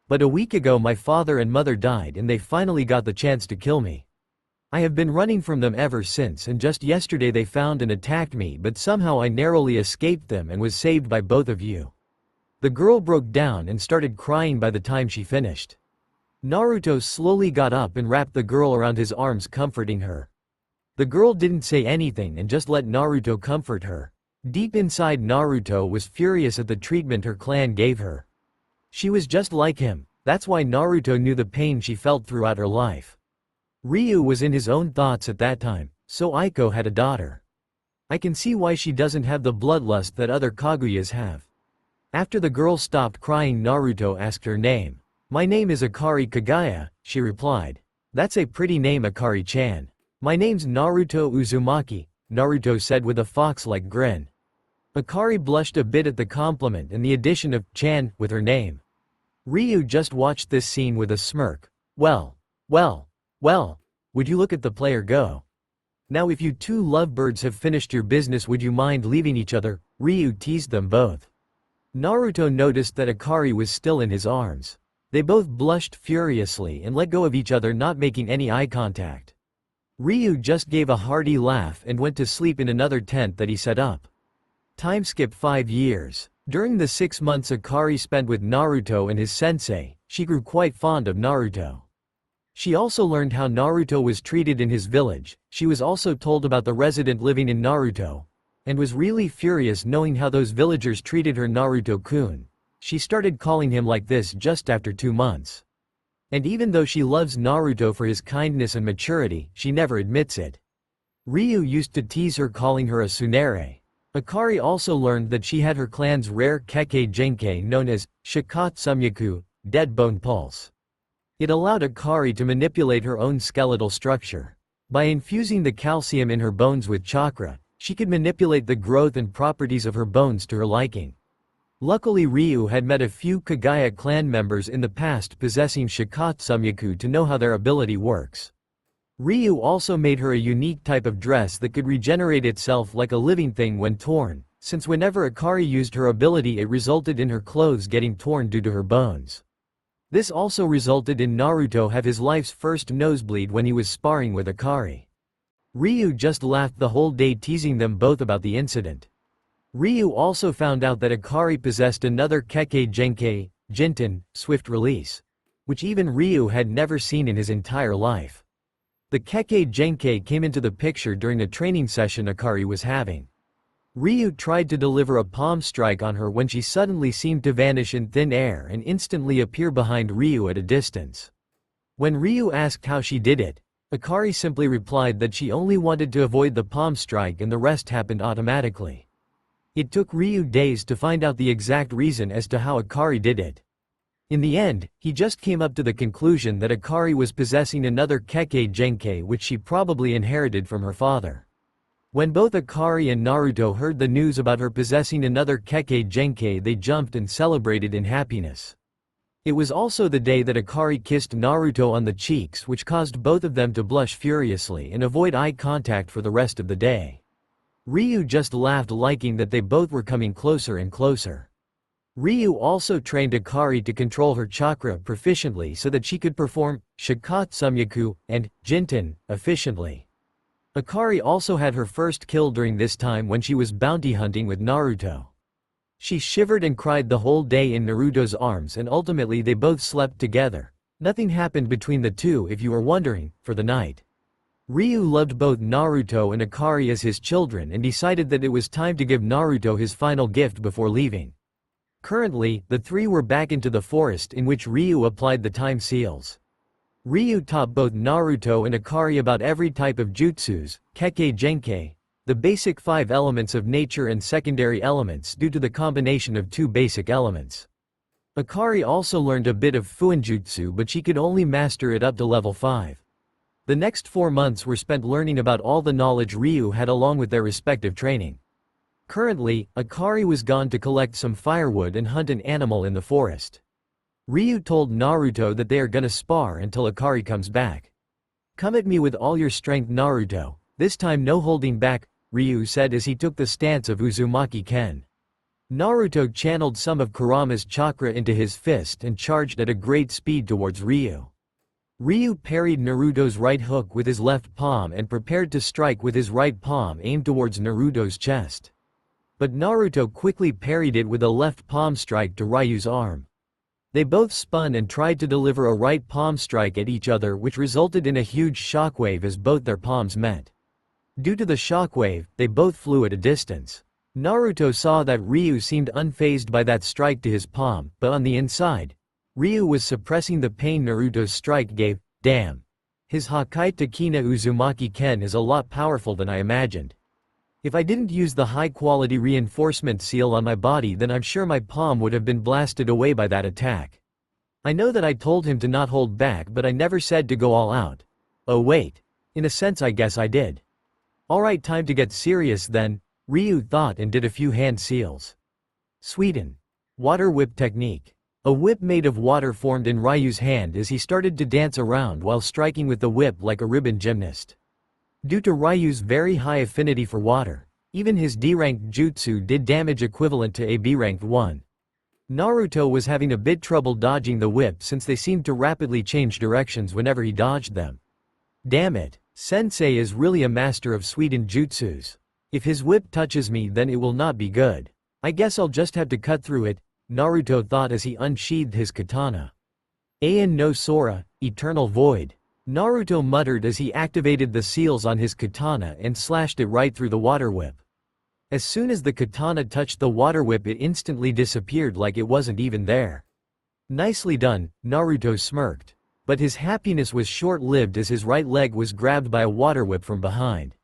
But a week ago my father and mother died and they finally got the chance to kill me. I have been running from them ever since, and just yesterday they found and attacked me, but somehow I narrowly escaped them and was saved by both of you." The girl broke down and started crying by the time she finished. Naruto slowly got up and wrapped the girl around his arms, comforting her. The girl didn't say anything and just let Naruto comfort her. Deep inside, Naruto was furious at the treatment her clan gave her. She was just like him, that's why Naruto knew the pain she felt throughout her life. Ryu was in his own thoughts at that time, so Aiko had a daughter. I can see why she doesn't have the bloodlust that other Kaguyas have. After the girl stopped crying, Naruto asked her name. "My name is Akari Kaguya," she replied. "That's a pretty name, Akari-chan." "My name's Naruto Uzumaki," Naruto said with a fox-like grin. Akari blushed a bit at the compliment and the addition of "chan" with her name. Ryu just watched this scene with a smirk. Well, would you look at the player go? Now if you two lovebirds have finished your business, would you mind leaving each other? Ryu teased them both. Naruto noticed that Akari was still in his arms. They both blushed furiously and let go of each other, not making any eye contact. Ryu just gave a hearty laugh and went to sleep in another tent that he set up. Time skip 5 years. During the 6 months Akari spent with Naruto and his sensei, she grew quite fond of Naruto. She also learned how Naruto was treated in his village. She was also told about the resident living in Naruto, and was really furious knowing how those villagers treated her Naruto-kun. She started calling him like this just after 2 months. And even though she loves Naruto for his kindness and maturity, she never admits it. Ryu used to tease her calling her a tsundere. Akari also learned that she had her clan's rare Kekkei Genkei known as Shikatsumyaku, dead bone pulse. It allowed Akari to manipulate her own skeletal structure. By infusing the calcium in her bones with chakra, she could manipulate the growth and properties of her bones to her liking. Luckily Ryu had met a few Kagaya clan members in the past possessing Shikatsumyaku to know how their ability works. Ryu also made her a unique type of dress that could regenerate itself like a living thing when torn, since whenever Akari used her ability it resulted in her clothes getting torn due to her bones. This also resulted in Naruto have his life's first nosebleed when he was sparring with Akari. Ryu just laughed the whole day teasing them both about the incident. Ryu also found out that Akari possessed another Kekkei Genkei, Jinten, swift release, which even Ryu had never seen in his entire life. The Kekkei Genkei came into the picture during a training session Akari was having. Ryu tried to deliver a palm strike on her when she suddenly seemed to vanish in thin air and instantly appear behind Ryu at a distance. When Ryu asked how she did it, Akari simply replied that she only wanted to avoid the palm strike and the rest happened automatically. It took Ryu days to find out the exact reason as to how Akari did it. In the end, he just came up to the conclusion that Akari was possessing another Kekkei Genkei which she probably inherited from her father. When both Akari and Naruto heard the news about her possessing another Kekkei Genkei they jumped and celebrated in happiness. It was also the day that Akari kissed Naruto on the cheeks which caused both of them to blush furiously and avoid eye contact for the rest of the day. Ryu just laughed liking that they both were coming closer and closer. Ryu also trained Akari to control her chakra proficiently so that she could perform Shikatsumyaku and Jinten efficiently. Akari also had her first kill during this time when she was bounty hunting with Naruto. She shivered and cried the whole day in Naruto's arms and ultimately they both slept together. Nothing happened between the two if you were wondering, for the night. Ryu loved both Naruto and Akari as his children and decided that it was time to give Naruto his final gift before leaving. Currently, the three were back into the forest in which Ryu applied the time seals. Ryu taught both Naruto and Akari about every type of jutsus, Kekkei Genkei, the basic 5 elements of nature and secondary elements due to the combination of 2 basic elements. Akari also learned a bit of Fuinjutsu but she could only master it up to level 5. The next 4 months were spent learning about all the knowledge Ryu had along with their respective training. Currently, Akari was gone to collect some firewood and hunt an animal in the forest. Ryu told Naruto that they are gonna spar until Akari comes back. "Come at me with all your strength Naruto, this time no holding back," Ryu said as he took the stance of Uzumaki Ken. Naruto channeled some of Kurama's chakra into his fist and charged at a great speed towards Ryu. Ryu parried Naruto's right hook with his left palm and prepared to strike with his right palm aimed towards Naruto's chest. But Naruto quickly parried it with a left palm strike to Ryu's arm. They both spun and tried to deliver a right palm strike at each other which resulted in a huge shockwave as both their palms met. Due to the shockwave, they both flew at a distance. Naruto saw that Ryu seemed unfazed by that strike to his palm, but on the inside, Ryu was suppressing the pain Naruto's strike gave. Damn. His Hakai Takina Uzumaki Ken is a lot powerful than I imagined. If I didn't use the high-quality reinforcement seal on my body then I'm sure my palm would have been blasted away by that attack. I know that I told him to not hold back but I never said to go all out. Oh wait. In a sense I guess I did. Alright, time to get serious then, Ryu thought and did a few hand seals. Sweden. Water whip technique. A whip made of water formed in Ryu's hand as he started to dance around while striking with the whip like a ribbon gymnast. Due to Ryu's very high affinity for water, even his D-ranked jutsu did damage equivalent to a B-ranked one. Naruto was having a bit trouble dodging the whip since they seemed to rapidly change directions whenever he dodged them. Damn it, Sensei is really a master of Sweden jutsus. If his whip touches me then it will not be good. I guess I'll just have to cut through it, Naruto thought as he unsheathed his katana. Ain no Sora, eternal void. Naruto muttered as he activated the seals on his katana and slashed it right through the water whip. As soon as the katana touched the water whip, it instantly disappeared like it wasn't even there. Nicely done, Naruto smirked. But his happiness was short-lived as his right leg was grabbed by a water whip from behind.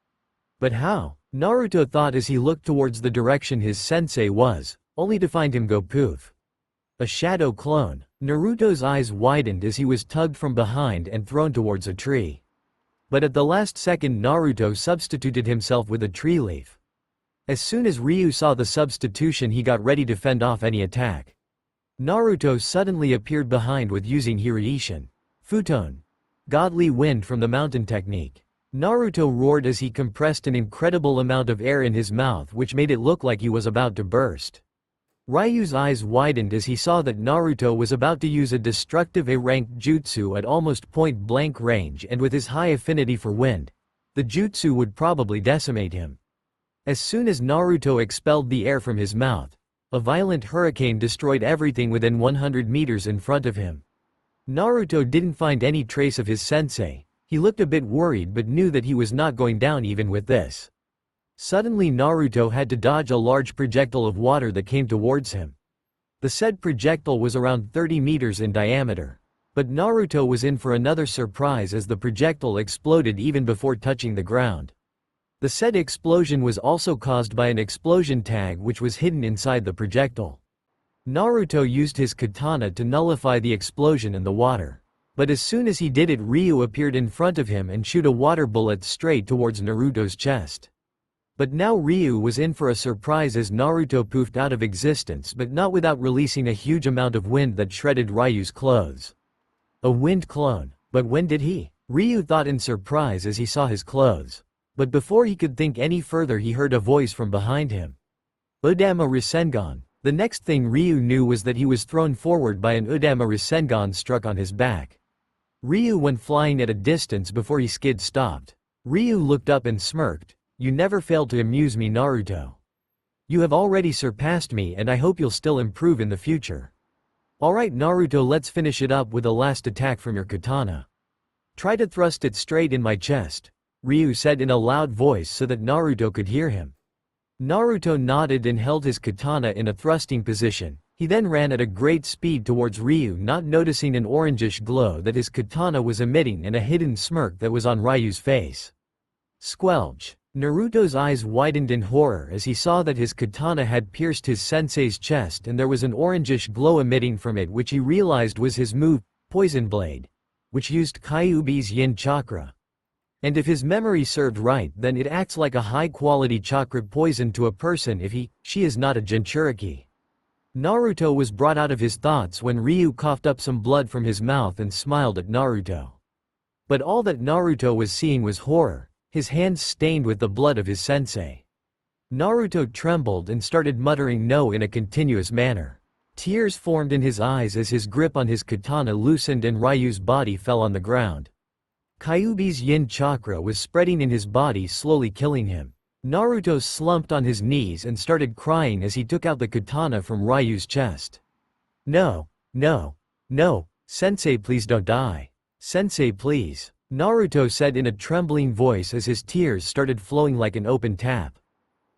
But how? Naruto thought as he looked towards the direction his sensei was, only to find him go poof. A shadow clone. Naruto's eyes widened as he was tugged from behind and thrown towards a tree. But at the last second Naruto substituted himself with a tree leaf. As soon as Ryu saw the substitution, he got ready to fend off any attack. Naruto suddenly appeared behind with using Hiruishin. Futon. Godly wind from the mountain technique. Naruto roared as he compressed an incredible amount of air in his mouth, which made it look like he was about to burst. Ryu's eyes widened as he saw that Naruto was about to use a destructive A-ranked jutsu at almost point-blank range, and with his high affinity for wind, the jutsu would probably decimate him. As soon as Naruto expelled the air from his mouth, a violent hurricane destroyed everything within 100 meters in front of him. Naruto didn't find any trace of his sensei. He looked a bit worried but knew that he was not going down even with this. Suddenly Naruto had to dodge a large projectile of water that came towards him. The said projectile was around 30 meters in diameter. But Naruto was in for another surprise as the projectile exploded even before touching the ground. The said explosion was also caused by an explosion tag which was hidden inside the projectile. Naruto used his katana to nullify the explosion in the water. But as soon as he did it, Ryu appeared in front of him and shoot a water bullet straight towards Naruto's chest. But now Ryu was in for a surprise as Naruto poofed out of existence, but not without releasing a huge amount of wind that shredded Ryu's clothes. A wind clone. But when did he? Ryu thought in surprise as he saw his clothes. But before he could think any further, he heard a voice from behind him. Udama Rasengan. The next thing Ryu knew was that he was thrown forward by an Udama Rasengan struck on his back. Ryu went flying at a distance before his skid stopped. Ryu looked up and smirked. You never failed to amuse me, Naruto. You have already surpassed me, and I hope you'll still improve in the future. Alright Naruto, let's finish it up with a last attack from your katana. Try to thrust it straight in my chest, Ryu said in a loud voice so that Naruto could hear him. Naruto nodded and held his katana in a thrusting position. He then ran at a great speed towards Ryu, not noticing an orangish glow that his katana was emitting and a hidden smirk that was on Ryu's face. Squelch. Naruto's eyes widened in horror as he saw that his katana had pierced his sensei's chest and there was an orangish glow emitting from it, which he realized was his move, Poison Blade, which used Kyuubi's yin chakra. And if his memory served right, then it acts like a high-quality chakra poison to a person if she is not a Jinchuriki. Naruto was brought out of his thoughts when Ryu coughed up some blood from his mouth and smiled at Naruto. But all that Naruto was seeing was horror. His hands stained with the blood of his sensei. Naruto trembled and started muttering no in a continuous manner. Tears formed in his eyes as his grip on his katana loosened and Ryu's body fell on the ground. Kyuubi's yin chakra was spreading in his body, slowly killing him. Naruto slumped on his knees and started crying as he took out the katana from Ryu's chest. No, no, no, Sensei, please don't die. Sensei, please, Naruto said in a trembling voice as his tears started flowing like an open tap.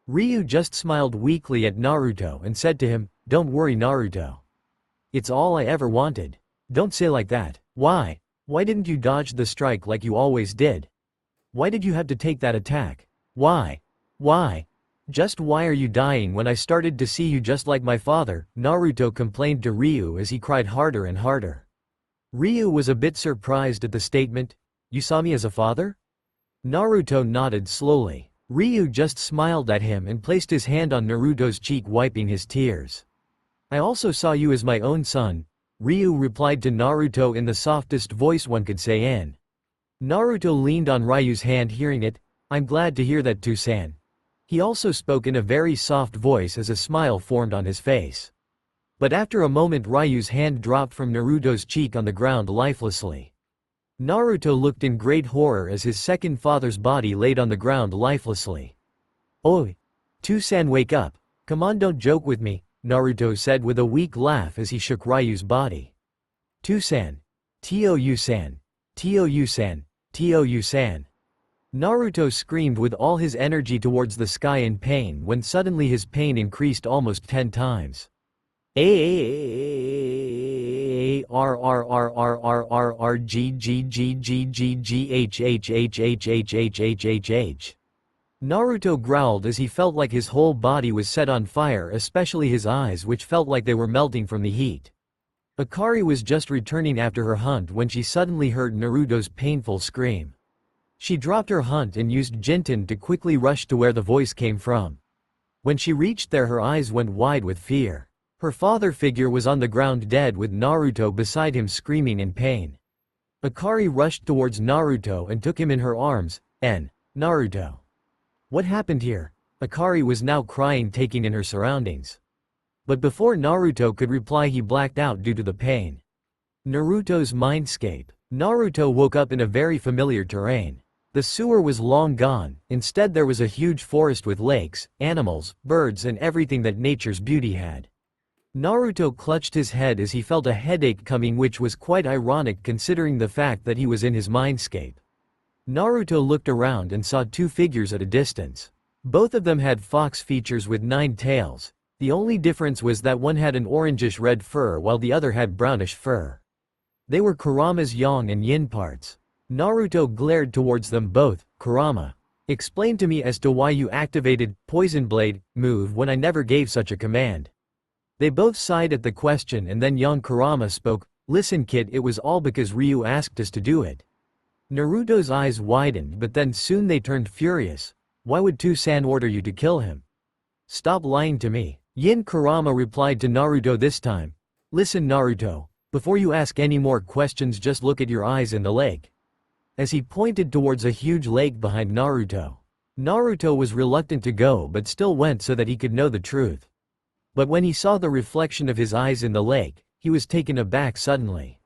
Ryu just smiled weakly at Naruto and said to him, "Don't worry, Naruto. It's all I ever wanted. Don't say like that. Why? Why didn't you dodge the strike like you always did? Why did you have to take that attack? Why? Why? Just why are you dying when I started to see you just like my father?" Naruto complained to Ryu as he cried harder and harder. Ryu was a bit surprised at the statement. You saw me as a father? Naruto nodded slowly. Ryu just smiled at him and placed his hand on Naruto's cheek, wiping his tears. I also saw you as my own son, Ryu replied to Naruto in the softest voice one could say in. Naruto leaned on Ryu's hand, hearing it. I'm glad to hear that too, San. He also spoke in a very soft voice as a smile formed on his face. But after a moment Ryu's hand dropped from Naruto's cheek on the ground lifelessly. Naruto looked in great horror as his second father's body laid on the ground lifelessly. Oi! Two-san, wake up. Come on, don't joke with me, Naruto said with a weak laugh as he shook Ryu's body. Two-san, Tio-yu-san. Tio-yu-san. Tio-yu-san. Naruto screamed with all his energy towards the sky in pain when suddenly his pain increased almost 10 times. Naruto growled as he felt like his whole body was set on fire, especially his eyes, which felt like they were melting from the heat. Akari was just returning after her hunt when she suddenly heard Naruto's painful scream. She dropped her hunt and used Jinten to quickly rush to where the voice came from. When she reached there, her eyes went wide with fear. Her father figure was on the ground dead with Naruto beside him screaming in pain. Akari rushed towards Naruto and took him in her arms. Naruto. What happened here? Akari was now crying, taking in her surroundings. But before Naruto could reply, he blacked out due to the pain. Naruto's mindscape. Naruto woke up in a very familiar terrain. The sewer was long gone, instead there was a huge forest with lakes, animals, birds and everything that nature's beauty had. Naruto clutched his head as he felt a headache coming, which was quite ironic considering the fact that he was in his mindscape. Naruto looked around and saw two figures at a distance. Both of them had fox features with 9 tails. The only difference was that one had an orangish-red fur while the other had brownish fur. They were Kurama's yang and yin parts. Naruto glared towards them both. Kurama, explain to me as to why you activated Poison Blade move when I never gave such a command. They both sighed at the question, and then young Kurama spoke. Listen kid, it was all because Ryu asked us to do it. Naruto's eyes widened, but then soon they turned furious. Why would Two-san order you to kill him? Stop lying to me. Yin Kurama replied to Naruto this time. Listen Naruto, before you ask any more questions, just look at your eyes in the lake. As he pointed towards a huge lake behind Naruto. Naruto was reluctant to go but still went so that he could know the truth. But when he saw the reflection of his eyes in the lake, he was taken aback suddenly.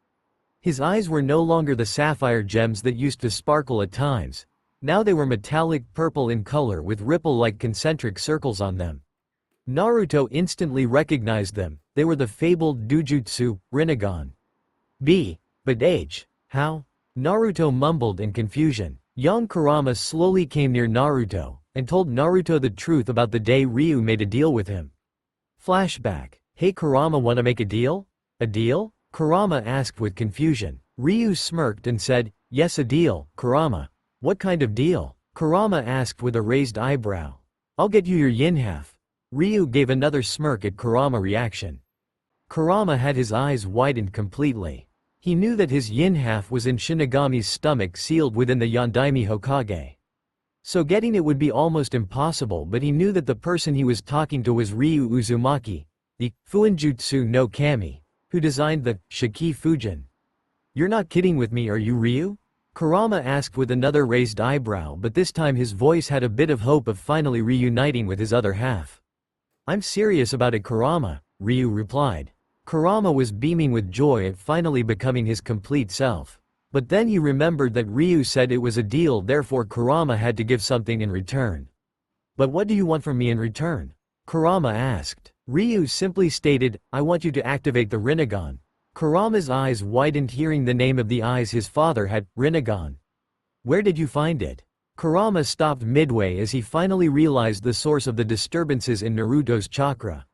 His eyes were no longer the sapphire gems that used to sparkle at times. Now they were metallic purple in color with ripple-like concentric circles on them. Naruto instantly recognized them. They were the fabled Dujutsu, Rinnegan. But age. How? Naruto mumbled in confusion. Young Kurama slowly came near Naruto, and told Naruto the truth about the day Ryu made a deal with him. Flashback. Hey Kurama, wanna make a deal? A deal? Kurama asked with confusion. Ryu smirked and said, yes, a deal. Kurama. What kind of deal? Kurama asked with a raised eyebrow. I'll get you your yin half. Ryu gave another smirk at Kurama's reaction. Kurama had his eyes widened completely. He knew that his yin half was in Shinigami's stomach, sealed within the Yondaime Hokage. So getting it would be almost impossible, but he knew that the person he was talking to was Ryu Uzumaki, the Fuinjutsu no Kami, who designed the Shiki Fujin. You're not kidding with me, are you, Ryu? Kurama asked with another raised eyebrow, but this time his voice had a bit of hope of finally reuniting with his other half. I'm serious about it, Kurama, Ryu replied. Kurama was beaming with joy at finally becoming his complete self. But then he remembered that Ryu said it was a deal, therefore Kurama had to give something in return. But what do you want from me in return? Kurama asked. Ryu simply stated, I want you to activate the Rinnegan. Kurama's eyes widened hearing the name of the eyes his father had, Rinnegan. Where did you find it? Kurama stopped midway as he finally realized the source of the disturbances in Naruto's chakra.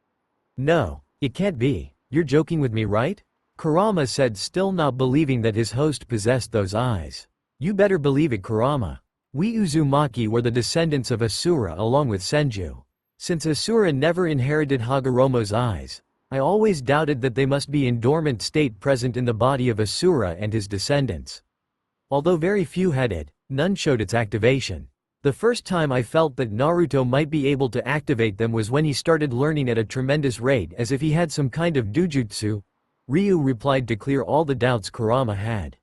No, it can't be. You're joking with me, right? Kurama said, still not believing that his host possessed those eyes. You better believe it, Kurama. We Uzumaki were the descendants of Asura along with Senju. Since Asura never inherited Hagoromo's eyes, I always doubted that they must be in dormant state present in the body of Asura and his descendants. Although very few had it, none showed its activation. The first time I felt that Naruto might be able to activate them was when he started learning at a tremendous rate, as if he had some kind of dujutsu. Ryu replied to clear all the doubts Kurama had.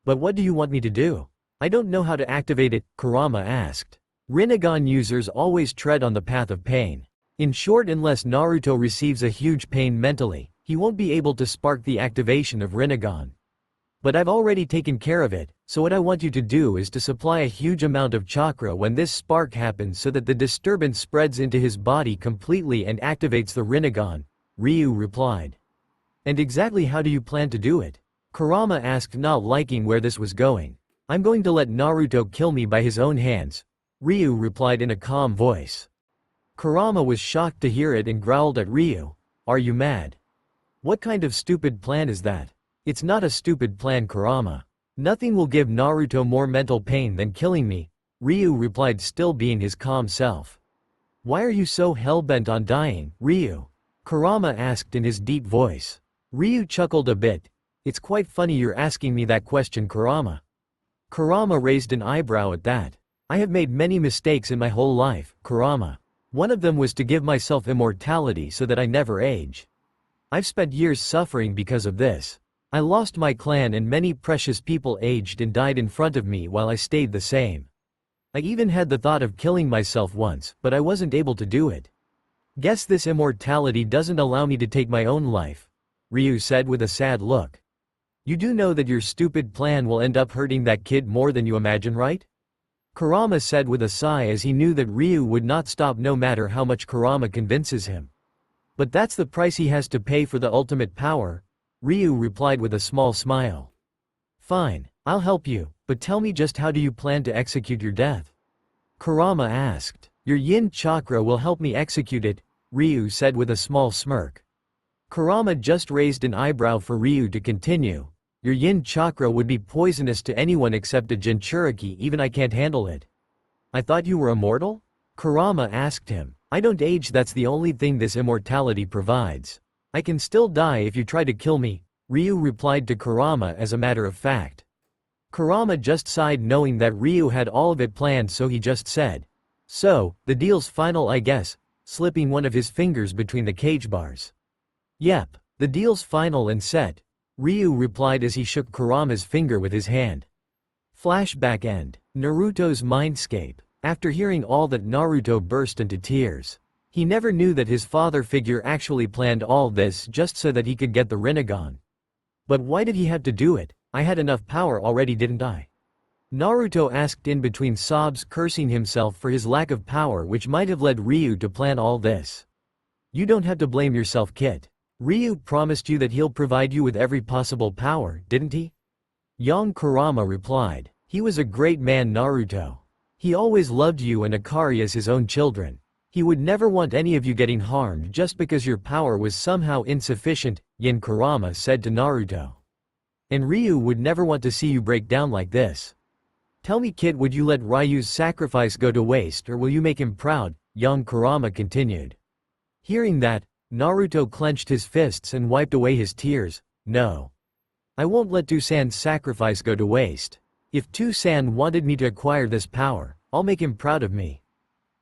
But what do you want me to do? I don't know how to activate it, Kurama asked. Rinnegan users always tread on the path of pain. In short, unless Naruto receives a huge pain mentally, he won't be able to spark the activation of Rinnegan. But I've already taken care of it, so what I want you to do is to supply a huge amount of chakra when this spark happens so that the disturbance spreads into his body completely and activates the Rinnegan, Ryu replied. And exactly how do you plan to do it? Kurama asked, not liking where this was going. I'm going to let Naruto kill me by his own hands, Ryu replied in a calm voice. Kurama was shocked to hear it and growled at Ryu. Are you mad? What kind of stupid plan is that? It's not a stupid plan, Kurama. Nothing will give Naruto more mental pain than killing me, Ryu replied, still being his calm self. Why are you so hell-bent on dying, Ryu? Kurama asked in his deep voice. Ryu chuckled a bit. It's quite funny you're asking me that question, Kurama. Kurama raised an eyebrow at that. I have made many mistakes in my whole life, Kurama. One of them was to give myself immortality so that I never age. I've spent years suffering because of this. I lost my clan and many precious people aged and died in front of me while I stayed the same. I even had the thought of killing myself once, but I wasn't able to do it. Guess this immortality doesn't allow me to take my own life, Ryu said with a sad look. You do know that your stupid plan will end up hurting that kid more than you imagine, right? Kurama said with a sigh, as he knew that Ryu would not stop no matter how much Kurama convinces him. But that's the price he has to pay for the ultimate power, Ryu replied with a small smile. Fine, I'll help you, but tell me, just how do you plan to execute your death? Kurama asked. Your yin chakra will help me execute it, Ryu said with a small smirk. Kurama just raised an eyebrow for Ryu to continue. Your yin chakra would be poisonous to anyone except a Jinchuriki, even I can't handle it. I thought you were immortal? Kurama asked him. I don't age, that's the only thing this immortality provides. I can still die if you try to kill me, Ryu replied to Kurama as a matter of fact. Kurama just sighed, knowing that Ryu had all of it planned, so he just said, so, the deal's final, I guess, slipping one of his fingers between the cage bars. Yep, the deal's final and set, Ryu replied as he shook Kurama's finger with his hand. Flashback end. Naruto's mindscape. After hearing all that, Naruto burst into tears. He never knew that his father figure actually planned all this just so that he could get the Rinnegan. But why did he have to do it? I had enough power already, didn't I? Naruto asked in between sobs, cursing himself for his lack of power, which might have led Ryu to plan all this. You don't have to blame yourself, kid. Ryu promised you that he'll provide you with every possible power, didn't he? Young Kurama replied. He was a great man, Naruto. He always loved you and Akari as his own children. He would never want any of you getting harmed just because your power was somehow insufficient, Yin Kurama said to Naruto. And Ryu would never want to see you break down like this. Tell me, kid, would you let Ryu's sacrifice go to waste, or will you make him proud? Young Kurama continued. Hearing that, Naruto clenched his fists and wiped away his tears. No. I won't let Tusan's sacrifice go to waste. If Tusan wanted me to acquire this power, I'll make him proud of me.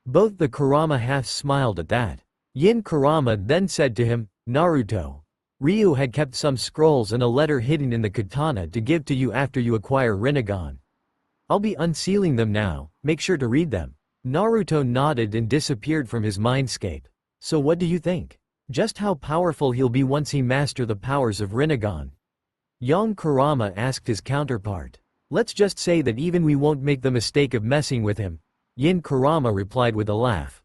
Both the Kurama half smiled at that. Yin Kurama then said to him, Naruto, Ryu had kept some scrolls and a letter hidden in the katana to give to you after you acquire Rinnegan. I'll be unsealing them now, make sure to read them. Naruto nodded and disappeared from his mindscape. So what do you think? Just how powerful he'll be once he master the powers of Rinnegan? Young Kurama asked his counterpart. Let's just say that even we won't make the mistake of messing with him, Yin Kurama replied with a laugh.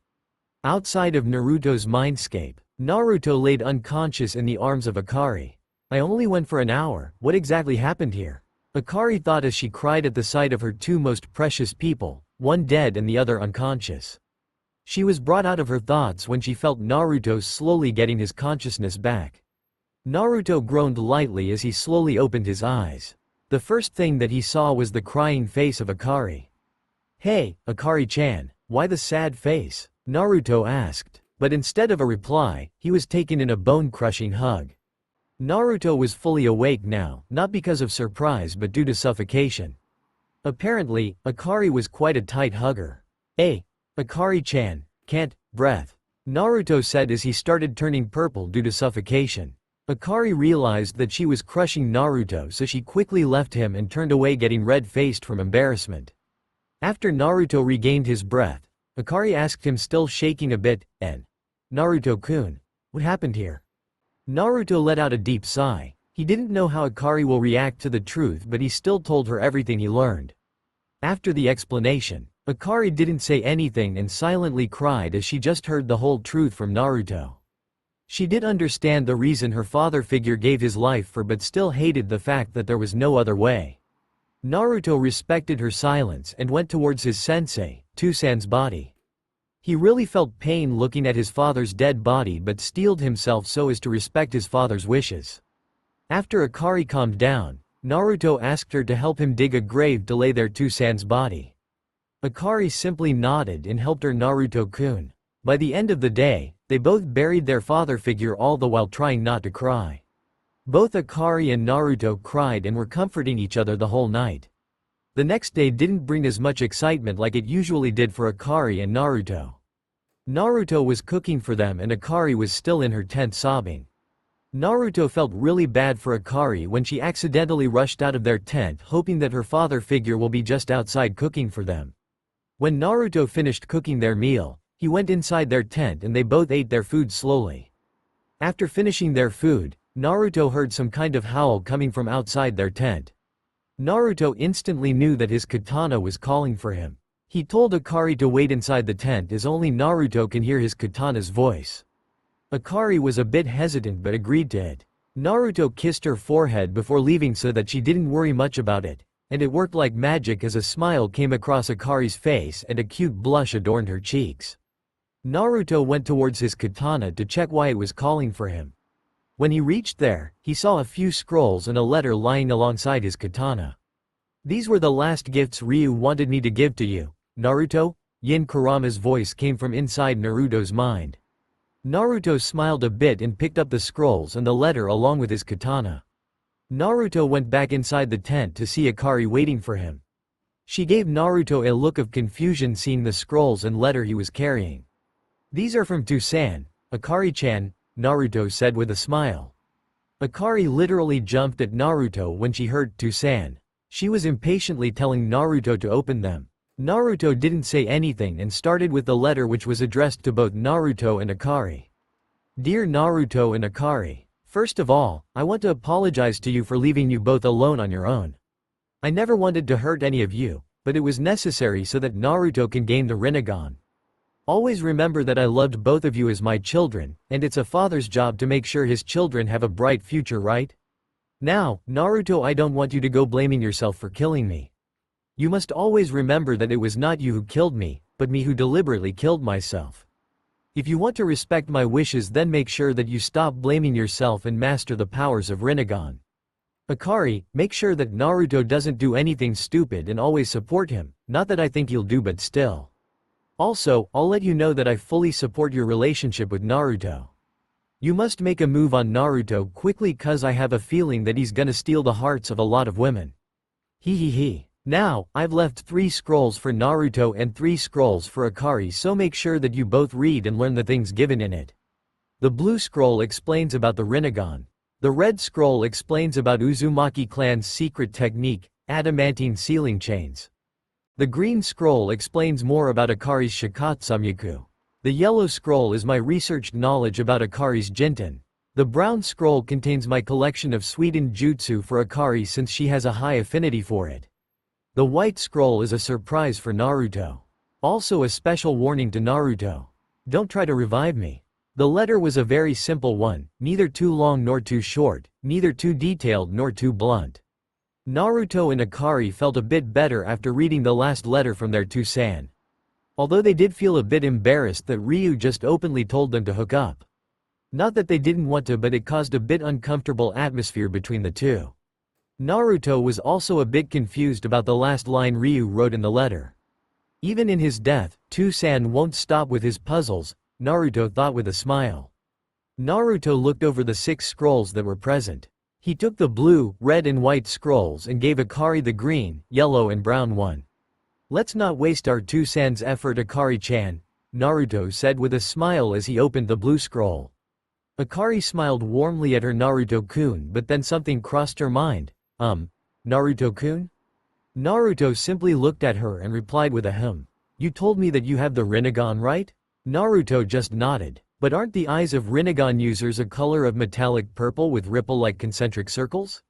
Outside of Naruto's mindscape, Naruto laid unconscious in the arms of Akari. I only went for an hour, what exactly happened here? Akari thought as she cried at the sight of her two most precious people, one dead and the other unconscious. She was brought out of her thoughts when she felt Naruto slowly getting his consciousness back. Naruto groaned lightly as he slowly opened his eyes. The first thing that he saw was the crying face of Akari. Hey, Akari-chan, why the sad face? Naruto asked. But instead of a reply, he was taken in a bone-crushing hug. Naruto was fully awake now, not because of surprise but due to suffocation. Apparently, Akari was quite a tight hugger. Hey, Akari-chan, can't breath, Naruto said as he started turning purple due to suffocation. Akari realized that she was crushing Naruto, so she quickly left him and turned away, getting red-faced from embarrassment. After Naruto regained his breath, Akari asked him, still shaking a bit, and, Naruto-kun, what happened here? Naruto let out a deep sigh. He didn't know how Akari will react to the truth, but he still told her everything he learned. After the explanation, Akari didn't say anything and silently cried as she just heard the whole truth from Naruto. She did understand the reason her father figure gave his life for, but still hated the fact that there was no other way. Naruto respected her silence and went towards his sensei, Tusan's body. He really felt pain looking at his father's dead body but steeled himself so as to respect his father's wishes. After Akari calmed down, Naruto asked her to help him dig a grave to lay there Tusan's body. Akari simply nodded and helped her. Naruto-kun. By the end of the day, they both buried their father figure, all the while trying not to cry. Both Akari and Naruto cried and were comforting each other the whole night. The next day didn't bring as much excitement like it usually did for Akari and Naruto. Naruto was cooking for them and Akari was still in her tent sobbing. Naruto felt really bad for Akari when she accidentally rushed out of their tent hoping that her father figure will be just outside cooking for them. When Naruto finished cooking their meal, he went inside their tent and they both ate their food slowly. After finishing their food, Naruto heard some kind of howl coming from outside their tent. Naruto instantly knew that his katana was calling for him. He told Akari to wait inside the tent as only Naruto can hear his katana's voice. Akari was a bit hesitant but agreed to it. Naruto kissed her forehead before leaving so that she didn't worry much about it, and it worked like magic as a smile came across Akari's face and a cute blush adorned her cheeks. Naruto went towards his katana to check why it was calling for him. When he reached there, he saw a few scrolls and a letter lying alongside his katana. "These were the last gifts Ryu wanted me to give to you, Naruto?" Yin Kurama's voice came from inside Naruto's mind. Naruto smiled a bit and picked up the scrolls and the letter along with his katana. Naruto went back inside the tent to see Akari waiting for him. She gave Naruto a look of confusion seeing the scrolls and letter he was carrying. "These are from Tusan, Akari-chan," Naruto said with a smile. Akari literally jumped at Naruto when she heard Tusan. She was impatiently telling Naruto to open them. Naruto didn't say anything and started with the letter which was addressed to both Naruto and Akari. "Dear Naruto and Akari, first of all, I want to apologize to you for leaving you both alone on your own. I never wanted to hurt any of you, but it was necessary so that Naruto can gain the Rinnegan. Always remember that I loved both of you as my children, and it's a father's job to make sure his children have a bright future, right? Now, Naruto, I don't want you to go blaming yourself for killing me. You must always remember that it was not you who killed me, but me who deliberately killed myself. If you want to respect my wishes, then make sure that you stop blaming yourself and master the powers of Rinnegan. Akari, make sure that Naruto doesn't do anything stupid and always support him, not that I think he'll do but still. Also, I'll let you know that I fully support your relationship with Naruto. You must make a move on Naruto quickly cause I have a feeling that he's gonna steal the hearts of a lot of women. He. Now, I've left 3 scrolls for Naruto and 3 scrolls for Akari, so make sure that you both read and learn the things given in it. The blue scroll explains about the Rinnegan. The red scroll explains about Uzumaki clan's secret technique, adamantine sealing chains. The green scroll explains more about Akari's Shikatsumiku. The yellow scroll is my researched knowledge about Akari's Jinten. The brown scroll contains my collection of sweetened jutsu for Akari since she has a high affinity for it. The white scroll is a surprise for Naruto. Also a special warning to Naruto. Don't try to revive me. The letter was a very simple one, neither too long nor too short, neither too detailed nor too blunt. Naruto and Akari felt a bit better after reading the last letter from their Tusan. Although they did feel a bit embarrassed that Ryu just openly told them to hook up. Not that they didn't want to, but it caused a bit uncomfortable atmosphere between the two. Naruto was also a bit confused about the last line Ryu wrote in the letter. Even in his death, Tusan won't stop with his puzzles, Naruto thought with a smile. Naruto looked over the 6 scrolls that were present. He took the blue, red and white scrolls and gave Akari the green, yellow and brown one. "Let's not waste our Tusan's effort, Akari-chan," Naruto said with a smile as he opened the blue scroll. Akari smiled warmly at her Naruto-kun, but then something crossed her mind. Naruto-kun? Naruto simply looked at her and replied with a "Hmm. You told me that you have the Rinnegan, right?" Naruto just nodded. "But aren't the eyes of Rinnegan users a color of metallic purple with ripple-like concentric circles?"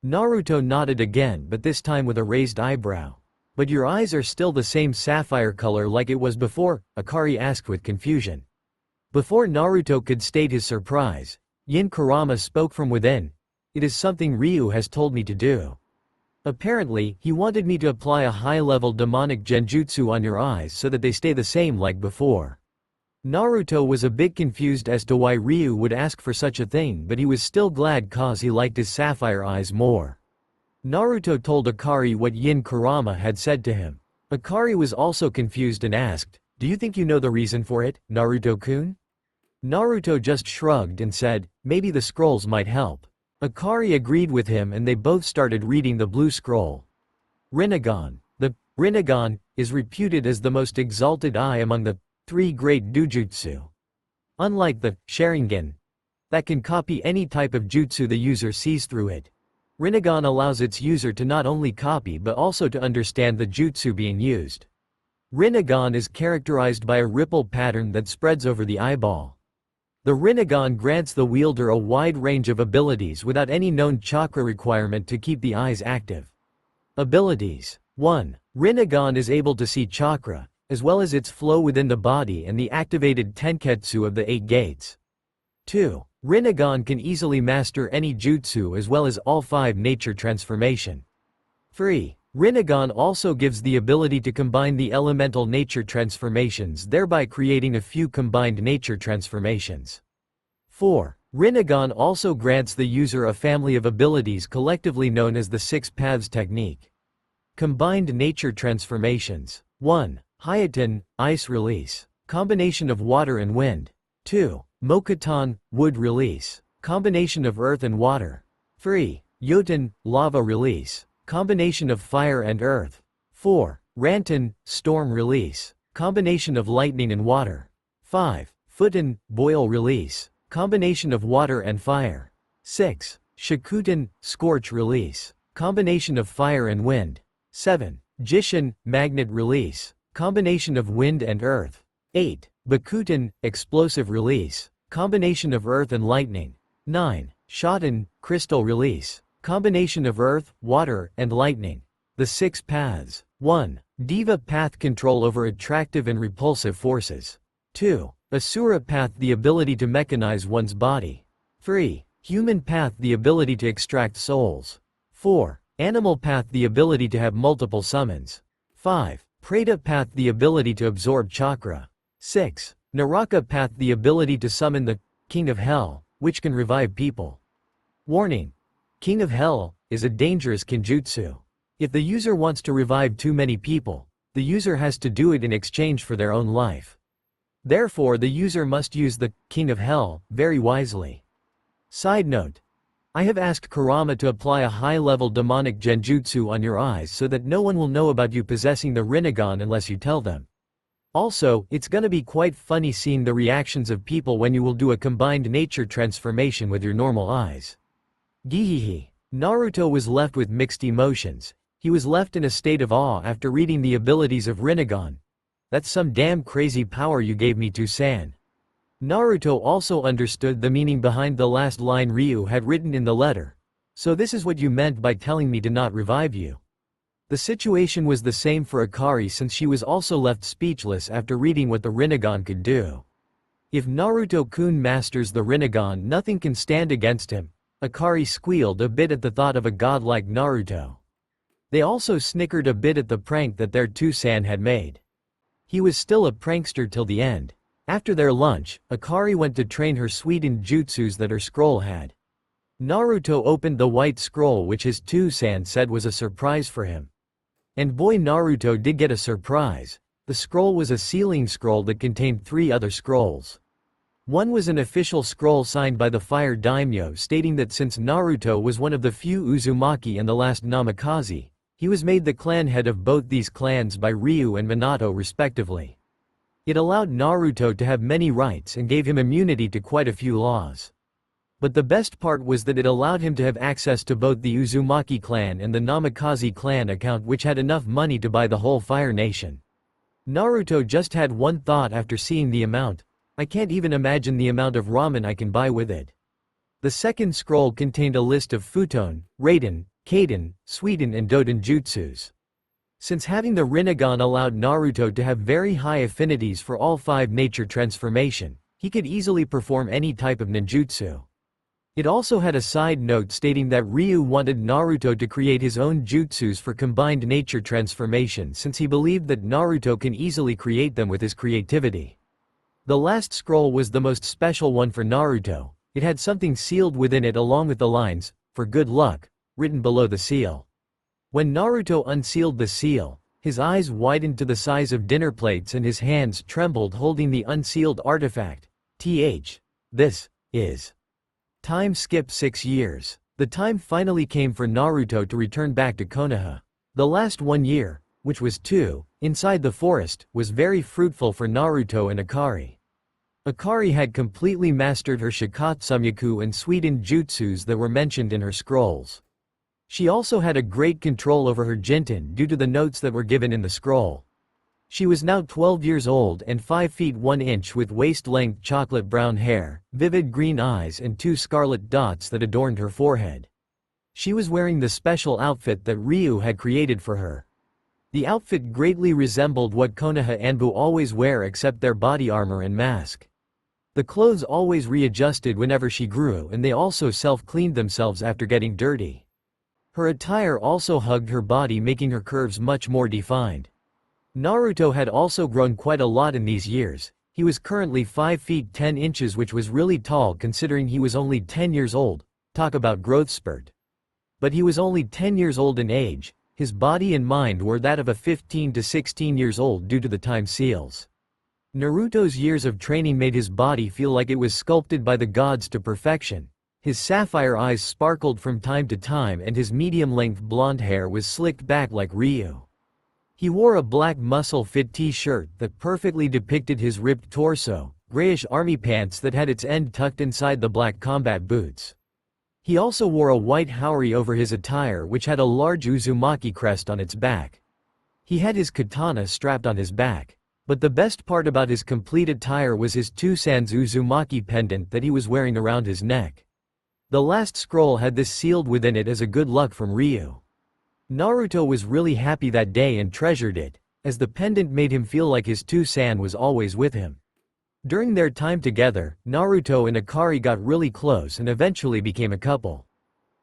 Naruto nodded again, but this time with a raised eyebrow. "But your eyes are still the same sapphire color like it was before?" Akari asked with confusion. Before Naruto could state his surprise, Yin Kurama spoke from within. It is something Ryu has told me to do. Apparently, he wanted me to apply a high-level demonic genjutsu on your eyes so that they stay the same like before. Naruto was a bit confused as to why Ryu would ask for such a thing, but he was still glad cause he liked his sapphire eyes more. Naruto told Akari what Yin Kurama had said to him. Akari was also confused and asked, "Do you think you know the reason for it, Naruto-kun?" Naruto just shrugged and said, "Maybe the scrolls might help." Akari agreed with him and they both started reading the blue scroll. Rinnegan. The Rinnegan is reputed as the most exalted eye among the 3 great dojutsu. Unlike the Sharingan, that can copy any type of jutsu the user sees through it, Rinnegan allows its user to not only copy but also to understand the jutsu being used. Rinnegan is characterized by a ripple pattern that spreads over the eyeball. The Rinnegan grants the wielder a wide range of abilities without any known chakra requirement to keep the eyes active. Abilities. 1. Rinnegan is able to see chakra, as well as its flow within the body and the activated tenketsu of the 8 gates. 2. Rinnegan can easily master any jutsu as well as all 5 nature transformation. 3. Rinnegan also gives the ability to combine the elemental nature transformations, thereby creating a few combined nature transformations. 4. Rinnegan also grants the user a family of abilities collectively known as the 6 Paths technique. Combined nature transformations. 1. Hyeten, ice release. Combination of water and wind. 2. Mokuton, wood release. Combination of earth and water. 3. Yoten, lava release. Combination of fire and earth. 4. Ranten, storm release. Combination of lightning and water. 5. Futen, boil release. Combination of water and fire. 6. Shikuten, scorch release. Combination of fire and wind. 7. Jishin, magnet release. Combination of wind and earth. 8. Bakuten, explosive release. Combination of earth and lightning. 9. Shoten, crystal release. Combination of earth, water, and lightning. The 6 Paths. 1. Diva path, control over attractive and repulsive forces. 2. Asura path, the ability to mechanize one's body. 3. Human path, the ability to extract souls. 4. Animal path, the ability to have multiple summons. 5. Preta path, the ability to absorb chakra. 6. Naraka path, the ability to summon the King of Hell, which can revive people. Warning: King of Hell is a dangerous kinjutsu. If the user wants to revive too many people, the user has to do it in exchange for their own life. Therefore, the user must use the King of Hell very wisely. Side note: I have asked Kurama to apply a high-level demonic genjutsu on your eyes so that no one will know about you possessing the Rinnegan unless you tell them. Also, it's gonna be quite funny seeing the reactions of people when you will do a combined nature transformation with your normal eyes. Gihihi. Naruto was left with mixed emotions. He was left in a state of awe after reading the abilities of Rinnegan. That's some damn crazy power you gave me, San. Naruto also understood the meaning behind the last line Ryu had written in the letter. So this is what you meant by telling me to not revive you. The situation was the same for Akari, since she was also left speechless after reading what the Rinnegan could do. If Naruto-kun masters the Rinnegan, nothing can stand against him. Akari squealed a bit at the thought of a god like Naruto. They also snickered a bit at the prank that their San had made. He was still a prankster till the end. After their lunch, Akari went to train her sweetened jutsus that her scroll had. Naruto opened the white scroll, which his San said was a surprise for him. And boy, Naruto did get a surprise. The scroll was a sealing scroll that contained 3 other scrolls. One was an official scroll signed by the Fire Daimyo stating that since Naruto was one of the few Uzumaki and the last Namikaze, he was made the clan head of both these clans by Ryu and Minato respectively. It allowed Naruto to have many rights and gave him immunity to quite a few laws. But the best part was that it allowed him to have access to both the Uzumaki clan and the Namikaze clan account, which had enough money to buy the whole Fire Nation. Naruto just had one thought after seeing the amount: I can't even imagine the amount of ramen I can buy with it. The second scroll contained a list of Futon, Raiden, Kaden, Suiden and Doden jutsus. Since having the Rinnegan allowed Naruto to have very high affinities for all 5 nature transformation, He could easily perform any type of ninjutsu. It also had a side note stating that Ryu wanted Naruto to create his own jutsus for combined nature transformation since he believed that Naruto can easily create them with his creativity. The last scroll was the most special one for Naruto. It had something sealed within it along with the lines, "For good luck," written below the seal. When Naruto unsealed the seal, his eyes widened to the size of dinner plates and his hands trembled holding the unsealed artifact. This is. Time skip 6 years. The time finally came for Naruto to return back to Konoha. The last 1 year, which was 2, inside the forest, was very fruitful for Naruto and Akari. Akari had completely mastered her Shikatsumiku and Suiden jutsus that were mentioned in her scrolls. She also had a great control over her Jinten due to the notes that were given in the scroll. She was now 12 years old and 5 feet 1 inch with waist-length chocolate brown hair, vivid green eyes and 2 scarlet dots that adorned her forehead. She was wearing the special outfit that Ryu had created for her. The outfit greatly resembled what Konoha Anbu always wear except their body armor and mask. The clothes always readjusted whenever she grew and they also self-cleaned themselves after getting dirty. Her attire also hugged her body making her curves much more defined. Naruto had also grown quite a lot in these years. He was currently 5 feet 10 inches which was really tall considering he was only 10 years old, talk about growth spurt. But he was only 10 years old in age, his body and mind were that of a 15 to 16 years old due to the time seals. Naruto's years of training made his body feel like it was sculpted by the gods to perfection. His sapphire eyes sparkled from time to time and his medium-length blonde hair was slicked back like Ryu. He wore a black muscle-fit t-shirt that perfectly depicted his ripped torso, grayish army pants that had its end tucked inside the black combat boots. He also wore a white haori over his attire which had a large Uzumaki crest on its back. He had his katana strapped on his back. But the best part about his complete attire was his Two-Sans Uzumaki pendant that he was wearing around his neck. The last scroll had this sealed within it as a good luck from Ryu. Naruto was really happy that day and treasured it, as the pendant made him feel like his Two-San was always with him. During their time together, Naruto and Akari got really close and eventually became a couple.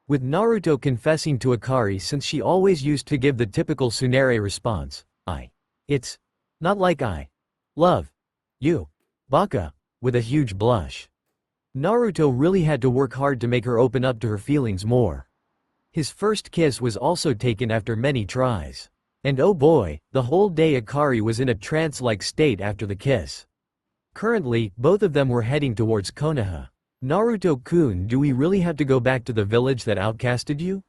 With Naruto confessing to Akari since she always used to give the typical tsundere response, it's not like I love you, baka, with a huge blush. Naruto really had to work hard to make her open up to her feelings more. His first kiss was also taken after many tries. And oh boy, the whole day Akari was in a trance-like state after the kiss. Currently, both of them were heading towards Konoha. Naruto-kun, do we really have to go back to the village that outcasted you?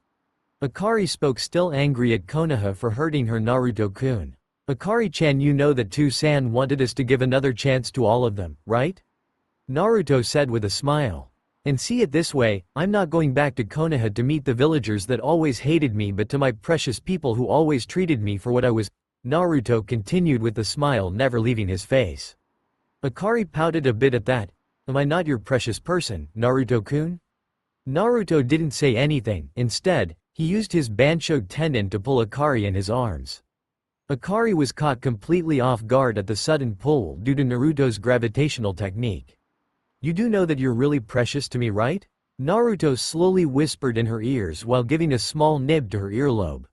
Akari spoke still angry at Konoha for hurting her. Naruto-kun. Akari-chan, you know that Two-san wanted us to give another chance to all of them, right? Naruto said with a smile. And see it this way, I'm not going back to Konoha to meet the villagers that always hated me but to my precious people who always treated me for what I was. Naruto continued with the smile never leaving his face. Akari pouted a bit at that. Am I not your precious person, Naruto-kun? Naruto didn't say anything, instead, he used his Bansho tendon to pull Akari in his arms. Akari was caught completely off guard at the sudden pull due to Naruto's gravitational technique. You do know that you're really precious to me, right? Naruto slowly whispered in her ears while giving a small nib to her earlobe.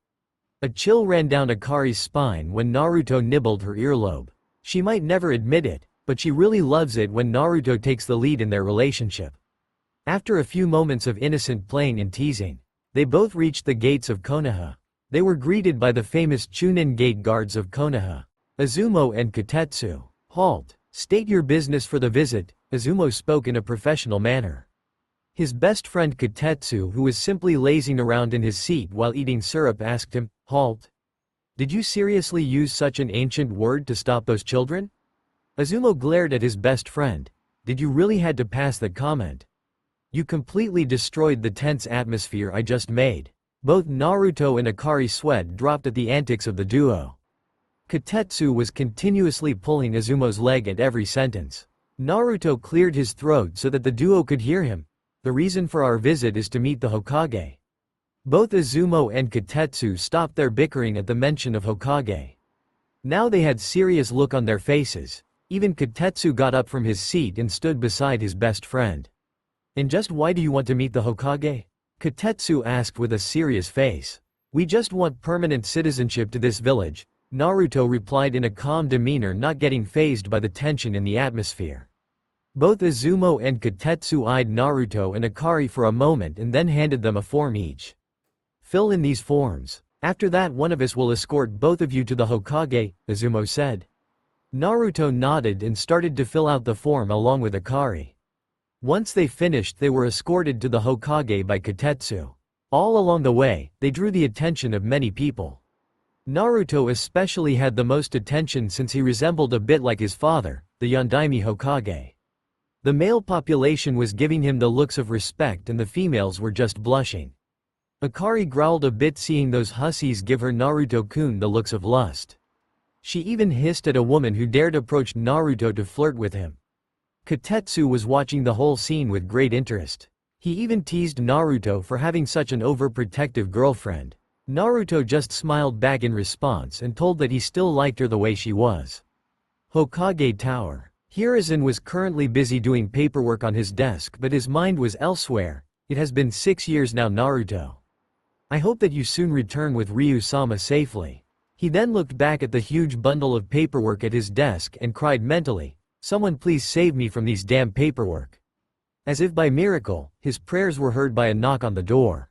A chill ran down Akari's spine when Naruto nibbled her earlobe. She might never admit it, but she really loves it when Naruto takes the lead in their relationship. After a few moments of innocent playing and teasing, they both reached the gates of Konoha. They were greeted by the famous Chunin gate guards of Konoha, Izumo and Kotetsu. Halt, state your business for the visit, Izumo spoke in a professional manner. His best friend Kotetsu, who was simply lazing around in his seat while eating syrup, asked him, Halt? Did you seriously use such an ancient word to stop those children? Izumo glared at his best friend. Did you really had to pass that comment? You completely destroyed the tense atmosphere I just made. Both Naruto and Akari sweat dropped at the antics of the duo. Kotetsu was continuously pulling Izumo's leg at every sentence. Naruto cleared his throat so that the duo could hear him. The reason for our visit is to meet the Hokage. Both Izumo and Kotetsu stopped their bickering at the mention of Hokage. Now they had serious look on their faces. Even Kotetsu got up from his seat and stood beside his best friend. "And just why do you want to meet the Hokage?" Kotetsu asked with a serious face. "We just want permanent citizenship to this village," Naruto replied in a calm demeanor, not getting fazed by the tension in the atmosphere. Both Izumo and Kotetsu eyed Naruto and Akari for a moment and then handed them a form each. "Fill in these forms. After that, one of us will escort both of you to the Hokage," Izumo said. Naruto nodded and started to fill out the form along with Akari. Once they finished, they were escorted to the Hokage by Kotetsu. All along the way, they drew the attention of many people. Naruto especially had the most attention since he resembled a bit like his father, the Yondaime Hokage. The male population was giving him the looks of respect and the females were just blushing. Akari growled a bit seeing those hussies give her Naruto-kun the looks of lust. She even hissed at a woman who dared approach Naruto to flirt with him. Kotetsu was watching the whole scene with great interest. He even teased Naruto for having such an overprotective girlfriend. Naruto just smiled back in response and told that he still liked her the way she was. Hokage Tower. Hiruzen was currently busy doing paperwork on his desk, but his mind was elsewhere. "It has been 6 years now, Naruto. I hope that you soon return with Ryu-sama safely." He then looked back at the huge bundle of paperwork at his desk and cried mentally, "Someone please save me from these damn paperwork." As if by miracle, his prayers were heard by a knock on the door.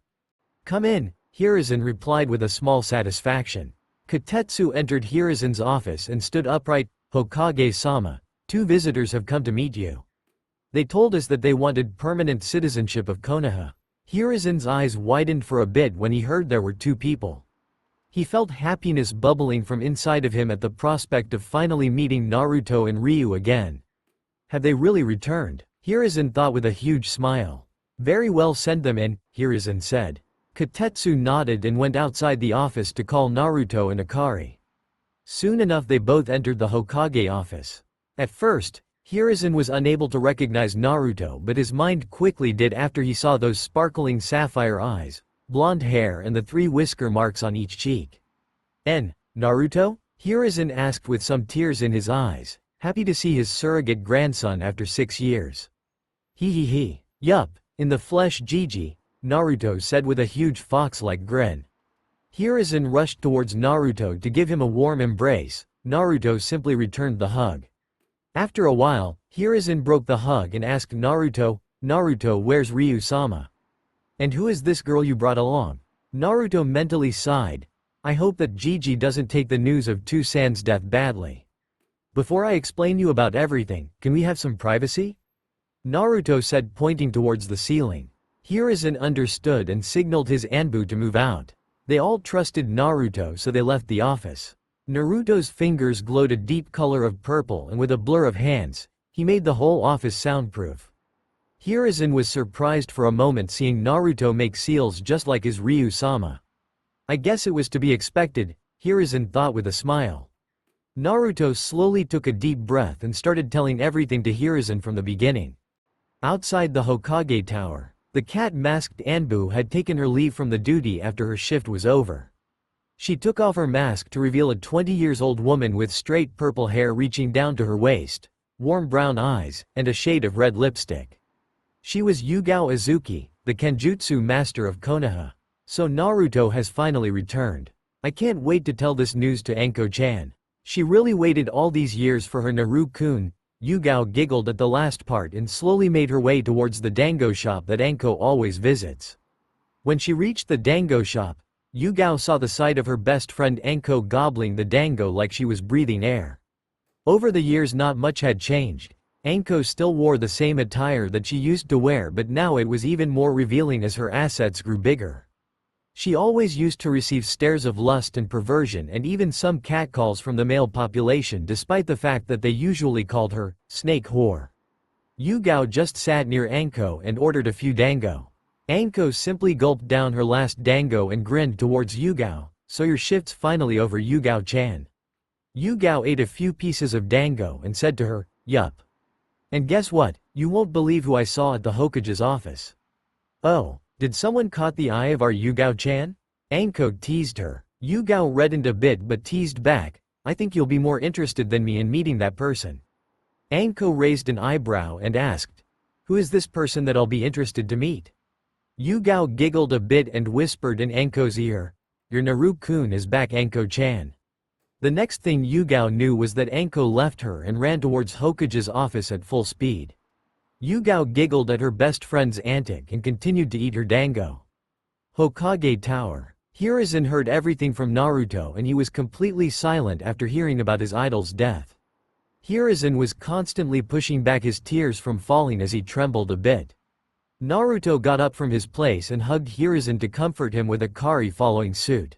"Come in," Hiruzen replied with a small satisfaction. Kotetsu entered Hiruzen's office and stood upright. "Hokage-sama, 2 visitors have come to meet you. They told us that they wanted permanent citizenship of Konoha." Hiruzen's eyes widened for a bit when he heard there were 2 people. He felt happiness bubbling from inside of him at the prospect of finally meeting Naruto and Ryu again. Have they really returned? Hiruzen thought with a huge smile. "Very well, send them in," Hiruzen said. Kotetsu nodded and went outside the office to call Naruto and Akari. Soon enough they both entered the Hokage office. At first, Hiruzen was unable to recognize Naruto, but his mind quickly did after he saw those sparkling sapphire eyes, blonde hair and the 3 whisker marks on each cheek. Naruto?" Hiruzen asked with some tears in his eyes, happy to see his surrogate grandson after 6 years. He. Yup, in the flesh, Gigi," Naruto said with a huge fox-like grin. Hiruzen rushed towards Naruto to give him a warm embrace. Naruto simply returned the hug. After a while, Hiruzen broke the hug and asked Naruto, "Naruto, where's Ryu-sama? And who is this girl you brought along?" Naruto mentally sighed. "I hope that Gigi doesn't take the news of Two-san's death badly. Before I explain you about everything, can we have some privacy?" Naruto said, pointing towards the ceiling. Hiruzen understood and signaled his Anbu to move out. They all trusted Naruto, so they left the office. Naruto's fingers glowed a deep color of purple, and with a blur of hands, he made the whole office soundproof. Hiruzen was surprised for a moment seeing Naruto make seals just like his Ryu-sama. "I guess it was to be expected," Hiruzen thought with a smile. Naruto slowly took a deep breath and started telling everything to Hiruzen from the beginning. Outside the Hokage Tower, the cat-masked Anbu had taken her leave from the duty after her shift was over. She took off her mask to reveal a 20-year-old woman with straight purple hair reaching down to her waist, warm brown eyes, and a shade of red lipstick. She was Yugao Izuki, the Kenjutsu master of Konoha. "So Naruto has finally returned. I can't wait to tell this news to Anko-chan. She really waited all these years for her Naru-kun." Yugao giggled at the last part and slowly made her way towards the dango shop that Anko always visits. When she reached the dango shop, Yugao saw the sight of her best friend Anko gobbling the dango like she was breathing air. Over the years not much had changed. Anko still wore the same attire that she used to wear, but now it was even more revealing as her assets grew bigger. She always used to receive stares of lust and perversion and even some catcalls from the male population, despite the fact that they usually called her snake whore. Yugao just sat near Anko and ordered a few dango. Anko simply gulped down her last dango and grinned towards Yugao. "So your shift's finally over, Yugao-chan." Yugao ate a few pieces of dango and said to her, "Yup. And guess what, you won't believe who I saw at the Hokage's office." "Oh, did someone caught the eye of our Yugao-chan?" Anko teased her. Yugao reddened a bit but teased back, "I think you'll be more interested than me in meeting that person." Anko raised an eyebrow and asked, "Who is this person that I'll be interested to meet?" Yugao giggled a bit and whispered in Anko's ear, "Your Naru-kun is back, Anko-chan." The next thing Yugao knew was that Anko left her and ran towards Hokage's office at full speed. Yugao giggled at her best friend's antic and continued to eat her dango. Hokage Tower. Hiruzen heard everything from Naruto and he was completely silent after hearing about his idol's death. Hiruzen was constantly pushing back his tears from falling as he trembled a bit. Naruto got up from his place and hugged Hiruzen to comfort him with Akari following suit.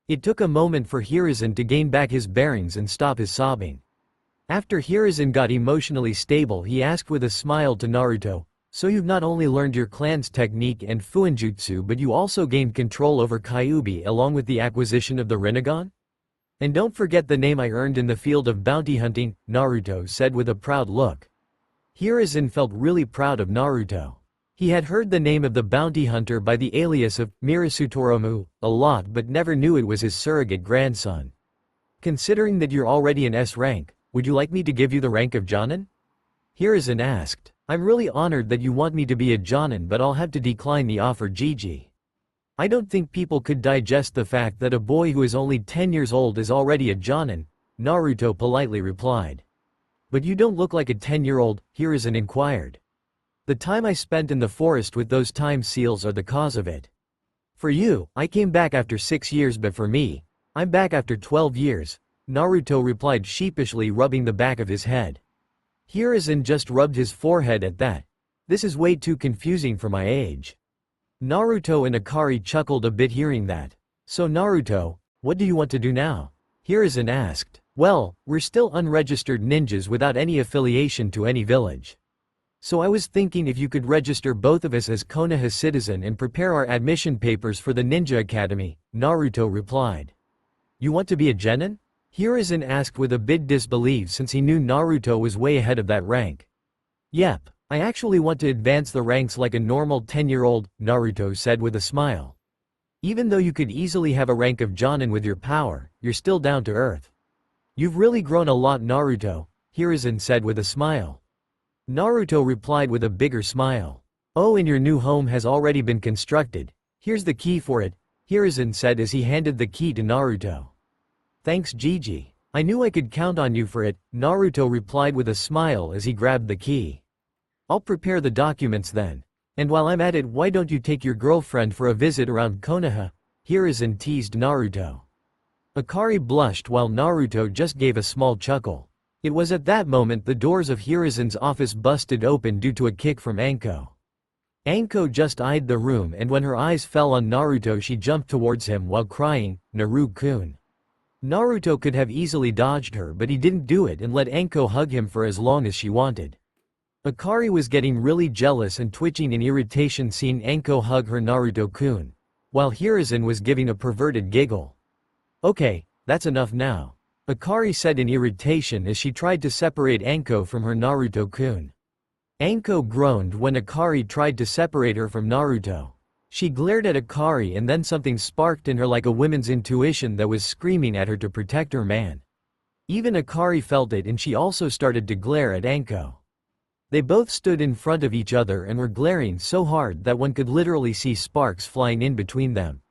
It took a moment for Hiruzen to gain back his bearings and stop his sobbing. After Hiruzen got emotionally stable, he asked with a smile to Naruto, "So you've not only learned your clan's technique and Fuinjutsu but you also gained control over Kyuubi along with the acquisition of the Rinnegan? And don't forget the name I earned in the field of bounty hunting," Naruto said with a proud look. Hiruzen felt really proud of Naruto. He had heard the name of the bounty hunter by the alias of Mirasutoromu a lot but never knew it was his surrogate grandson. "Considering that you're already in S rank, would you like me to give you the rank of Jonin?" Hiruzen asked. "I'm really honored that you want me to be a Jonin, but I'll have to decline the offer, Gigi. I don't think people could digest the fact that a boy who is only 10 years old is already a Jonin," Naruto politely replied. "But you don't look like a 10-year-old, Hiruzen inquired. "The time I spent in the forest with those time seals are the cause of it. For you, I came back after 6 years, but for me, I'm back after 12 years, Naruto replied sheepishly, rubbing the back of his head. Hiruzen just rubbed his forehead at that. "This is way too confusing for my age." Naruto and Akari chuckled a bit hearing that. "So Naruto, what do you want to do now?" Hiruzen asked. "Well, we're still unregistered ninjas without any affiliation to any village. So I was thinking if you could register both of us as Konoha citizen and prepare our admission papers for the Ninja Academy," Naruto replied. "You want to be a genin?" Hiruzen asked with a bit disbelief since he knew Naruto was way ahead of that rank. "Yep, I actually want to advance the ranks like a normal 10-year-old, Naruto said with a smile. "Even though you could easily have a rank of Jonin with your power, you're still down to earth. You've really grown a lot, Naruto," Hiruzen said with a smile. Naruto replied with a bigger smile. "Oh, and your new home has already been constructed. Here's the key for it," Hiruzen said as he handed the key to Naruto. "Thanks, Gigi. I knew I could count on you for it," Naruto replied with a smile as he grabbed the key. "I'll prepare the documents then. And while I'm at it, why don't you take your girlfriend for a visit around Konoha?" Hiruzen teased Naruto. Akari blushed while Naruto just gave a small chuckle. It was at that moment the doors of Hiruzen's office busted open due to a kick from Anko. Anko just eyed the room and when her eyes fell on Naruto she jumped towards him while crying, "Naru-kun." Naruto could have easily dodged her but he didn't do it and let Anko hug him for as long as she wanted. Akari was getting really jealous and twitching in irritation seeing Anko hug her Naruto-kun, while Hiruzen was giving a perverted giggle. "Okay, that's enough now," Akari said in irritation as she tried to separate Anko from her Naruto-kun. Anko groaned when Akari tried to separate her from Naruto. She glared at Akari and then something sparked in her like a woman's intuition that was screaming at her to protect her man. Even Akari felt it and she also started to glare at Anko. They both stood in front of each other and were glaring so hard that one could literally see sparks flying in between them.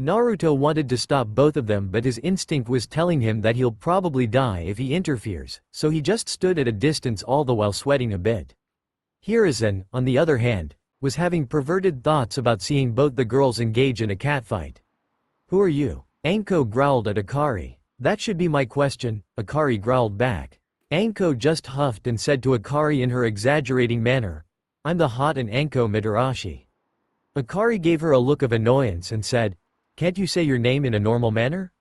Naruto wanted to stop both of them but his instinct was telling him that he'll probably die if he interferes, so he just stood at a distance all the while sweating a bit. Hiruzen, on the other hand, was having perverted thoughts about seeing both the girls engage in a catfight. "Who are you?" Anko growled at Akari. "That should be my question," Akari growled back. Anko just huffed and said to Akari in her exaggerating manner, "I'm the hot and Anko Mitarashi." Akari gave her a look of annoyance and said, "Can't you say your name in a normal manner?"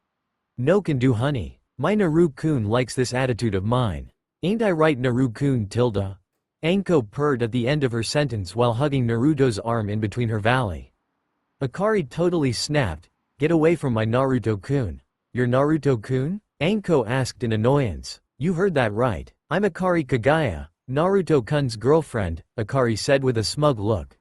"No can do, honey. My Naru-kun likes this attitude of mine. Ain't I right, Naru-kun tilde?" Anko purred at the end of her sentence while hugging Naruto's arm in between her valley. Akari totally snapped, "Get away from my Naruto-kun." "Your Naruto-kun?" Anko asked in annoyance. "You heard that right. I'm Akari Kagaya, Naruto-kun's girlfriend," Akari said with a smug look.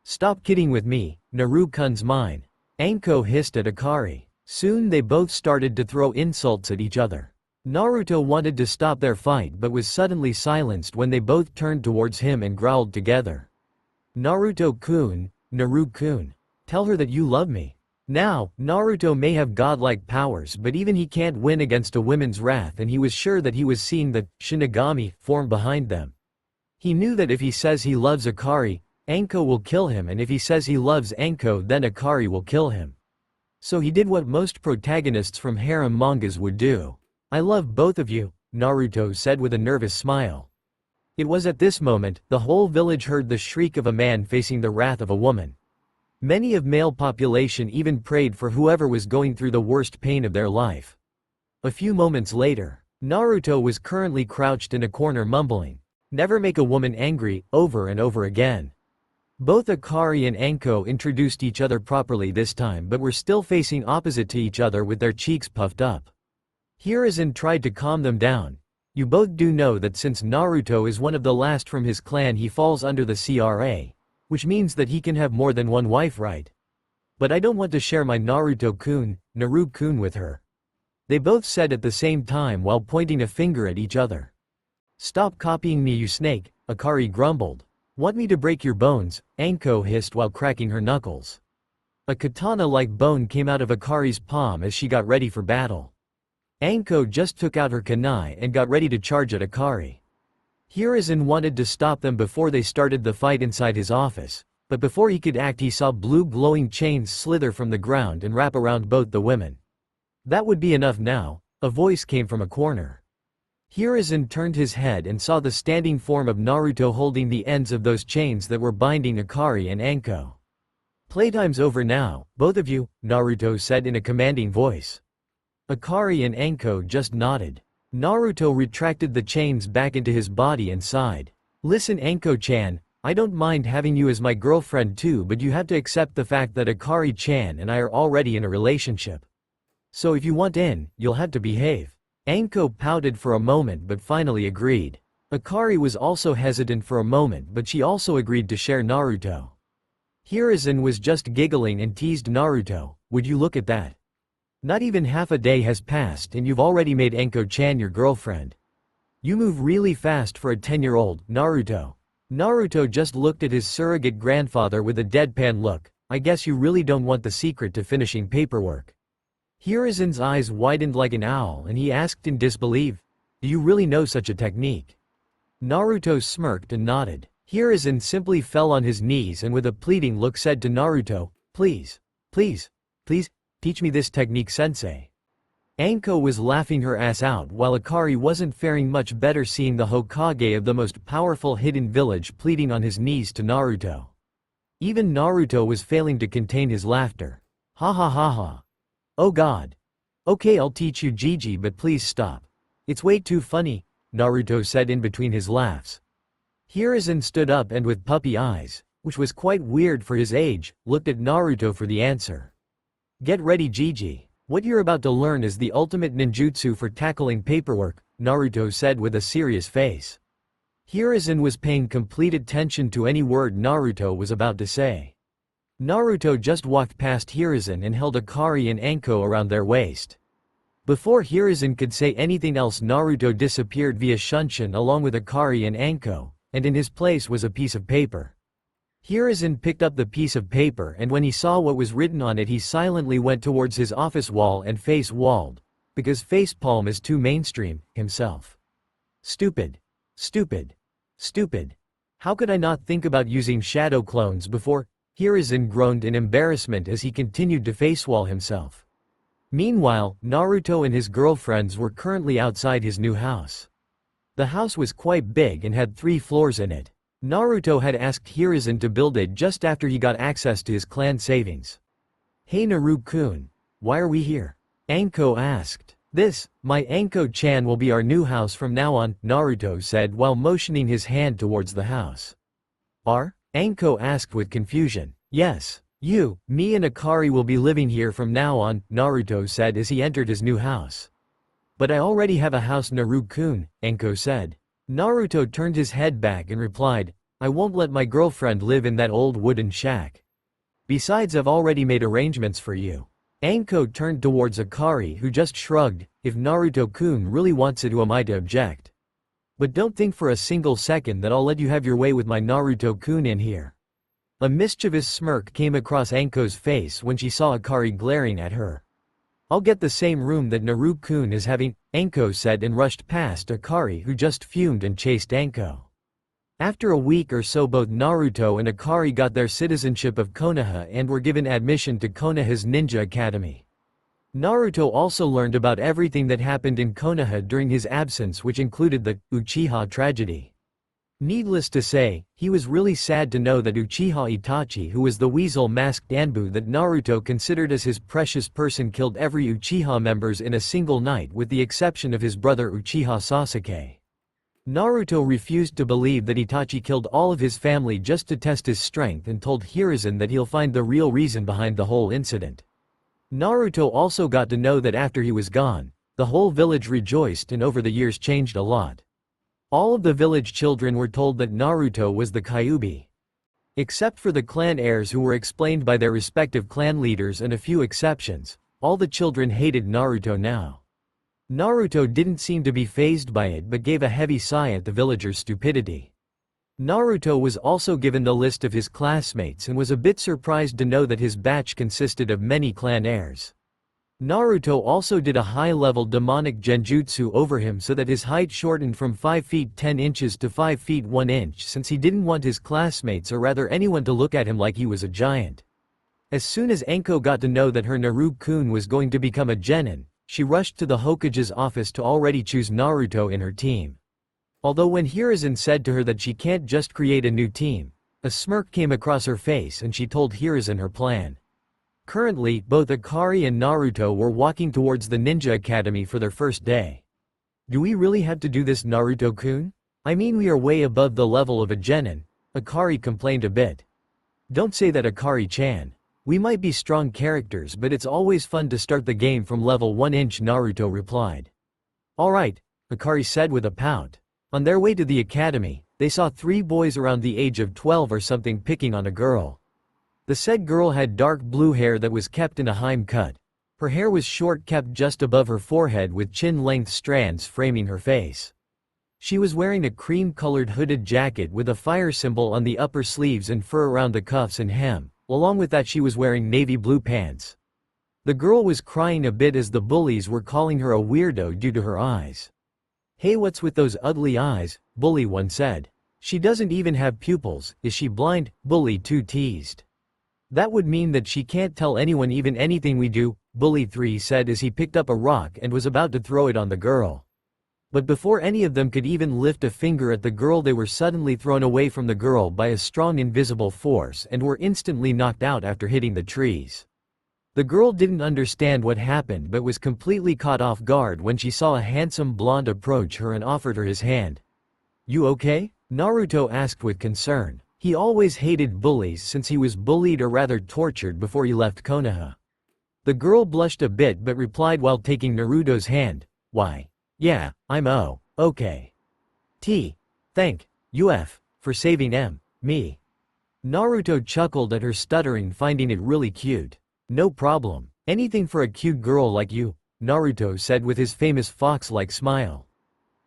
"Stop kidding with me, Naru-kun's mine," Anko hissed at Akari. Soon they both started to throw insults at each other. Naruto wanted to stop their fight but was suddenly silenced when they both turned towards him and growled together. Naruto-kun, Naru-kun. Tell her that you love me. Now, Naruto may have godlike powers but even he can't win against a woman's wrath, and he was sure that he was seeing the Shinigami form behind them. He knew that if he says he loves Akari, Anko will kill him, and if he says he loves Anko then Akari will kill him. So he did what most protagonists from harem mangas would do. I love both of you, Naruto said with a nervous smile. It was at this moment, the whole village heard the shriek of a man facing the wrath of a woman. Many of male population even prayed for whoever was going through the worst pain of their life. A few moments later, Naruto was currently crouched in a corner mumbling, "Never make a woman angry," over and over again. Both Akari and Anko introduced each other properly this time but were still facing opposite to each other with their cheeks puffed up. Hiruzen tried to calm them down. You both do know that since Naruto is one of the last from his clan he falls under the CRA. Which means that he can have more than one wife, right? But I don't want to share my Naruto-kun, Naru-kun with her. They both said at the same time while pointing a finger at each other. Stop copying me, you snake, Akari grumbled. Want me to break your bones? Anko hissed while cracking her knuckles. A katana-like bone came out of Akari's palm as she got ready for battle. Anko just took out her kunai and got ready to charge at Akari. Hiruzen wanted to stop them before they started the fight inside his office, but before he could act he saw blue glowing chains slither from the ground and wrap around both the women. That would be enough now, a voice came from a corner. Hiruzen turned his head and saw the standing form of Naruto holding the ends of those chains that were binding Akari and Anko. Playtime's over now, both of you, Naruto said in a commanding voice. Akari and Anko just nodded. Naruto retracted the chains back into his body and sighed. Listen, Anko-chan, I don't mind having you as my girlfriend too, but you have to accept the fact that Akari-chan and I are already in a relationship. So if you want in, you'll have to behave. Anko pouted for a moment but finally agreed. Akari was also hesitant for a moment but she also agreed to share Naruto. Hiruzen was just giggling and teased Naruto, would you look at that? Not even half a day has passed and you've already made Anko-chan your girlfriend. You move really fast for a 10-year-old, Naruto. Naruto just looked at his surrogate grandfather with a deadpan look. I guess you really don't want the secret to finishing paperwork. Hiruzen's eyes widened like an owl and he asked in disbelief, do you really know such a technique? Naruto smirked and nodded. Hiruzen simply fell on his knees and with a pleading look said to Naruto, please, please, please, teach me this technique, sensei. Anko was laughing her ass out while Akari wasn't faring much better, seeing the Hokage of the most powerful hidden village pleading on his knees to Naruto. Even Naruto was failing to contain his laughter. Ha ha ha ha. Oh god. Okay, I'll teach you, Gigi, but please stop. It's way too funny, Naruto said in between his laughs. Hiruzen stood up and with puppy eyes, which was quite weird for his age, looked at Naruto for the answer. Get ready, Gigi. What you're about to learn is the ultimate ninjutsu for tackling paperwork, Naruto said with a serious face. Hiruzen was paying complete attention to any word Naruto was about to say. Naruto just walked past Hiruzen and held Akari and Anko around their waist. Before Hiruzen could say anything else, Naruto disappeared via Shunshin along with Akari and Anko, and in his place was a piece of paper. Hiruzen picked up the piece of paper and when he saw what was written on it he silently went towards his office wall and face-walled, because facepalm is too mainstream, himself. Stupid. Stupid. Stupid. How could I not think about using shadow clones before? Hiruzen groaned in embarrassment as he continued to facewall himself. Meanwhile, Naruto and his girlfriends were currently outside his new house. The house was quite big and had 3 floors in it. Naruto had asked Hiruzen to build it just after he got access to his clan savings. Hey Naru-kun, why are we here? Anko asked. This, my Anko-chan, will be our new house from now on, Naruto said while motioning his hand towards the house. Our? Anko asked with confusion. Yes, you, me and Akari will be living here from now on, Naruto said as he entered his new house. But I already have a house, Naru-kun, Anko said. Naruto turned his head back and replied, I won't let my girlfriend live in that old wooden shack. Besides, I've already made arrangements for you. Anko turned towards Akari who just shrugged. If Naruto-kun really wants it, who am I to object? But don't think for a single second that I'll let you have your way with my Naruto-kun in here. A mischievous smirk came across Anko's face when she saw Akari glaring at her. I'll get the same room that Naruto-kun is having, Anko said and rushed past Akari who just fumed and chased Anko. After a week or so both Naruto and Akari got their citizenship of Konoha and were given admission to Konoha's ninja academy. Naruto also learned about everything that happened in Konoha during his absence, which included the Uchiha tragedy. Needless to say, he was really sad to know that Uchiha Itachi, who was the weasel-masked Anbu that Naruto considered as his precious person, killed every Uchiha members in a single night with the exception of his brother Uchiha Sasuke. Naruto refused to believe that Itachi killed all of his family just to test his strength and told Hiruzen that he'll find the real reason behind the whole incident. Naruto also got to know that after he was gone, the whole village rejoiced and over the years changed a lot. All of the village children were told that Naruto was the Kyuubi. Except for the clan heirs who were explained by their respective clan leaders and a few exceptions, all the children hated Naruto now. Naruto didn't seem to be fazed by it but gave a heavy sigh at the villagers' stupidity. Naruto was also given the list of his classmates and was a bit surprised to know that his batch consisted of many clan heirs. Naruto also did a high-level demonic genjutsu over him so that his height shortened from 5 feet 10 inches to 5 feet 1 inch since he didn't want his classmates or rather anyone to look at him like he was a giant. As soon as Anko got to know that her Naruto-kun was going to become a genin, she rushed to the Hokage's office to already choose Naruto in her team. Although when Hiruzen said to her that she can't just create a new team, a smirk came across her face and she told Hiruzen her plan. Currently, both Akari and Naruto were walking towards the Ninja Academy for their first day. Do we really have to do this, Naruto-kun? I mean, we are way above the level of a genin, Akari complained a bit. Don't say that, Akari-chan. We might be strong characters but it's always fun to start the game from level 1 inch, Naruto replied. Alright, Akari said with a pout. On their way to the academy, they saw 3 boys around the age of 12 or something picking on a girl. The said girl had dark blue hair that was kept in a Harem cut. Her hair was short, kept just above her forehead with chin-length strands framing her face. She was wearing a cream-colored hooded jacket with a fire symbol on the upper sleeves and fur around the cuffs and hem. Along with that she was wearing navy blue pants. The girl was crying a bit as the bullies were calling her a weirdo due to her eyes. Hey, what's with those ugly eyes? Bully 1 said. She doesn't even have pupils, is she blind? Bully 2 teased. That would mean that she can't tell anyone even anything we do, Bully 3 said as he picked up a rock and was about to throw it on the girl. But before any of them could even lift a finger at the girl, they were suddenly thrown away from the girl by a strong invisible force and were instantly knocked out after hitting the trees. The girl didn't understand what happened but was completely caught off guard when she saw a handsome blonde approach her and offered her his hand. You okay? Naruto asked with concern. He always hated bullies since he was bullied or rather tortured before he left Konoha. The girl blushed a bit but replied while taking Naruto's hand, why, yeah, I'm okay. Thank you for saving me. Naruto chuckled at her stuttering, finding it really cute. No problem, anything for a cute girl like you, Naruto said with his famous fox-like smile.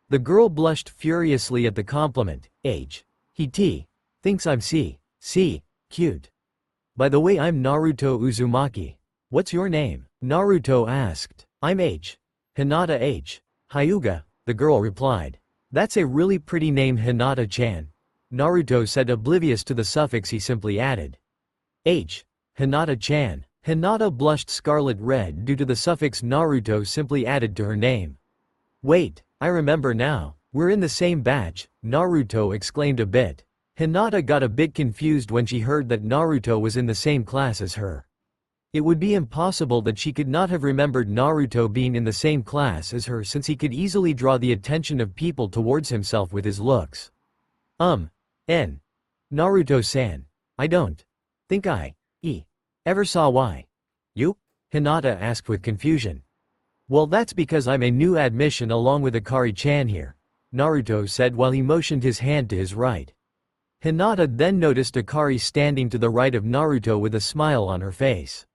The girl blushed furiously at the compliment. He thinks I'm cute. By the way, I'm Naruto Uzumaki. What's your name? Naruto asked. I'm Hinata Hyuga, the girl replied. That's a really pretty name, Hinata-chan. Naruto said, oblivious to the suffix he simply added. Hinata-chan. Hinata blushed scarlet red due to the suffix Naruto simply added to her name. Wait, I remember now. We're in the same batch, Naruto exclaimed a bit. Hinata got a bit confused when she heard that Naruto was in the same class as her. It would be impossible that she could not have remembered Naruto being in the same class as her since he could easily draw the attention of people towards himself with his looks. Naruto-san. I don't think I ever saw why. You? Hinata asked with confusion. Well, that's because I'm a new admission along with Akari-chan here, Naruto said while he motioned his hand to his right. Hinata then noticed Akari standing to the right of Naruto with a smile on her face.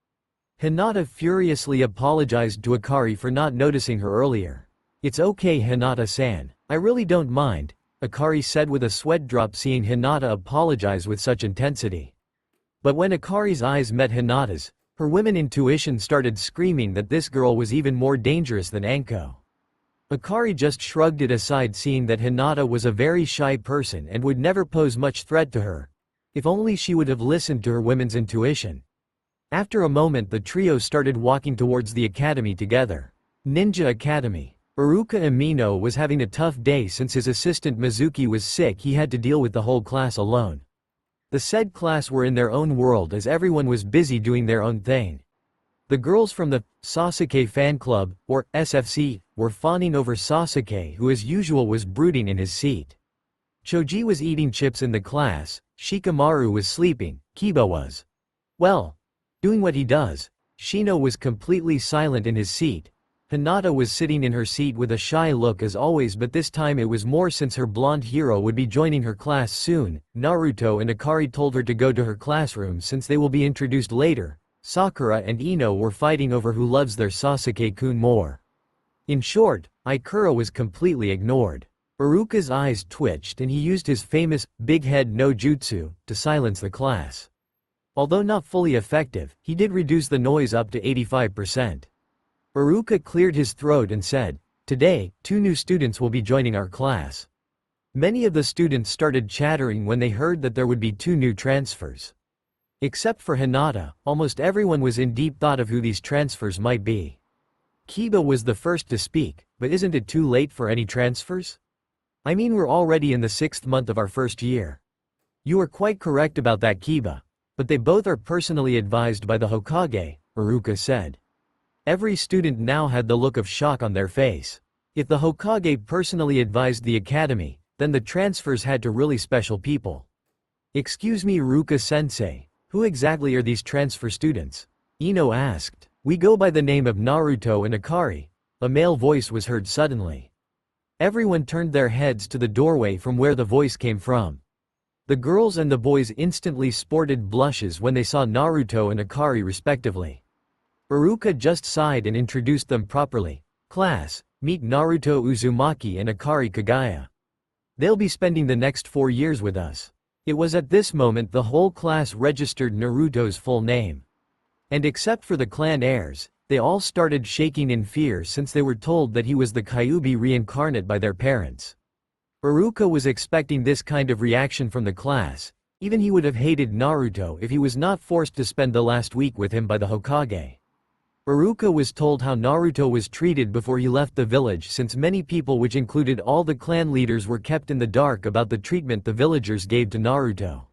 Hinata furiously apologized to Akari for not noticing her earlier. "It's okay, Hinata-san. I really don't mind," Akari said with a sweat drop, seeing Hinata apologize with such intensity. But when Akari's eyes met Hinata's, her women intuition started screaming that this girl was even more dangerous than Anko. Akari just shrugged it aside, seeing that Hinata was a very shy person and would never pose much threat to her. If only she would have listened to her women's intuition. After a moment, the trio started walking towards the academy together. Ninja Academy. Iruka Amino was having a tough day since his assistant Mizuki was sick. He had to deal with the whole class alone. The said class were in their own world as everyone was busy doing their own thing. The girls from the Sasuke fan club, or SFC, were fawning over Sasuke, who as usual was brooding in his seat. Choji was eating chips in the class, Shikamaru was sleeping, Kiba was, well, doing what he does. Shino was completely silent in his seat. Hinata was sitting in her seat with a shy look as always, but this time it was more since her blonde hero would be joining her class soon. Naruto and Akari told her to go to her classroom since they will be introduced later. Sakura and Ino were fighting over who loves their Sasuke-kun more. In short, Ikura was completely ignored. Iruka's eyes twitched and he used his famous big head no jutsu to silence the class. Although not fully effective, he did reduce the noise up to 85%. Iruka cleared his throat and said, "Today, 2 new students will be joining our class." Many of the students started chattering when they heard that there would be 2 new transfers. Except for Hinata, almost everyone was in deep thought of who these transfers might be. Kiba was the first to speak, but isn't it too late for any transfers? I mean, we're already in the 6th month of our first year. You are quite correct about that, Kiba. But they both are personally advised by the Hokage, Iruka said. Every student now had the look of shock on their face. If the Hokage personally advised the academy, then the transfers had to really special people. "Excuse me, Iruka-sensei, who exactly are these transfer students?" Ino asked. "We go by the name of Naruto and Akari," a male voice was heard suddenly. Everyone turned their heads to the doorway from where the voice came from. The girls and the boys instantly sported blushes when they saw Naruto and Akari respectively. Iruka just sighed and introduced them properly. "Class, meet Naruto Uzumaki and Akari Kagaya. They'll be spending the next 4 years with us." It was at this moment the whole class registered Naruto's full name. And except for the clan heirs, they all started shaking in fear since they were told that he was the Kyuubi reincarnate by their parents. Iruka was expecting this kind of reaction from the class. Even he would have hated Naruto if he was not forced to spend the last week with him by the Hokage. Iruka was told how Naruto was treated before he left the village, since many people, which included all the clan leaders, were kept in the dark about the treatment the villagers gave to Naruto.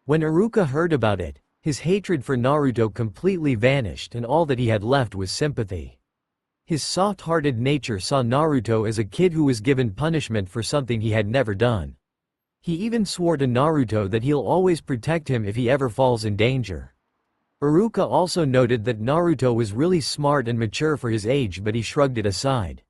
When Iruka heard about it, his hatred for Naruto completely vanished and all that he had left was sympathy. His soft-hearted nature saw Naruto as a kid who was given punishment for something he had never done. He even swore to Naruto that he'll always protect him if he ever falls in danger. Iruka also noted that Naruto was really smart and mature for his age, but he shrugged it aside.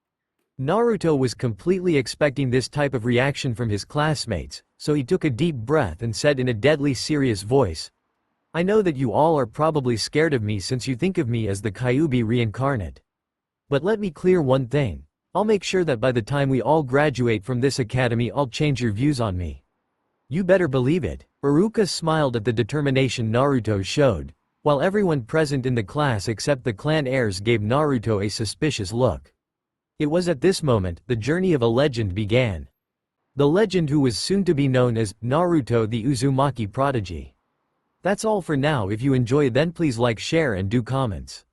Naruto was completely expecting this type of reaction from his classmates, so he took a deep breath and said in a deadly serious voice, "I know that you all are probably scared of me since you think of me as the Kyuubi reincarnate. But let me clear one thing. I'll make sure that by the time we all graduate from this academy I'll change your views on me. You better believe it." Iruka smiled at the determination Naruto showed, while everyone present in the class except the clan heirs gave Naruto a suspicious look. It was at this moment the journey of a legend began. The legend who was soon to be known as Naruto the Uzumaki Prodigy. That's all for now. If you enjoy, then please like, share and do comments.